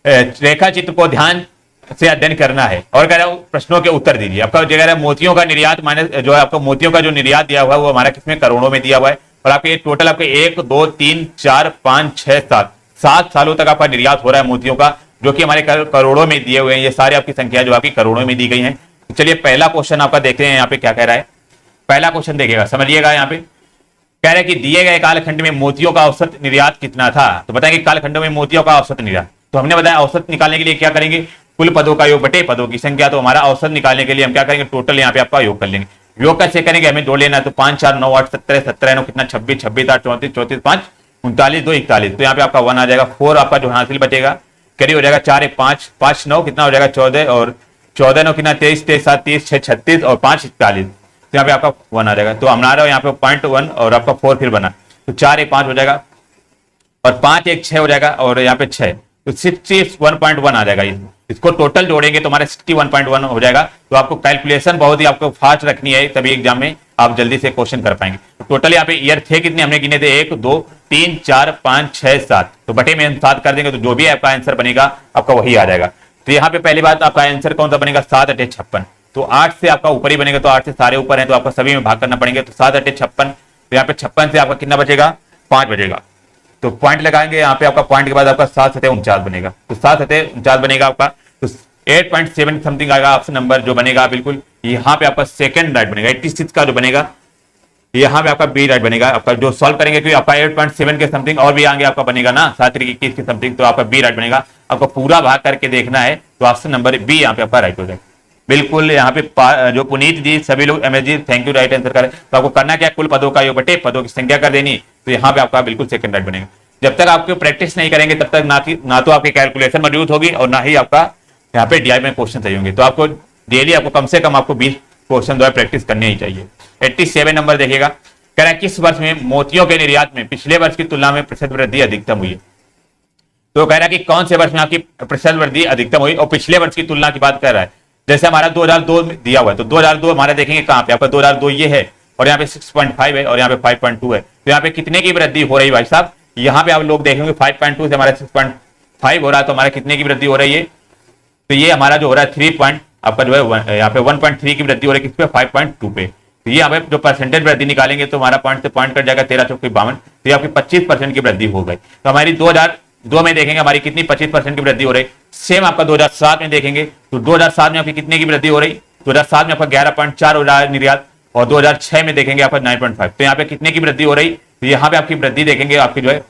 Speaker 1: रेखा चित्र को ध्यान से अध्ययन करना है और कह रहा है प्रश्नों के उत्तर दीजिए। आपका जो कह रहा है मोतियों का निर्यात माइनस जो है आपको मोतियों का जो निर्यात दिया हुआ है वो हमारा किसमें करोड़ों में दिया हुआ है। और आपके टोटल आपके 1 2 3 4 5 6 7 सालों तक आपका निर्यात हो रहा है मोतियों का, जो कि हमारे करोड़ों में दिए हुए हैं। ये सारी आपकी संख्या जो आपकी करोड़ों में दी गई है। चलिए पहला क्वेश्चन आपका देखते हैं यहाँ पे क्या कह रहा है। पहला क्वेश्चन देखिएगा, समझिएगा। यहाँ पे कह रहा है कि दिए गए कालखंड में मोतियों का औसत निर्यात कितना था। तो बताएंगे कालखंड में मोतियों का औसत निर्यात, तो हमने बताया औसत निकालने के लिए क्या करेंगे, कुल पदों का योग बटे पदों की संख्या। तो हमारा औसत निकालने के लिए हम क्या करेंगे, टोटल यहाँ पे आपका योग कर लेंगे। योग कैसे करेंगे, हमें जोड़ लेना है। तो 5 4 9 8 17 17 9 कितना 26 26 8 34 34 5 39 2 41। तो यहाँ पे आपका 1 आ जाएगा। 4 आपका जो हासिल बचेगा करीब हो जाएगा 4 1 5 5 9 कितना हो जाएगा 14 और 14 9 कितना 23 23 7 30 6 36 और 5 41। तो यहाँ पे आपका 1 आ जाएगा। तो हमारा यहाँ पे 0.1 और आपका 4 फिर बना, तो 4 1 5 हो जाएगा और 5 1 6 हो जाएगा और यहाँ पे 6, तो 61.1 आ जाएगा। इसको टोटल जोड़ेंगे तो हमारा 61.1 हो जाएगा। तो आपको कैलकुलेशन बहुत ही आपको फास्ट रखनी है, तभी एग्जाम में आप जल्दी से क्वेश्चन कर पाएंगे। तो टोटल यहाँ पे ईयर थे कितने हमने गिने थे 1 2 3 4 5 6 7, तो बटे में हम 7 कर देंगे तो जो भी आपका आंसर बनेगा आपका वही आ जाएगा। तो यहाँ पे पहली बात आपका आंसर कौन सा बनेगा 7 8 56। तो 8 से आपका ऊपर ही बनेगा, तो 8 से सारे ऊपर है तो आपका सभी में भाग करना पड़ेंगे। तो 7 8 56, तो यहाँ पे 56 से आपका कितना बचेगा 5 बचेगा। तो पॉइंट लगाएंगे यहाँ पे, आपका पॉइंट के बाद आपका 7 7 49 बनेगा। तो 7 7 49 बनेगा आपका, तो 8.7 समथिंग आएगा ऑप्शन नंबर जो बनेगा। बिल्कुल यहाँ पे आपका सेकंड राइट बनेगा। 86 का जो बनेगा यहाँ पे आपका बी राइट बनेगा। आपका जो सॉल्व करेंगे क्योंकि आपका 8.7 के समथिंग और भी आगे आपका बनेगा ना 7 21 के समथिंग, तो आपका बी राइट बनेगा। आपको पूरा भाग करके देखना है, तो ऑप्शन नंबर बी यहाँ पे आपका राइट हो जाएगा। बिल्कुल यहाँ पे जो पुनीत जी सभी लोग MS ji thank you right answer करें। तो आपको करना क्या, कुल पदों का योग बटे पदों की संख्या कर देनी, तो यहाँ पे आपका बिल्कुल सेकंड राइट बनेगा। जब तक आपको प्रैक्टिस नहीं करेंगे तब तक ना तो आपकी कैलकुलेशन मौजूद होगी और ना ही आपका यहाँ पे डीआई में क्वेश्चन सही होंगे। तो आपको डेली आपको कम से कम आपको 20 क्वेश्चन जो है प्रैक्टिस करनी ही चाहिए। 87 नंबर देखिएगा, कह रहा है किस वर्ष में मोतियों के निर्यात में पिछले वर्ष की तुलना में प्रतिशत वृद्धि अधिकतम हुई है। तो कह रहा है कि कौन से वर्ष में आपकी प्रतिशत वृद्धि अधिकतम हुई और पिछले वर्ष की तुलना की बात कर रहा है। जैसे हमारा 2002 दिया हुआ है, तो 2002 हमारा देखेंगे कहाँ पे, आपका 2002 ये है और यहाँ पे 6.5 है और यहाँ पे 5.2 है। तो यहाँ पे कितने की वृद्धि हो रही है भाई साहब, यहाँ पे आप लोग देखेंगे 5.2 से हमारा 6.5 हो रहा है, तो हमारा कितने की वृद्धि हो रही है, तो ये हमारा जो हो रहा है 3 पॉइंट आपका जो है यहाँ पे 1.3 की वृद्धि हो रही है, किस पे 5.2 पे। तो ये हमें जो परसेंटेज वृद्धि निकालेंगे तो हमारा पॉइंट से पॉइंट कट जाएगा 13 चौक 52, तो ये आपकी 25% की वृद्धि हो गई। तो हमारी 2002 में देखेंगे हमारी कितनी 25% की वृद्धि हो रही। सेम आपका 2007 में देखेंगे तो 2007 में आपकी कितने की वृद्धि हो रही, 2007 में आपका 11.4 हो रहा है निर्यात और 2006 में देखेंगे आपका 9.5। तो यहाँ पे कितने की वृद्धि हो रही, तो यहाँ पे आपकी वृद्धि देखेंगे आपकी जो है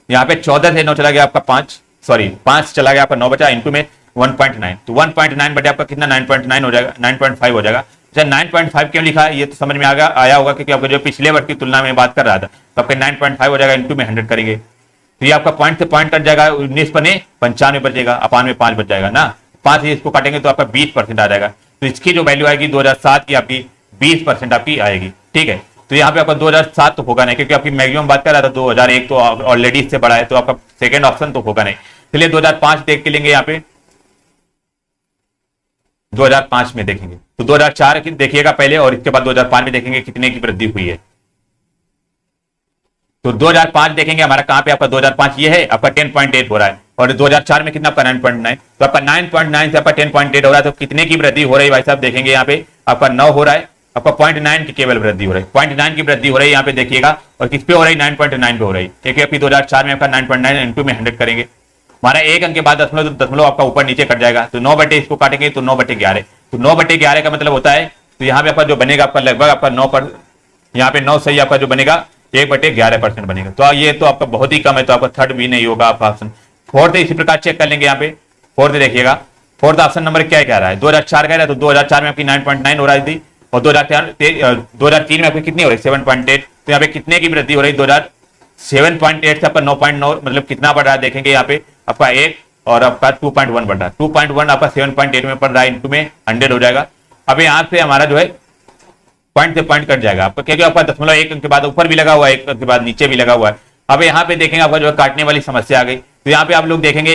Speaker 1: यहाँ पे 14 से 9 चला गया आपका 5 चला गया आपका 9 बचा इंटू में 1.9, तो 1.9 बटे आपका कितना 9.9 हो जाएगा 9.5 हो जाएगा। अच्छा 9.5 क्यों लिखा है ये तो समझ में आया होगा क्योंकि आपको जो पिछले वर्ष की तुलना में बात कर रहा था, तो आपका 9.5 हो जाएगा इंटू में 100 करेंगे, तो ये आपका पॉइंट से पॉइंट कट जाएगा 19 पने 95 बचेगा, अपान में 5 बच जाएगा ना, 5 से इसको काटेंगे तो आपका 20% आ जाएगा। तो इसकी जो वैल्यू आएगी 2007 की आपकी 20% आपकी आएगी, ठीक है। तो यहाँ पे आपका 2007 तो होगा नहीं क्योंकि आपकी मैक्सिमम बात कर रहा था 2001 तो ऑलरेडी इससे बड़ा है, तो आपका सेकंड ऑप्शन तो होगा नहीं। चलिए 2005 देख के लेंगे, यहाँ पे 2005 में देखेंगे तो 2004 की देखिएगा पहले और इसके बाद 2005 में देखेंगे कितने की वृद्धि हुई है। तो 2005 देखेंगे हमारा कहां पे आपका 2005 ये है आपका 10.8 हो रहा है और 2004 में कितना आपका 9.9, तो आपका 9.9 से आपका 10.8 हो रहा है, तो कितने की वृद्धि हो रही है भाई साहब देखेंगे यहाँ पे आपका 9 हो रहा है, आपका 0.9 की केवल वृद्धि हो रही है, 0.9 की वृद्धि हो रही है यहाँ पे देखिएगा। और किस पे हो रही है 9.9 पे हो रही है, क्योंकि आपकी 2004 में आपका 9.9 इंटू में 100 करेंगे, हमारा एक अंक के बाद दशमलव आपका ऊपर नीचे कट जाएगा, तो 9 बटे इसको काटेंगे तो 9/11, तो 9/11 का मतलब होता है, तो यहाँ पे आपका जो बनेगा आपका लगभग आपका 9 पर यहाँ पे 9 सही आपका जो बनेगा 1/11% बनेगा। तो ये तो आपका बहुत ही कम है, तो आपका थर्ड भी नहीं होगा आपका ऑप्शन। फोर्थ इसी प्रकार चेक कर लेंगे यहाँ पे फोर्थ देखिएगा, फोर्थ ऑप्शन नंबर क्या कह रहा है, 2004 कह रहा है, तो 2004 में आपकी 9.9 हो रही थी, और 2003 में आपकी कितनी हो रही, 7.8। तो यहाँ पे कितने की वृद्धि हो रही, 7.8 से आपका 9.9, मतलब कितना बढ़ रहा है देखेंगे यहाँ पे आपका 1 और आपका 2.1 बढ़ रहा है, 2.1 आपका 7.8 में पड़ रहा है, इंटू में 100 हो जाएगा। अब यहाँ से हमारा जो है पॉइंट से पॉइंट कट जाएगा आपका, क्योंकि आपका 0.1 अंक के बाद ऊपर भी लगा हुआ है, 1 अंक के बाद नीचे भी लगा हुआ है। अब यहाँ पे देखेंगे आपका जो है काटने वाली समस्या आ गई, तो यहाँ पे आप लोग देखेंगे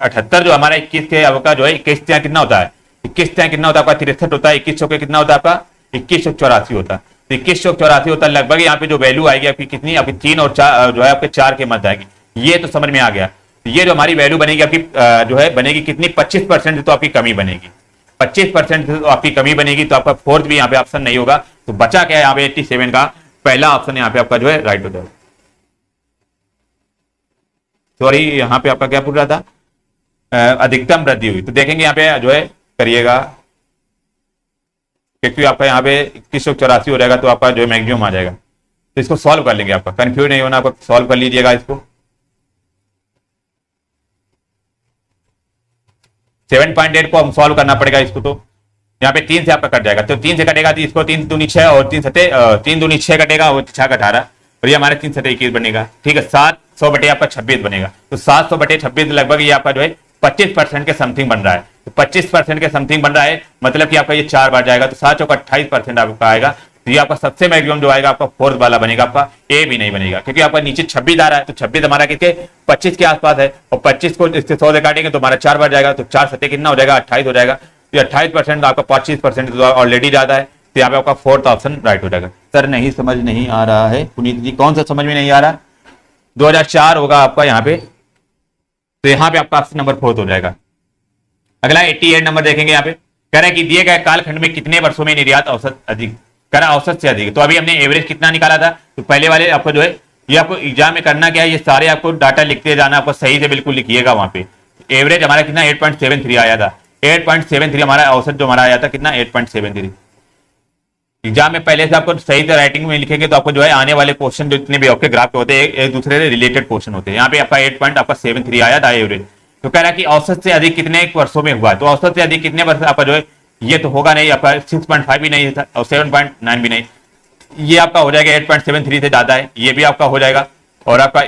Speaker 1: 78 जो हमारा 21 के आपका जो है 21 कितना होता है, 21 कितना होता है आपका 63 होता है, 21 के कितना होता है आपका 2184 होता है। तो 2184 होता है, लगभग यहाँ पे जो वैल्यू आएगी आपकी कितनी, आपकी 3 और 4 जो है आपके 4 के मध्य आएगी। ये तो समझ में आ गया। ये जो हमारी वैल्यू बनेगी आपकी जो है बनेगी कितनी, 25% तो आपकी कमी बनेगी, 25% तो आपकी कमी बनेगी। तो आपका फोर्थ भी यहाँ पे ऑप्शन नहीं होगा, तो बचा क्या है यहाँ पे 87 का पहला ऑप्शन यहाँ पे आपका जो है राइट हो जाएगा। सॉरी यहाँ पे आपका क्या पूछ रहा था, अधिकतम वृद्धि हुई, तो देखेंगे यहाँ पे जो है करिएगा, क्योंकि आपका यहाँ पे 2184 हो जाएगा, तो आपका जो है मैक्सिमम आ जाएगा। तो इसको सॉल्व कर लेंगे, आपका कंफ्यूज नहीं होना, आपका सॉल्व कर लीजिएगा इसको। 7.8 को हम सॉल्व करना पड़ेगा इसको, तो यहाँ पे 3 से आपका कट जाएगा, तो 3 से कटेगा तो इसको 3 दूनी 6 और 3 दूनी 6 कटेगा और 6 का 18, और ये हमारे 3 7 21 बनेगा, ठीक है। 700 बटे आपका 26 बनेगा, तो 700 बटे 26 लगभग ये आपका जो है 25% के समथिंग बन रहा है। तो 25% के समथिंग बन रहा है, मतलब कि आपका ये 4 बार जाएगा, तो 7 चौका 28% आपका आएगा। तो ये आपका सबसे मैक्सिमम जो आएगा आपका फोर्थ वाला बनेगा, आपका ए भी नहीं बनेगा, क्योंकि आपका नीचे 26 आ रहा है, तो 26 हमारा किसके 25 के आसपास है, और 25 को इससे 100 से काटेंगे तो हमारा 4 बार जाएगा, तो 4 सत्ते कितना हो जाएगा 28 हो जाएगा। तो 28% आपका 25% तो ऑलरेडी ज्यादा है, तो यहाँ पे आपका फोर्थ ऑप्शन राइट हो जाएगा। सर नहीं समझ नहीं आ रहा है पुनीत जी, कौन सा समझ में नहीं आ रहा, 2004 होगा आपका यहाँ पे, तो यहाँ पे आपका ऑप्शन नंबर फोर्थ हो जाएगा। अगला 88 नंबर देखेंगे, यहाँ पे कह रहा है कि दिए गए कालखंड में कितने वर्षों में निर्यात औसत अधिक, कह रहा औसत से अधिक। तो अभी हमने एवरेज कितना निकाला था, तो पहले वाले आपको जो है ये आपको एग्जाम में करना क्या है, ये सारे आपको डाटा लिखते जाना, आपको सही से बिल्कुल लिखिएगा। वहां पे एवरेज हमारा कितना 8.73 आया था, 8.73 हमारा औसत जो हमारा आया था कितना 8.73। एग्जाम में पहले से आपको सही से राइटिंग में लिखेंगे तो आपको जो है आने वाले क्वेश्चन जो जितने भी आपके ग्राफ होते हैं एक दूसरे से रिलेटेड क्वेश्चन होते हैं। यहाँ पे आपका 8.73 आया था एवरेज। तो कह रहा है कि औसत से अधिक कितने वर्षों में हुआ, तो औसत से अधिक कितने वर्ष आपका जो है ये तो होगा नहीं, आपका 6.5 भी नहीं था और 7.9 भी नहीं, ये आपका हो जाएगा 8.73 से ज्यादा है, ये भी आपका हो जाएगा और आपका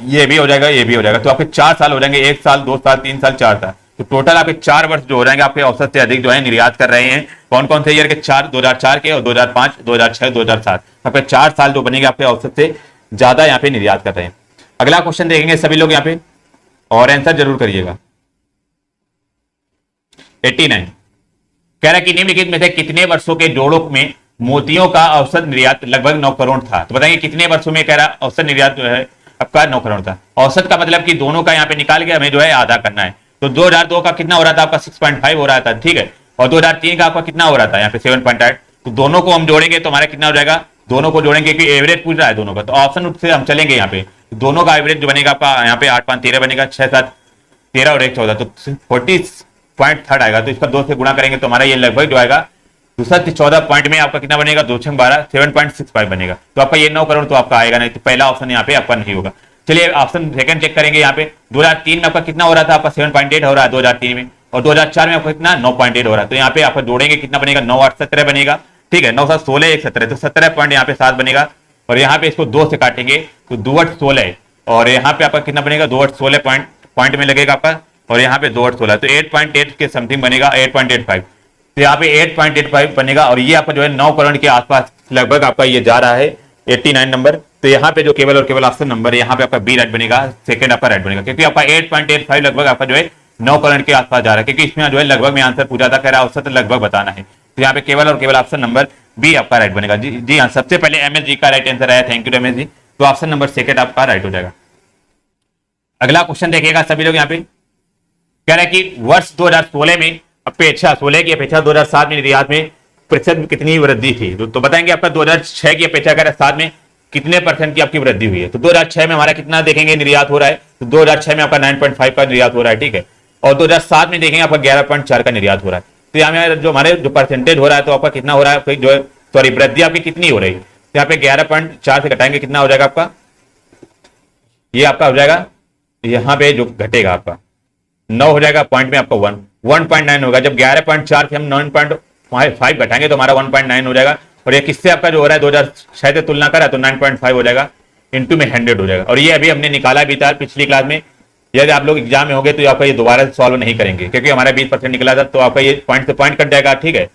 Speaker 1: ये भी हो जाएगा, ये भी हो जाएगा। तो आपके 4 साल हो जाएंगे, 1 साल 2 साल 3 साल 4 साल, तो टोटल आपके 4 वर्ष जो हो जाएंगे आपके औसत से अधिक जो है निर्यात कर रहे हैं। कौन कौन से ईयर के 2004 के और 2005 2006 2007, आपके 4 साल जो बनेंगे आपके औसत से ज्यादा यहाँ पे निर्यात कर रहे हैं। अगला क्वेश्चन देखेंगे सभी लोग यहाँ पे और आंसर जरूर करिएगा। 89 कह रहा है कि निम्नलिखित में से कितने वर्षों के जोड़ों में मोतियों का औसत निर्यात लगभग 9 करोड़ था। तो बताएंगे कितने वर्षों में कह रहा औसत निर्यात जो है आपका 9 करोड़ था। औसत का मतलब कि दोनों का यहाँ पे निकाल के हमें जो है आधा करना है। तो 2002 का कितना हो रहा था आपका 6.5 हो रहा था, ठीक है, और 2003 का आपका कितना हो रहा था यहाँ पे 7.8। तो दोनों को हम जोड़ेंगे तो हमारा कितना हो जाएगा, दोनों को जोड़ेंगे क्योंकि एवरेज पूछ रहा है दोनों का, तो ऑप्शन से हम चलेंगे यहाँ पे। दोनों का एवरेज जो बनेगा आपका यहाँ पे 8 5 13 बनेगा, 6 7 13 और 1 14, तो 40.3 आएगा। तो इसका 2 से गुणा करेंगे तो हमारा ये लगभग जो आएगा दूसरा 14 पॉइंट में आपका कितना बनेगा 2 6 12 7.65 बनेगा। तो आपका ये 9 करोड़ तो आपका आएगा नहीं, तो पहला ऑप्शन यहाँ पे आपका नहीं होगा। चलिए ऑप्शन सेकंड चेक करेंगे। यहाँ पे 2003 में आपका कितना हो रहा था, आपका 7.8 हो रहा है 2003 में, और 2004 में आपका कितना 9.8 हो रहा है। तो यहाँ पे आपका जोड़ेंगे कितना बनेगा 9 8 17 बनेगा, ठीक है, 9 7 16 1 17, तो 17 पॉइंट यहाँ पे 7 बनेगा। और यहाँ पे इसको 2 से काटेंगे तो 2 8 16, और यहाँ पे आपका कितना बनेगा 2 8 16 पॉइंट में लगेगा आपका, और यहाँ पे 2 8 16, तो 8.8 के समथिंग बनेगा 8.85। तो यहाँ पे 8.85 बनेगा, और ये आपका जो है 9 करोड़ के आसपास लगभग आपका ये जा रहा है 89 नंबर। तो यहाँ पे जो केवल और केवल ऑप्शन नंबर है यहाँ पे आपका बी राइट बनेगा, सेकंड आपका राइट बनेगा, क्योंकि आपका 8.85 लगभग आपका जो है 9 करोड़ के आसपास जा रहा है, क्योंकि इसमें जो है लगभग में आंसर पूछा था, कह रहा है औसत लगभग बताना है। तो यहाँ पे केवल और केवल ऑप्शन नंबर बी आपका राइट बनेगा। जी हाँ, सबसे पहले एमएस जी का राइट आंसर आया, थैंक यू एमएस जी। तो ऑप्शन नंबर सेकंड आपका राइट हो जाएगा। अगला क्वेश्चन देखिएगा सभी लोग। यहाँ पे कह रहा है कि वर्ष 2016 में अपेक्षा 16 की अपेक्षा 2007 में निर्यात में प्रतिशत कितनी वृद्धि थी। तो बताएंगे आपका 2006 की अपेक्षा कर 7 में कितने परसेंट की आपकी वृद्धि हुई है। तो 2006 में हमारा कितना देखेंगे निर्यात हो रहा है, तो 2006 में आपका 9.5 का निर्यात हो रहा है, ठीक है, और 2007 में देखेंगे आपका 11.4 का निर्यात हो रहा है। तो यहाँ जो हमारे जो परसेंटेज हो रहा है तो आपका कितना हो रहा है, जो है सॉरी वृद्धि आपकी कितनी हो रही है, तो यहाँ पे 11.4 से घटाएंगे कितना हो जाएगा आपका, ये आपका हो जाएगा यहाँ पे जो घटेगा आपका 9 हो जाएगा, पॉइंट में आपका 1.9 होगा। जब 11.4 से हम 9.5 घटाएंगे तो हमारा 1.9 हो जाएगा। और ये किससे आपका जो हो रहा है 2006 से तुलना करा तो 9.5 हो जाएगा, इंटू में 100 हो जाएगा। और ये अभी हमने निकाला भी था पिछली क्लास में। यदि आप लोग एग्जाम में होंगे तो आपका ये दोबारा सॉल्व नहीं करेंगे, क्योंकि हमारा 20% निकला था, तो आपका ये पॉइंट से पॉइंट कट जाएगा, ठीक है,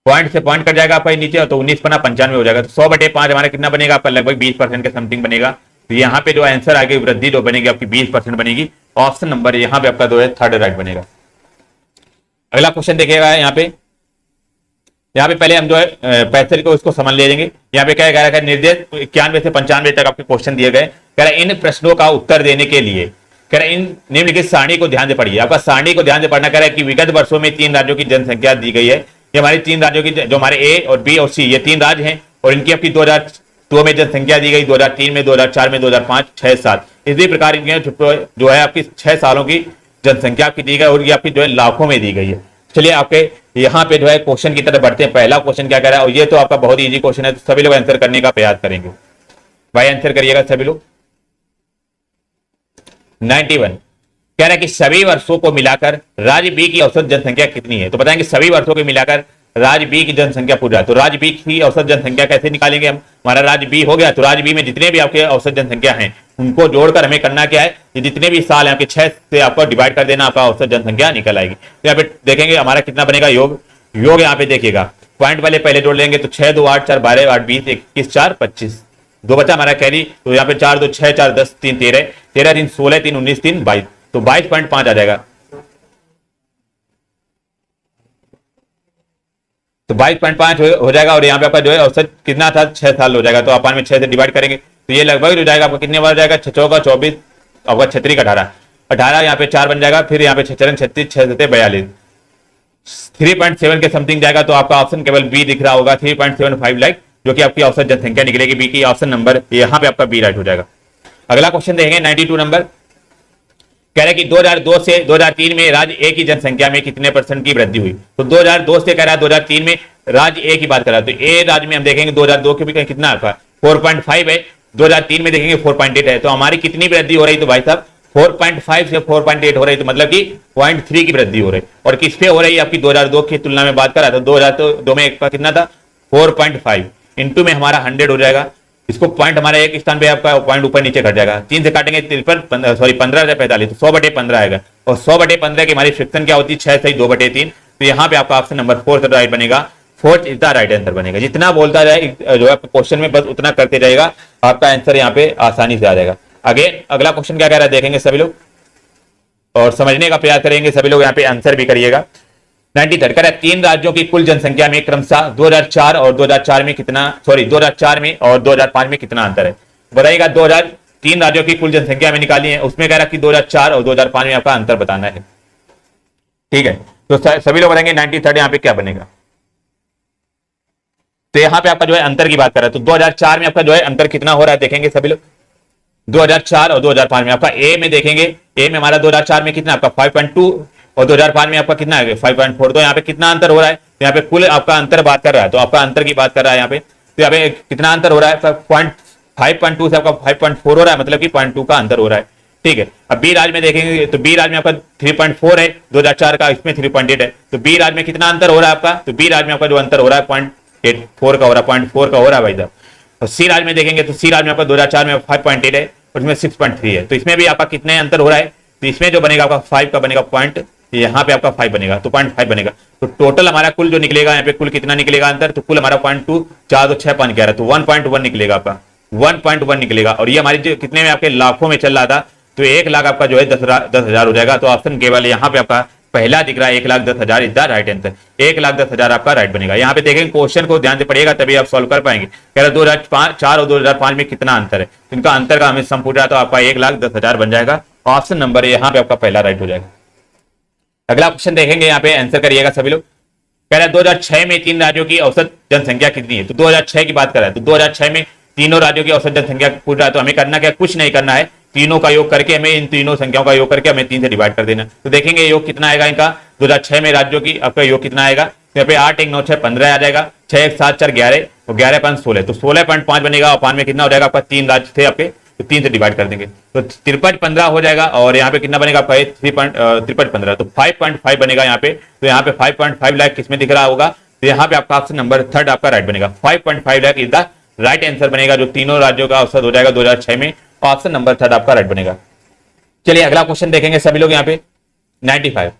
Speaker 1: पॉइंट से पॉइंट कट जाएगा आपका नीचे, तो 19/95 हो जाएगा। तो 100/5 हमारा कितना बनेगा आपका, लगभग 20% के समथिंग बनेगा। तो यहाँ पे जो आंसर आगे वृद्धि जो बनेगी आपकी 20% बनेगी। ऑप्शन नंबर यहाँ पे आपका जो है थर्ड राइट बनेगा। अगला क्वेश्चन देखिएगा यहाँ पे पहले हम जो है पैसे को इसको समझ ले लेंगे। यहाँ पे क्या कह रहा है, निर्देश 91 से 95 तक आपके क्वेश्चन दिए गए। कह रहा है इन प्रश्नों का उत्तर देने के लिए कह रहा है इन निम्नलिखित सारणी को ध्यान से पढ़िए। आपका सारणी को ध्यान से पढ़ना कह रहा है कि विगत वर्षों में 3 राज्यों की जनसंख्या दी गई है। ये हमारे 3 राज्यों की, जो हमारे ए और बी और सी, ये 3 राज्य हैं, और इनकी आपकी 2002 में जनसंख्या दी गई, 2003 में, 2004 में, 2005, 6, 7 इसी प्रकार जो है आपकी 6 सालों की जनसंख्या आपकी दी गई, और ये आपकी जो है लाखों में दी गई है। चलिए आपके यहाँ पे जो है क्वेश्चन की तरफ बढ़ते हैं। पहला क्वेश्चन क्या कह रहा है, और ये तो आपका बहुत इजी क्वेश्चन है, तो सभी लोग आंसर करने का प्रयास करेंगे। भाई आंसर करिएगा सभी लोग। 91 कह रहा है कि सभी वर्षों को मिलाकर राज्य बी की औसत जनसंख्या कितनी है। तो बताएंगे सभी वर्षों को मिलाकर राज्य बी की जनसंख्या पूछा, तो राज्य बी की औसत जनसंख्या कैसे निकालेंगे हम। हमारा राज्य बी हो गया, तो राज्य बी में जितने भी आपके औसत जनसंख्या हैं उनको जोड़कर हमें करना क्या है, ये जितने भी साल है आपके 6 से आपको डिवाइड कर देना, आपका औसत जनसंख्या निकल आएगी। तो यहाँ पे देखेंगे हमारा कितना बनेगा योग यहाँ पे देखिएगा, पॉइंट वाले पहले जोड़ लेंगे, तो 6 2 8 4 12 8 20 21 4 25, 2 बचा हमारा कैरी, तो यहाँ पे 4 2 6 4 10 3 13 13 3 16 3 19 3 22, तो 22.5 आ जाएगा। तो 22.5 हो जाएगा। और यहाँ पे आपका जो है औसत कितना था, 6 साल हो जाएगा, तो अपन में 6 से डिवाइड करेंगे तो ये लगभग हो जाएगा आपका कितने बार जाएगा, 6 चौका 24, आपका 36 18 18, यहाँ पे 4 बन जाएगा, फिर यहाँ पे 6 4 36 6 7 42, 3.7 के समथिंग जाएगा। तो आपका ऑप्शन केवल बी दिख रहा होगा, 3.75 लाख, जो कि आपकी औसत जनसंख्या निकलेगी बी की। ऑप्शन नंबर यहाँ पे आपका बी राइट हो जाएगा। अगला क्वेश्चन देखेंगे 92 नंबर, कह रहे हैं कि 2002 से 2003 में राज्य ए की जनसंख्या में कितने % की वृद्धि हुई। तो 2002 से कह रहा है 2003 में राज्य ए की बात कर रहा है, तो ए राज्य में हम देखेंगे 2002 के भी कितना आपका 4.5 है, 2003 में देखेंगे 4.8 है, तो हमारी कितनी वृद्धि हो रही, तो भाई साहब 4.5 से 4.8 हो रही, तो मतलब कि 0.3 की वृद्धि हो रही। और किस पे हो रही है आपकी 2002 की तुलना में बात करा, तो 2002 में एक कितना था 4.5, इंटू में हमारा 100 हो जाएगा। इसको पॉइंट हमारा एक स्थान पे आपका पॉइंट ऊपर नीचे घट जाएगा, 3 से काटेंगे 15 से 45, तो 100/15 आएगा। और 100/15 की हमारी फ्रिक्शन क्या होती है, 6 से 2/3, तो यहाँ पे आपका ऑप्शन नंबर 4 राइट बनेगा। 4 इज द राइट आंसर बनेगा। जितना बोलता जाए जो है क्वेश्चन में, बस उतना करते जाएगा, आपका आंसर यहाँ पे आसानी से आ जाएगा। अगेन अगला क्वेश्चन क्या कह रहा है देखेंगे सभी लोग, और समझने का प्रयास करेंगे सभी लोग, यहाँ पे आंसर भी करिएगा। 93 कह रहा है 3 राज्यों की कुल जनसंख्या में क्रमशः 2004 और 2004 में कितना, 2004 में और 2005 में कितना अंतर है। बताइएगा 3 राज्यों की कुल जनसंख्या में निकाली है, उसमें कह रहा है कि 2004 और 2005 में आपका अंतर बताना है। ठीक है, तो सभी लोग बताएंगे 93 यहाँ पे क्या बनेगा। तो यहाँ पे आपका जो है अंतर की बात कर रहा है, तो 2004 में आपका जो है अंतर कितना हो रहा है देखेंगे सभी लोग। 2004 और 2005 में आपका ए में देखेंगे, ए में हमारा 2004 में कितना आपका 5.2 और 2005 में आपका कितना है 5.4, तो यहाँ पे कितना अंतर हो रहा है, तो यहाँ पे कुल आपका अंतर बात कर रहा है, तो आपका अंतर की बात कर रहा है यहाँ पे, तो यहाँ पे कितना अंतर हो रहा है 5.2 से आपका 5.4 हो रहा है, मतलब कि 0.2 का अंतर हो रहा है। ठीक है, अब बी राज्य में देखेंगे तो बी राज्य में आपका 3.4 है 2004 का, इसमें 3.8 है, तो बी राज्य में कितना अंतर हो रहा है आपका, तो बी राज्य में आपका जो अंतर हो रहा है 0.84 का हो रहा है, 0.4 का हो रहा है भाई साहब। और सी राज्य में देखेंगे तो सी राज्य में आपका 2004 में 5.8 है और इसमें 6.3 है, तो इसमें भी आपका कितने अंतर हो रहा है, तो इसमें जो बनेगा आपका 5 का बनेगा पॉइंट, यहाँ पे आपका 5 बनेगा, तो 0.5 बनेगा। तो टोटल हमारा कुल जो निकलेगा यहाँ पे कुल कितना निकलेगा अंतर, तो कुल हमारा 0.2 4 2 6 5 11, तो 1.1 निकलेगा आपका, 1.1 निकलेगा। और ये हमारी जो कितने में आपके लाखों में चल रहा था, तो 1 लाख आपका जो है 10,000 हो जाएगा। तो ऑप्शन केवल यहाँ पे आपका पहला दिख रहा है 1,10,000 इज द राइट आंसर, 1,10,000 आपका राइट बनेगा। यहाँ पे देखेंगे क्वेश्चन को ध्यान से पढ़िएगा तभी आप सॉल्व कर पाएंगे। कह रहा 2004 और 2005 में कितना अंतर है, इनका अंतर का हमें सम पूछ रहा, तो आपका 1,10,000 बन जाएगा। ऑप्शन नंबर यहाँ पे आपका पहला राइट हो जाएगा। अगला क्वेश्चन देखेंगे, यहाँ पे आंसर करिएगा सभी लोग। कह रहा है 2006 में 3 राज्यों की औसत जनसंख्या कितनी है, तो 2006 की बात कर रहा है, तो 2006 में तीनों राज्यों की औसत जनसंख्या पूछ रहा है, तो हमें करना क्या, कुछ नहीं करना है, तीनों का योग करके हमें इन तीनों संख्याओं का योग करके हमें 3 से डिवाइड कर देना। तो देखेंगे योग कितना आएगा इनका, 2006 में राज्यों की आपका योग कितना आएगा, तो यहाँ पे 8 1 9 6 15 आ जाएगा, 6 1 7 4 11 और 11 5 16, तो 16.5 बनेगा। और 5 में कितना हो जाएगा आपका, 3 राज्य थे आपके, तो 3 से डिवाइड कर देंगे तो 5315 हो जाएगा। और यहाँ पे कितना बनेगा आपका 5315, तो 5.5 बनेगा यहाँ पे। तो यहाँ पे 5.5 लाख किसमें दिख रहा होगा, तो यहाँ पे आपका ऑप्शन नंबर 3 आपका राइट बनेगा। 5.5 lakh is the right answer बनेगा, जो तीनों राज्यों का औसत हो जाएगा 2006 में। ऑप्शन नंबर 3 आपका राइट बनेगा। चलिए अगला क्वेश्चन देखेंगे सभी लोग। यहाँ पे 95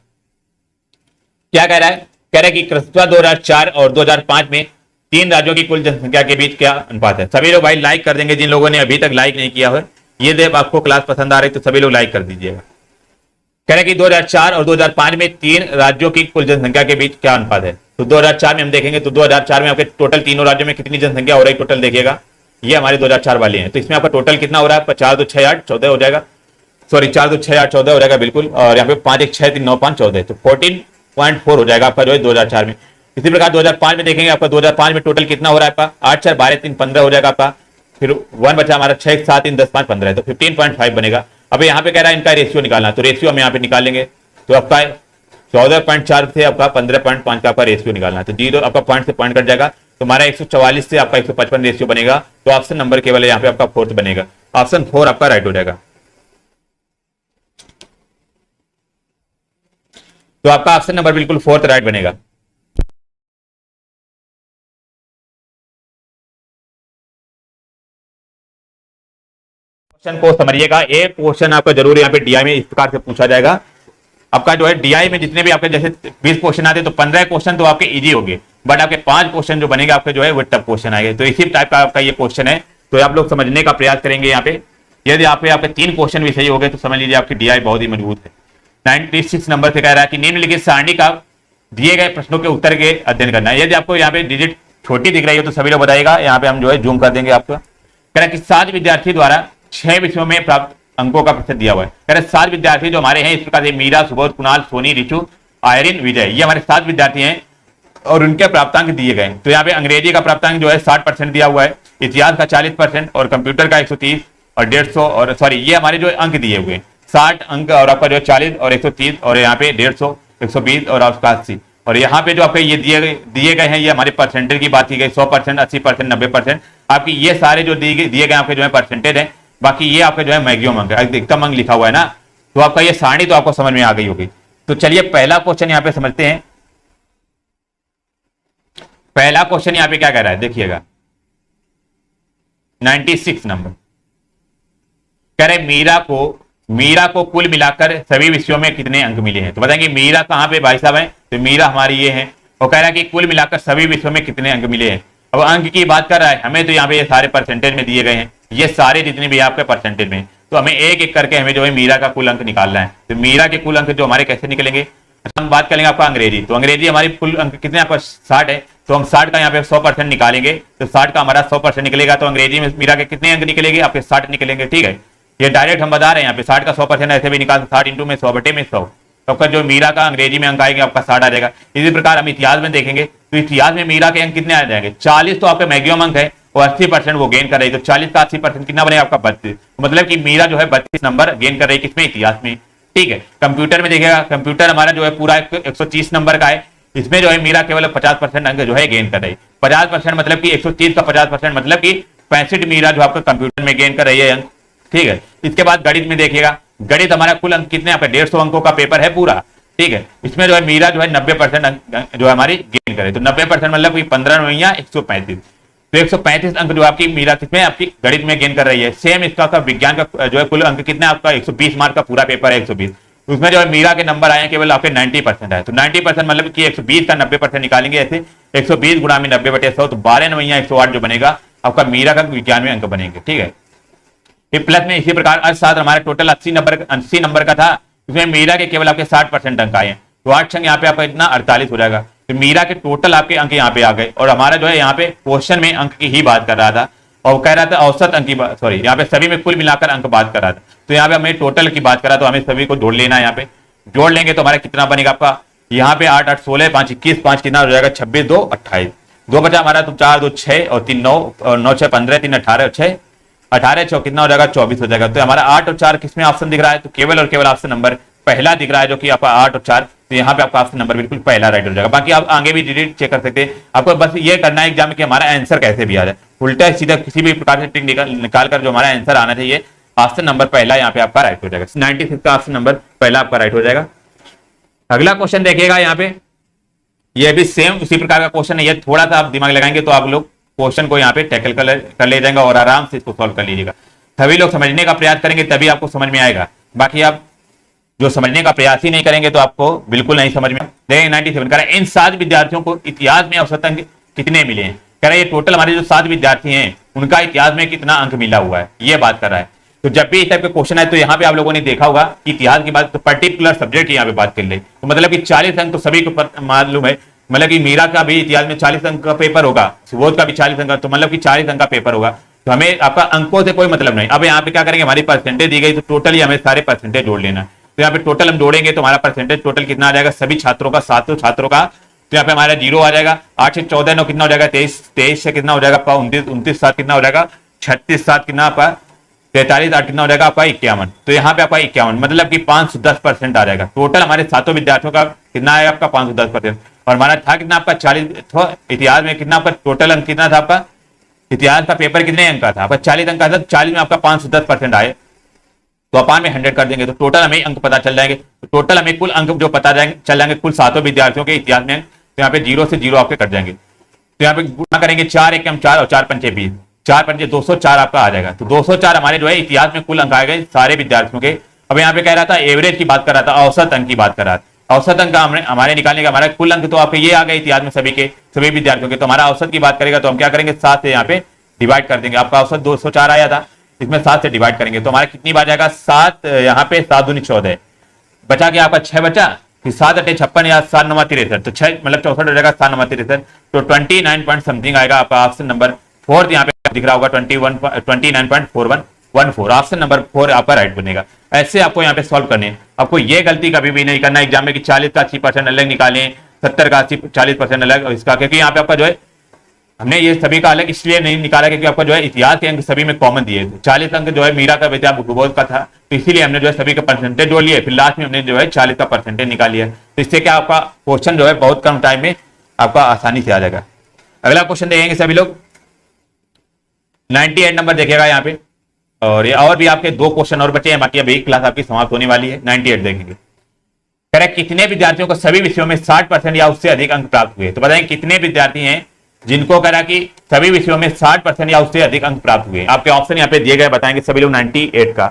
Speaker 1: क्या कह रहा है, कह रहा है कि क्रमशः 2004 और 2005 में 3 राज्यों की कुल जनसंख्या के बीच क्या अनुपात है। सभी लोग भाई लाइक कर देंगे, जिन लोगों ने अभी तक लाइक नहीं किया हो। ये देव आपको क्लास पसंद आ रही तो सभी लोग लाइक कर दीजिएगा। कह रहे हैं कि 2004 और 2005 में 3 राज्यों की कुल जनसंख्या के बीच क्या अनुपात है। तो 2004 में हम देखेंगे तो 2004 में आपके टोटल तीनों राज्यों में कितनी जनसंख्या हो रही है, टोटल देखिएगा। ये हमारे 2004 वाले हैं, तो इसमें आपका टोटल कितना हो रहा है, 4 2 6 8 14 हो जाएगा। सॉरी 4 2 6 8 14 हो जाएगा बिल्कुल। और यहाँ पे 5 1 6 3 9 5 14, तो 14.4 हो जाएगा आपका जो है 2004 में। इसी प्रकार 2005 में देखेंगे आपका 2005 में टोटल कितना हो रहा है आपका 8 4 12 3 15 हो जाएगा आपका। फिर 1 बचा हमारा 6 7 3 10 5 15 है, तो 15.5 बनेगा। अब यहाँ पे कह रहा है इनका रेशियो निकालना, तो रेशियो हम यहाँ पे निकाल लेंगे। तो आपका 14.4 से आपका 15.5 का आपका रेशियो निकालना है, तो 0 आपका पॉइंट से पॉइंट कट जाएगा। तो हमारा 144 से आपका 155 रेशियो बनेगा। तो ऑप्शन नंबर केवल यहाँ पे आपका 4th बनेगा। ऑप्शन 4 आपका राइट हो जाएगा। तो आपका ऑप्शन नंबर बिल्कुल 4th राइट बनेगा। क्वेश्चन को समझिएगा, एक क्वेश्चन आपका जरूर यहाँ पे डीआई में इस प्रकार से पूछा जाएगा। आपका जो है डीआई में जितने भी आपके जैसे 20 क्वेश्चन आते हैं तो 15 क्वेश्चन तो आपके इजी होंगे, बट आपके 5 क्वेश्चन जो बनेगा आपके जो है वो टफ क्वेश्चन आएंगे। तो इसी टाइप का आपका ये क्वेश्चन है, तो आप लोग समझने का प्रयास करेंगे। यहाँ पे यदि आपके 3 क्वेश्चन भी सही हो गए तो समझ लीजिए आपकी डीआई बहुत ही मजबूत है। 96 नंबर से कह रहा है कि निम्नलिखित सारणी का दिए गए प्रश्नों के उत्तर के अध्ययन करना है। यदि आपको यहाँ पे डिजिट छोटी दिख रही हो तो सभी लोग बताइएगा। यहाँ पे हम जो है जूम कर देंगे आपका। कह रहा है कि 7 विद्यार्थी द्वारा 6 विषयों में प्राप्त अंकों का प्रतिशत दिया हुआ है। कह रहे 7 विद्यार्थी जो हमारे हैं इस प्रकार से मीरा, सुबोध, कुणाल, सोनी, रिचु, आयरिन, विजय, ये हमारे 7 विद्यार्थी हैं और उनके प्राप्तांक दिए गए। तो यहाँ पे अंग्रेजी का प्राप्तांक जो है 60% दिया हुआ है, इतिहास का 40% और कंप्यूटर का 130 और 150 और सॉरी ये हमारे जो अंक दिए हुए 60 अंक और आपका जो 40 और 130 और यहाँ पे 150 120 और आपका 80। और यहाँ पे जो आपके ये दिए गए हैं ये हमारे परसेंटेज की बात की गई, 100%, 80%, 90%। आपकी ये सारे जो दिए गए आपके जो है परसेंटेज है। बाकी ये आपका जो है मैक्सिमम अंक है, अधिकतम अंक लिखा हुआ है ना। तो आपका ये सारणी तो आपको समझ में आ गई होगी। तो चलिए पहला क्वेश्चन यहाँ पे समझते हैं। पहला क्वेश्चन यहाँ पे क्या कह रहा है देखिएगा, 96 नंबर कह रहे मीरा को कुल मिलाकर सभी विषयों में कितने अंक मिले हैं। तो बताएंगे मीरा कहाँ पे भाई साहब है, तो मीरा हमारी ये है। और कह रहा है कि कुल मिलाकर सभी विषयों में कितने अंक मिले हैं। अब अंक की बात कर रहा है, हमें तो यहाँ पे ये सारे परसेंटेज में दिए गए हैं, ये सारे जितने भी आपके परसेंटेज में, तो हमें एक एक करके हमें जो है मीरा का कुल अंक निकालना है। तो मीरा के कुल अंक जो हमारे कैसे निकलेंगे, अच्छा हम बात करेंगे आपका अंग्रेजी। तो अंग्रेजी हमारी कुल अंक कितने आपका 60 है, तो हम 60 का यहाँ पे 100% निकालेंगे। तो 60 का हमारा 100% निकलेगा, तो अंग्रेजी में मीरा के कितने अंक निकलेंगे आपके 60 निकलेंगे। ठीक है, ये डायरेक्ट हम बता रहे हैं। यहाँ पे 60 का 100% ऐसे भी निकाल 60 इंटू में 100 बटे में 100, तो आपका जो मीरा का अंग्रेजी में अंक आएंगे आपका 60 आ जाएगा। इसी प्रकार हम इतिहास में देखेंगे तो इतिहास में मीरा के अंक कितने आ जाएंगे, 40 तो आपके मैक्सिमम अंक है और 80% वो गेन कर रही है। तो 40 का 80% कितना बनेगा आपका 32। मतलब कि मीरा जो है 32 नंबर गेन कर रही है किसमें, इतिहास में। ठीक है, कंप्यूटर में देखिएगा, कंप्यूटर हमारा जो है पूरा 130 नंबर का है, इसमें जो है मीरा केवल 50% अंक जो है गेन कर रही है। 50% मतलब कि 130 का 50% मतलब कि 65 मीरा जो आपका कंप्यूटर में गेन कर रही है अंक। ठीक है, इसके बाद गणित में देखिएगा, गणित हमारा कुल अंक कितने आपका 150 अंकों का पेपर है पूरा। ठीक है, इसमें जो है मीरा जो है 90% अंक जो है हमारी गेन करे। तो 90% मतलब कि 15 9 135, तो 135 अंक जो आपकी मीरा किसमें आपकी गणित में गेन कर रही है। सेम इसका विज्ञान का जो है कुल अंक कितना आपका 120 मार्क का पूरा पेपर है 120, उसमें जो है मीरा के नंबर आए केवल आपके 90% आए। तो 90% मतलब कि 120 का 90% निकालेंगे ऐसे 120 गुणा में 90 बटे 100, तो 12 9 108 जो बनेगा आपका मीरा का विज्ञान में अंक बनेंगे। ठीक है, प्लस में इसी प्रकार अर्थशास्त्र हमारा टोटल 80 नंबर का था, उसमें मीरा के केवल आपके 60% अंक आए हैं। तो 8 संग यहाँ पे आपका इतना 48 हो जाएगा। तो मीरा के टोटल आपके अंक यहाँ पे आ गए। और हमारा जो है यहाँ पे क्वेश्चन में अंक की ही बात कर रहा था और कह रहा था औसत अंक की बात, सॉरी यहाँ पे सभी में कुल मिलाकर अंक बात कर रहा था। तो यहाँ पे हमें टोटल की बात करा, तो हमें सभी को जोड़ लेना है। यहाँ पे जोड़ लेंगे तो हमारा कितना बनेगा आपका, यहाँ पे 8 8 16 5 21 5 कितना हो जाएगा 26 2 28, 2 बचा हमारा, तो 4 2 6 और 3 9 और 9 6 15 3 18 6 18 6 कितना हो जाएगा 24 हो जाएगा। तो हमारा 8 और 4 किसमें ऑप्शन दिख रहा है, तो केवल और केवल ऑप्शन नंबर पहला दिख रहा है जो कि आपका 8 और 4। तो यहाँ पे आपका ऑप्शन नंबर बिल्कुल पहला राइट हो जाएगा। बाकी आप आगे भी डिटेल चेक कर सकते हैं, आपको बस ये करना है एग्जाम में कि हमारा आंसर कैसे भी आ जाए। उल्टा सीधा किसी भी प्रकार से ट्रिक निकाल कर जो हमारा आंसर आना चाहिए, ऑप्शन नंबर पहला यहाँ पे आपका राइट हो जाएगा। 96 का ऑप्शन नंबर पहला आपका राइट हो जाएगा। अगला क्वेश्चन देखिएगा यहाँ पे, ये भी सेम उसी प्रकार का क्वेश्चन है। ये थोड़ा सा आप दिमाग लगाएंगे तो आप लोग क्वेश्चन को यहाँ पे टैकल कर ले जाएंगे और आराम से इसको सॉल्व कर लीजिएगा। सभी लोग समझने का प्रयास करेंगे तभी आपको समझ में आएगा, बाकी आप जो समझने का प्रयास ही नहीं करेंगे तो आपको बिल्कुल नहीं समझ में। देखिए 97 कह रहा है इन 7 विद्यार्थियों को इतिहास में औसत अंक कितने मिले हैं। कह रहा है ये टोटल हमारे जो 7 विद्यार्थी हैं उनका इतिहास में कितना अंक मिला हुआ है, ये बात कर रहा है। तो जब भी इस टाइप के क्वेश्चन है तो यहाँ पे आप लोगों ने देखा होगा कि इतिहास की बात तो पर्टिकुलर सब्जेक्ट यहाँ पे बात कर ले, तो मतलब कि 40 अंक तो सभी को मालूम है। मतलब कि मीरा का भी इतिहास में 40 अंक का पेपर होगा, सुबोध का भी 40 अंक का, तो मतलब कि 40 अंक का पेपर होगा। तो हमें आपका अंकों से कोई मतलब नहीं। अब यहाँ पे क्या करेंगे, हमारी परसेंटेज दी गई तो टोटली हमें सारे परसेंटेज जोड़ लेना। तो यहाँ पे टोटल हम जोड़ेंगे तो हमारा परसेंटेज टोटल कितना आ जाएगा, सभी छात्रों का, 7 छात्रों का। तो यहाँ पे हमारा 0 आ जाएगा। 8 से 14 9 कितना हो जाएगा, 23 से कितना हो जाएगा आपका 29 7 कितना हो जाएगा 36 7 कितना आपका 43 8 कितना हो जाएगा आपका 51। तो यहाँ पे आपका 51 मतलब कि 510% आ जाएगा। टोटल हमारे 7 विद्यार्थियों का कितना है आपका 510%। और हमारा था कितना आपका 40, इतिहास में कितना आपका टोटल अंक कितना था आपका, इतिहास का पेपर कितने अंक का था आपका 40 अंक का था। 40 में आपका 510% आए तो अपान में 100 कर देंगे तो टोटल हमें अंक पता चल जाएंगे। तो टोटल हमें कुल अंक जो पता चल जाएंगे कुल 7 विद्यार्थियों के इतिहास में, तो यहाँ पे 0 से 0 आपके कट जाएंगे। तो यहाँ पे गुणा करेंगे 4 1 4 और 4 पंचे 20, 4 पंचे 204 आपका आ जाएगा। तो 204 हमारे जो है इतिहास में कुल अंक आ गए सारे विद्यार्थियों के। अब यहाँ पे कह रहा था एवरेज की बात कर रहा था, औसत अंक की बात कर रहा था। औसत अंक हमारे निकालने का, हमारा कुल अंक तो आपके ये आ गए इतिहास में सभी विद्यार्थियों के। तो हमारा औसत की बात करेगा तो हम क्या करेंगे, 7 से यहाँ पे डिवाइड कर देंगे। आपका औसत 204 आया था, इसमें 7 से डिवाइड करेंगे तो हमारा कितनी बार जाएगा 7, यहाँ पे 7 दूनी 14 बचा के आपका 6 बचा, फिर 7 8 56 या 7 9 63, तो 6 मतलब 64 हो जाएगा 7 9 63, तो 29 पॉइंट समथिंग आएगा आपका। ऑप्शन नंबर 4 यहाँ पे दिख रहा होगा 29.4114, ऑप्शन नंबर 4 आपका राइट बनेगा। ऐसे आपको यहाँ पे सॉल्व करने हैं। आपको ये गलती कभी भी नहीं करना एग्जाम में कि 40 का 80% अलग निकालें, 70 का 40% अलग इसका, क्योंकि यहाँ पे आपका जो है हमने ये सभी का अलग इसलिए नहीं निकाला क्योंकि आपका जो है इतिहास के अंक सभी में कॉमन दिए थे। 40 अंक जो है मीरा का बेटा भूगोल का था, तो इसीलिए हमने जो है सभी का परसेंटेज जोड़ लिए, फिर लास्ट में हमने जो है 40 का परसेंटेज निकाल लिया। तो इससे क्या आपका क्वेश्चन जो है बहुत कम टाइम में आपका आसानी से आ जाएगा। अगला क्वेश्चन देखेंगे सभी लोग, 98 नंबर देखेगा यहाँ पे, और ये और भी आपके 2 क्वेश्चन और बचे हैं, बाकी अब एक क्लास आपकी समाप्त होने वाली है। 98 देखेंगे, करेक्ट कितने विद्यार्थियों को सभी विषयों में 60% या उससे अधिक अंक प्राप्त हुए। तो बताएं कितने विद्यार्थी हैं जिनको करा कि सभी विषयों में 60% या उससे अधिक अंक प्राप्त हुए। आपके ऑप्शन यहाँ पे दिए गए, बताएंगे सभी लोग 98 का।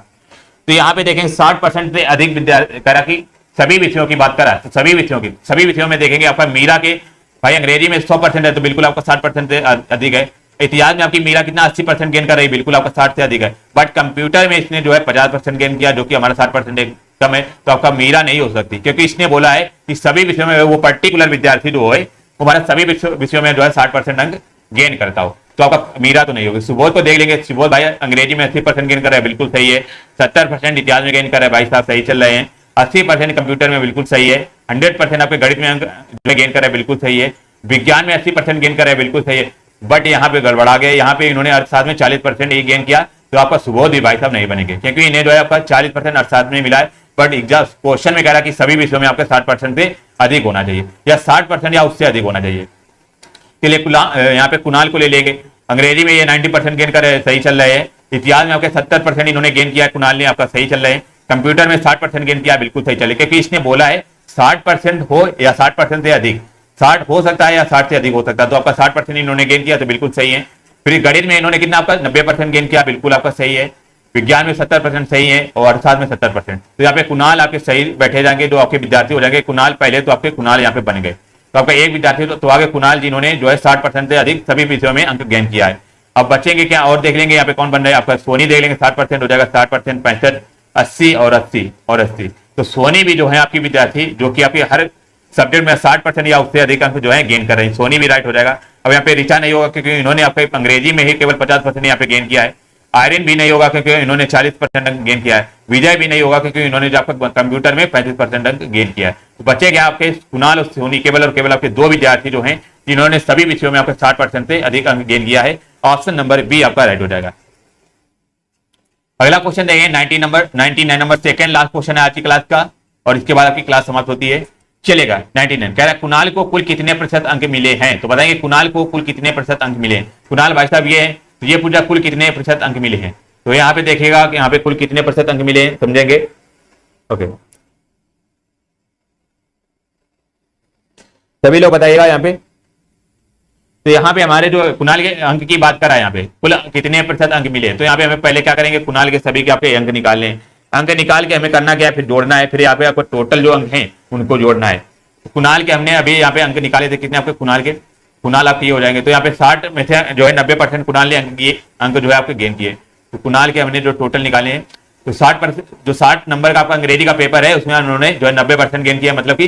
Speaker 1: तो यहाँ पे देखेंगे 60% से अधिक विद्यार्थी करा कि सभी विषयों की बात करा, तो सभी विषयों में देखेंगे आपका मीरा के भाई अंग्रेजी में 100% है तो बिल्कुल आपका 60% से अधिक है। इतिहास में आपकी मीरा कितना 80% गेन कर रही है, बिल्कुल आपका 60 से अधिक है। बट कंप्यूटर में इसने जो है 50% गेन किया, जो कि हमारा 60% कम है, तो आपका मीरा नहीं हो सकती, क्योंकि इसने बोला है कि सभी विषयों में वो पर्टिकुलर विद्यार्थी जो है हमारा सभी विषयों में जो है 60% अंक गेन करता हो, तो आपका मीरा तो नहीं होगी। सुबोध को देख लेंगे, सुबोध भाई अंग्रेजी में 80% गेन कर रहा है, बिल्कुल सही है। 70% इतिहास में गेन कर रहा है, भाई साहब सही चल रहे हैं। 80% कंप्यूटर में बिल्कुल सही है। 100% आपके गणित में अंक गेन कर रहा है, बिल्कुल सही है। विज्ञान में 80% गेन कर रहा है, बिल्कुल सही है। बट यहाँ पे गड़बड़ा गया, यहाँ पे इन्होंने अर्थशास्त्र में 40% ही गेन किया, तो आपका सुबोध भी भाई साहब नहीं बनेंगे, क्योंकि इन्हें जो है आपका 40% अर्थशास्त्र में मिला है। बट एग्जाम क्वेश्चन में कह रहा है कि सभी विषयों में आपका 60% से अधिक होना चाहिए, या 60% या उससे अधिक होना चाहिए। के लिए यहाँ पे कुणाल को ले लेंगे। अंग्रेजी में ये 90% गेन कर रहे हैं, सही चल रहे हैं। इतिहास में आपके 70% इन्होंने गेन किया, कुणाल ने आपका सही चल रहे हैं। कंप्यूटर में 60% गेन किया, बिल्कुल सही चले, क्योंकि इसने बोला है 60% हो या 60% से अधिक, 60 हो सकता है या 60 से अधिक हो सकता है, तो आपका 60% इन्होंने गेन किया तो बिल्कुल सही है। फिर गणित में इन्होंने कितना आपका 90% गेन किया, बिल्कुल आपका सही है। विज्ञान में 70% सही है और अर्थशास्त्र में 70%। तो यहाँ पे कुणाल आपके सही बैठे जाएंगे, जो आपके विद्यार्थी हो जाएंगे। कुणाल पहले तो आपके कुणाल यहाँ पे बन गए, तो आपका एक विद्यार्थी तो आगे कुणाल जिन्होंने जो है 60% से अधिक सभी विषयों में अंक गेन किया है। अब बचेंगे क्या और देख लेंगे, यहाँ पे कौन बन रहा है आपका सोनी देख लेंगे, 60% हो जाएगा। 60% 65 80 और 80। तो सोनी भी जो है आपकी विद्यार्थी जो कि आपके हर सब्जेक्ट में 60% या उससे अधिक अंक जो है गेन कर रहे हैं, सोनी भी राइट हो जाएगा। अब यहाँ पे ऋचा नहीं होगा क्योंकि इन्होंने आपके अंग्रेजी में ही केवल 50% यहाँ पे गेन किया है। आयरन भी नहीं होगा क्योंकि इन्होंने 40% अंक गेन किया है। विजय भी नहीं होगा क्योंकि इन्होंने जो आपका कंप्यूटर में 35% अंक गेन किया है। तो बचे क्या आपके कुणाल और सोनी, केवल और केवल आपके 2 विद्यार्थी जो हैं जिन्होंने सभी विषयों में आपके 60% से अधिक अंक गेन किया है। ऑप्शन नंबर बी आपका राइट हो जाएगा। अगला क्वेश्चन देखेंगे 99 नंबर, सेकंड लास्ट क्वेश्चन है आज की क्लास का, और इसके बाद आपकी क्लास समाप्त होती है। चलेगा। 99 कह रहा है कुणाल को कुल कितने प्रतिशत अंक मिले हैं, तो बताएंगे कुणाल को कुल कितने प्रतिशत अंक मिले हैं। कुणाल भाई साहब ये है, तो ये पूछा कुल कितने प्रतिशत अंक मिले हैं, तो यहाँ पे देखेगा कि यहाँ पे कुल कितने प्रतिशत अंक मिले हैं, समझेंगे। ओके, सभी लोग बताइएगा यहाँ पे। तो यहाँ पे हमारे जो कुणाल के अंक की बात कर रहा है, यहाँ पे कुल कितने प्रतिशत अंक मिले, तो यहाँ पे हमें पहले क्या करेंगे, कुणाल के सभी के आपके अंक निकाल लें। अंक निकाल के हमें करना क्या है, फिर जोड़ना है, फिर यहाँ पे आपको टोटल जो अंक हैं उनको जोड़ना है। तो कुणाल के हमने अभी यहाँ पे अंक निकाले थे, कितने आपके कुणाल के, कुणाल आपके ये हो जाएंगे। तो यहाँ पे 60 में से जो है 90% कुणाल ने अंक जो है आपके गेन किए। तो कुणाल के हमने जो टोटल निकाले हैं, तो 60% जो 60 नंबर का आपका अंग्रेजी का पेपर है उसमें उन्होंने जो है 90% गेन किया, मतलब कि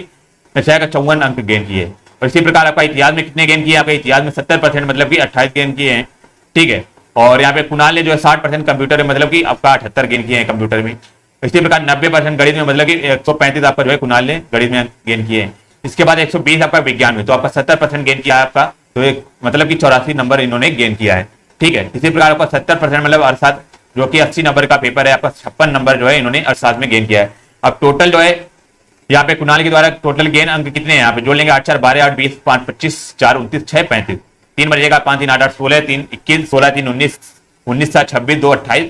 Speaker 1: 54 अंक गेन किए। और इसी प्रकार आपका इतिहास में कितने गेन किए, आपका इतिहास में 70% मतलब कि 28 गेन किए हैं, ठीक है। और यहाँ पे कुणाल ने जो है 60% कंप्यूटर में मतलब कि आपका 78 गेन किए हैं कंप्यूटर में। इसी प्रकार 90% गणित में मतलब कि 135 आपका जो है कुणाल ने गणित में गेन किए हैं। इसके बाद 120 आपका विज्ञान में, तो आपका 70% गेन किया है आपका, तो एक मतलब कि 84 नंबर इन्होंने गेन किया है, ठीक है। इसी प्रकार आपका 70% मतलब अर्थात जो कि 80 नंबर का पेपर है, आपका 56 नंबर जो है इन्होंने अर्थशास्त्र में गेन किया है। अब टोटल जो है यहाँ पे कुणाल के द्वारा टोटल गेन अंक कितने हैं, यहाँ पे जोड़ लेंगे 8 4 12 8 20 5 25 4 29 6 35, 3 बचेगा 5 3 8 8 16 3 21 16 3 19 19 7 26 2 28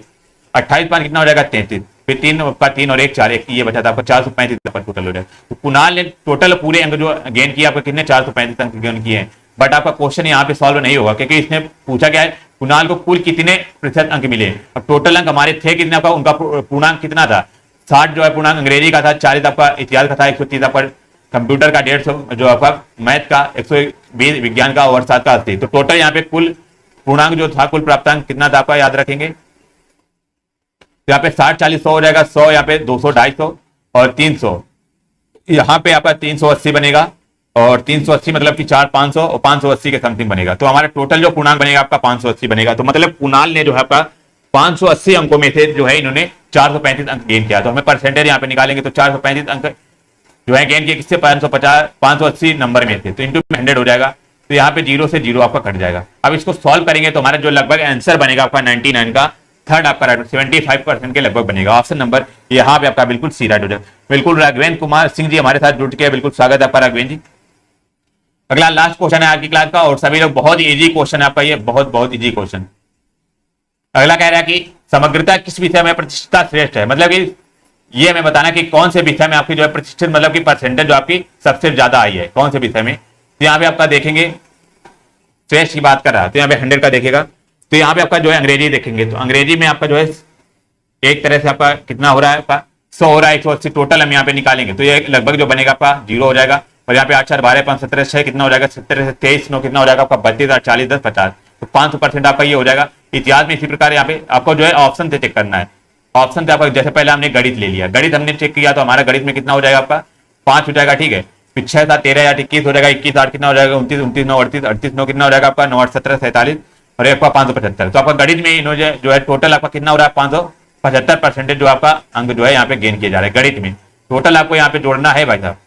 Speaker 1: 28 5 कितना हो जाएगा 33, फिर 3 का 3 और 1 4 1 ये बचा था आपका 435 टोटल हो जाएगा। तो कुणाल ने टोटल पूरे अंक जो गेन किया आपका कितने 435 अंक गेन किए हैं। बट आपका क्वेश्चन यहाँ पे सॉल्व नहीं होगा क्योंकि इसने पूछा क्या है, कुणाल को कुल कितने प्रतिशत अंक मिले। अब टोटल अंक हमारे थे कितने, आपका उनका पूर्णांक कितना था, 60 जो है पूर्णांक अंग्रेजी का था, 40 आपका इतिहास का था, 130 आपका कंप्यूटर का, 150 जो आपका मैथ का, 120 विज्ञान का और 7 का 80। तो टोटल यहाँ पे कुल पूर्णांक जो था, कुल प्राप्तांक कितना था आपका याद रखेंगे। तो यहाँ पे 60 40 100 हो जाएगा, 100 यहाँ पे 200 250 और 300, यहाँ पे आपका 380 बनेगा और 380 मतलब कि 4 500 और 580 के समथिंग बनेगा। तो हमारा टोटल जो पूर्णांक बनेगा आपका 580 बनेगा। तो मतलब कुणाल ने जो है आपका 580 अंकों में से जो है इन्होंने 435 अंक गेन किया। तो हमें परसेंटेज यहाँ पे निकालेंगे, तो 435 अंक जो है गेन किए किससे, 580 नंबर में थे, तो इंटू 100 हो जाएगा। तो यहाँ पे 0 से 0 आपका कट जाएगा। अब इसको सॉल्व करेंगे तो हमारा जो लगभग आंसर बनेगा आपका 99 का थर्ड आपका राइट 75% के लगभग बनेगा। ऑप्शन नंबर यहाँ पे आपका बिल्कुल सी राइट हो जाएगा। बिल्कुल राघवेंद्र कुमार सिंह जी हमारे साथ जुड़ चुके हैं, बिल्कुल स्वागत है आपका राघवेंद्र जी। अगला लास्ट क्वेश्चन है आज की क्लास का और सभी लोग बहुत इजी क्वेश्चन है आपका, ये बहुत इजी क्वेश्चन। अगला कह रहा है कि समग्रता किस विषय में प्रतिष्ठितता श्रेष्ठ है, मतलब कि ये हमें बताना कि कौन से विषय में आपकी जो है प्रतिष्ठित मतलब कि परसेंटेज जो आपकी सबसे ज्यादा आई है, कौन से विषय में। तो यहाँ पे आपका देखेंगे श्रेष्ठ की बात कर रहा है, तो यहाँ पे 100 का देखेगा। तो यहाँ पे आपका जो है अंग्रेजी देखेंगे, तो अंग्रेजी में आपका जो है एक तरह से आपका कितना हो रहा है, आपका 100 हो रहा है, 180 टोटल हम यहाँ पे निकालेंगे तो ये लगभग जो बनेगा आपका 0 हो जाएगा। और यहाँ पे 8 4 12 5 17 6 कितना हो जाएगा, 17 से 23 9 कितना हो जाएगा आपका 32 8 40 10 50, तो 500% आपका ये हो जाएगा। इतिहास में इसी प्रकार यहाँ पे आपको जो है ऑप्शन से चेक करना है। ऑप्शन से आपका जैसे पहले हमने गणित ले लिया, गणित हमने चेक किया तो हमारा गणित में कितना हो जाएगा आपका 5 हो जाएगा, ठीक है। फिर 6 7 13 8 21 हो जाएगा, 21 8 कितना हो जाएगा 29 29 9 38 38 9 कितना हो जाएगा आपका 9 8 17 47 और आपका 575। तो आपका गणित में इन्होंने जो है टोटल आपका कितना हो रहा है 575% जो आपका अंक जो है यहाँ पे गेन किया जा रहा है गणित में। टोटल आपको यहाँ पे जोड़ना है भाई साहब,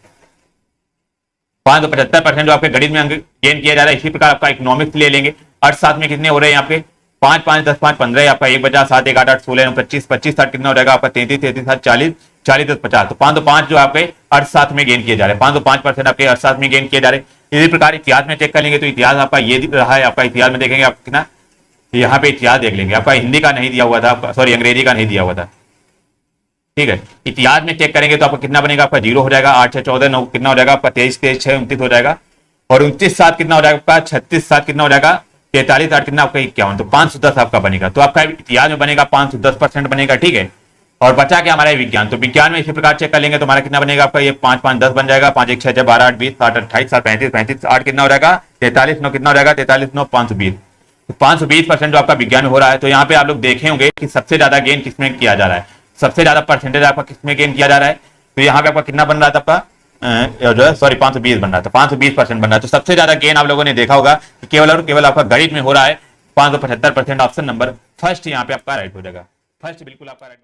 Speaker 1: 575% जो आपके गणित में अंक गेन किया जा रहा है। इसी प्रकार आपका इकोनॉमिक्स ले लेंगे, अर्थशास्त्र में कितने हो रहे हैं यहाँ पे 5 5 10 5 15 आपका 1 बचा 7 1 8 8 16 25 25 60 कितना हो जाएगा आपका 33 33 7 40 40 10 50। तो 505 जो आपके अर्थशास्त्र में गेन किए जा रहे हैं, 505% आपके अर्थशास्त्र में गेन किए जा रहे हैं। इसी प्रकार इतिहास में चेक कर लेंगे तो इतिहास आपका ये रहा है, आपका इतिहास में देखेंगे आप कितना, यहाँ पे इतिहास देख लेंगे, आपका हिंदी का नहीं दिया हुआ था, सॉरी अंग्रेजी का नहीं दिया हुआ था, ठीक है। इतिहास में चेक करेंगे तो आपका कितना बनेगा, आपका 0 हो जाएगा, 8 6 14 9 कितना हो जाएगा आपका 23 23 6 29 हो जाएगा और 29 7 कितना हो जाएगा आपका 36 7 कितना हो जाएगा 43 8 कितना आपका 51, तो 510 आपका बनेगा। तो आपका इतिहास में बनेगा 510% बनेगा, ठीक है। और बचा क्या हमारा विज्ञान, तो विज्ञान में इसी प्रकार चेक कर लेंगे तो हमारा कितना बनेगा आपका ये 5 5 10 बन जाएगा, 5 1 6 6 12 8 20 7 28 7 35 35 8 कितना हो जाएगा 43 9 कितना हो जाएगा 43 9 520। तो 520% जो आपका विज्ञान में हो रहा है। तो यहाँ पे आप लोग देखे होंगे कि सबसे ज्यादा गेन किसमें किया जा रहा है, सबसे ज्यादा परसेंटेज आपका किसमें गेन किया जा रहा है। तो यहाँ पे आपका कितना बन रहा था आपका जो है सॉरी 520 बन रहा था, 520% बन रहा है। तो सबसे ज्यादा गेन आप लोगों ने देखा होगा कि केवल और केवल आपका गणित में हो रहा है 575%। ऑप्शन नंबर फर्स्ट यहाँ पे आपका राइट हो जाएगा, फर्स्ट बिल्कुल आपका राइट।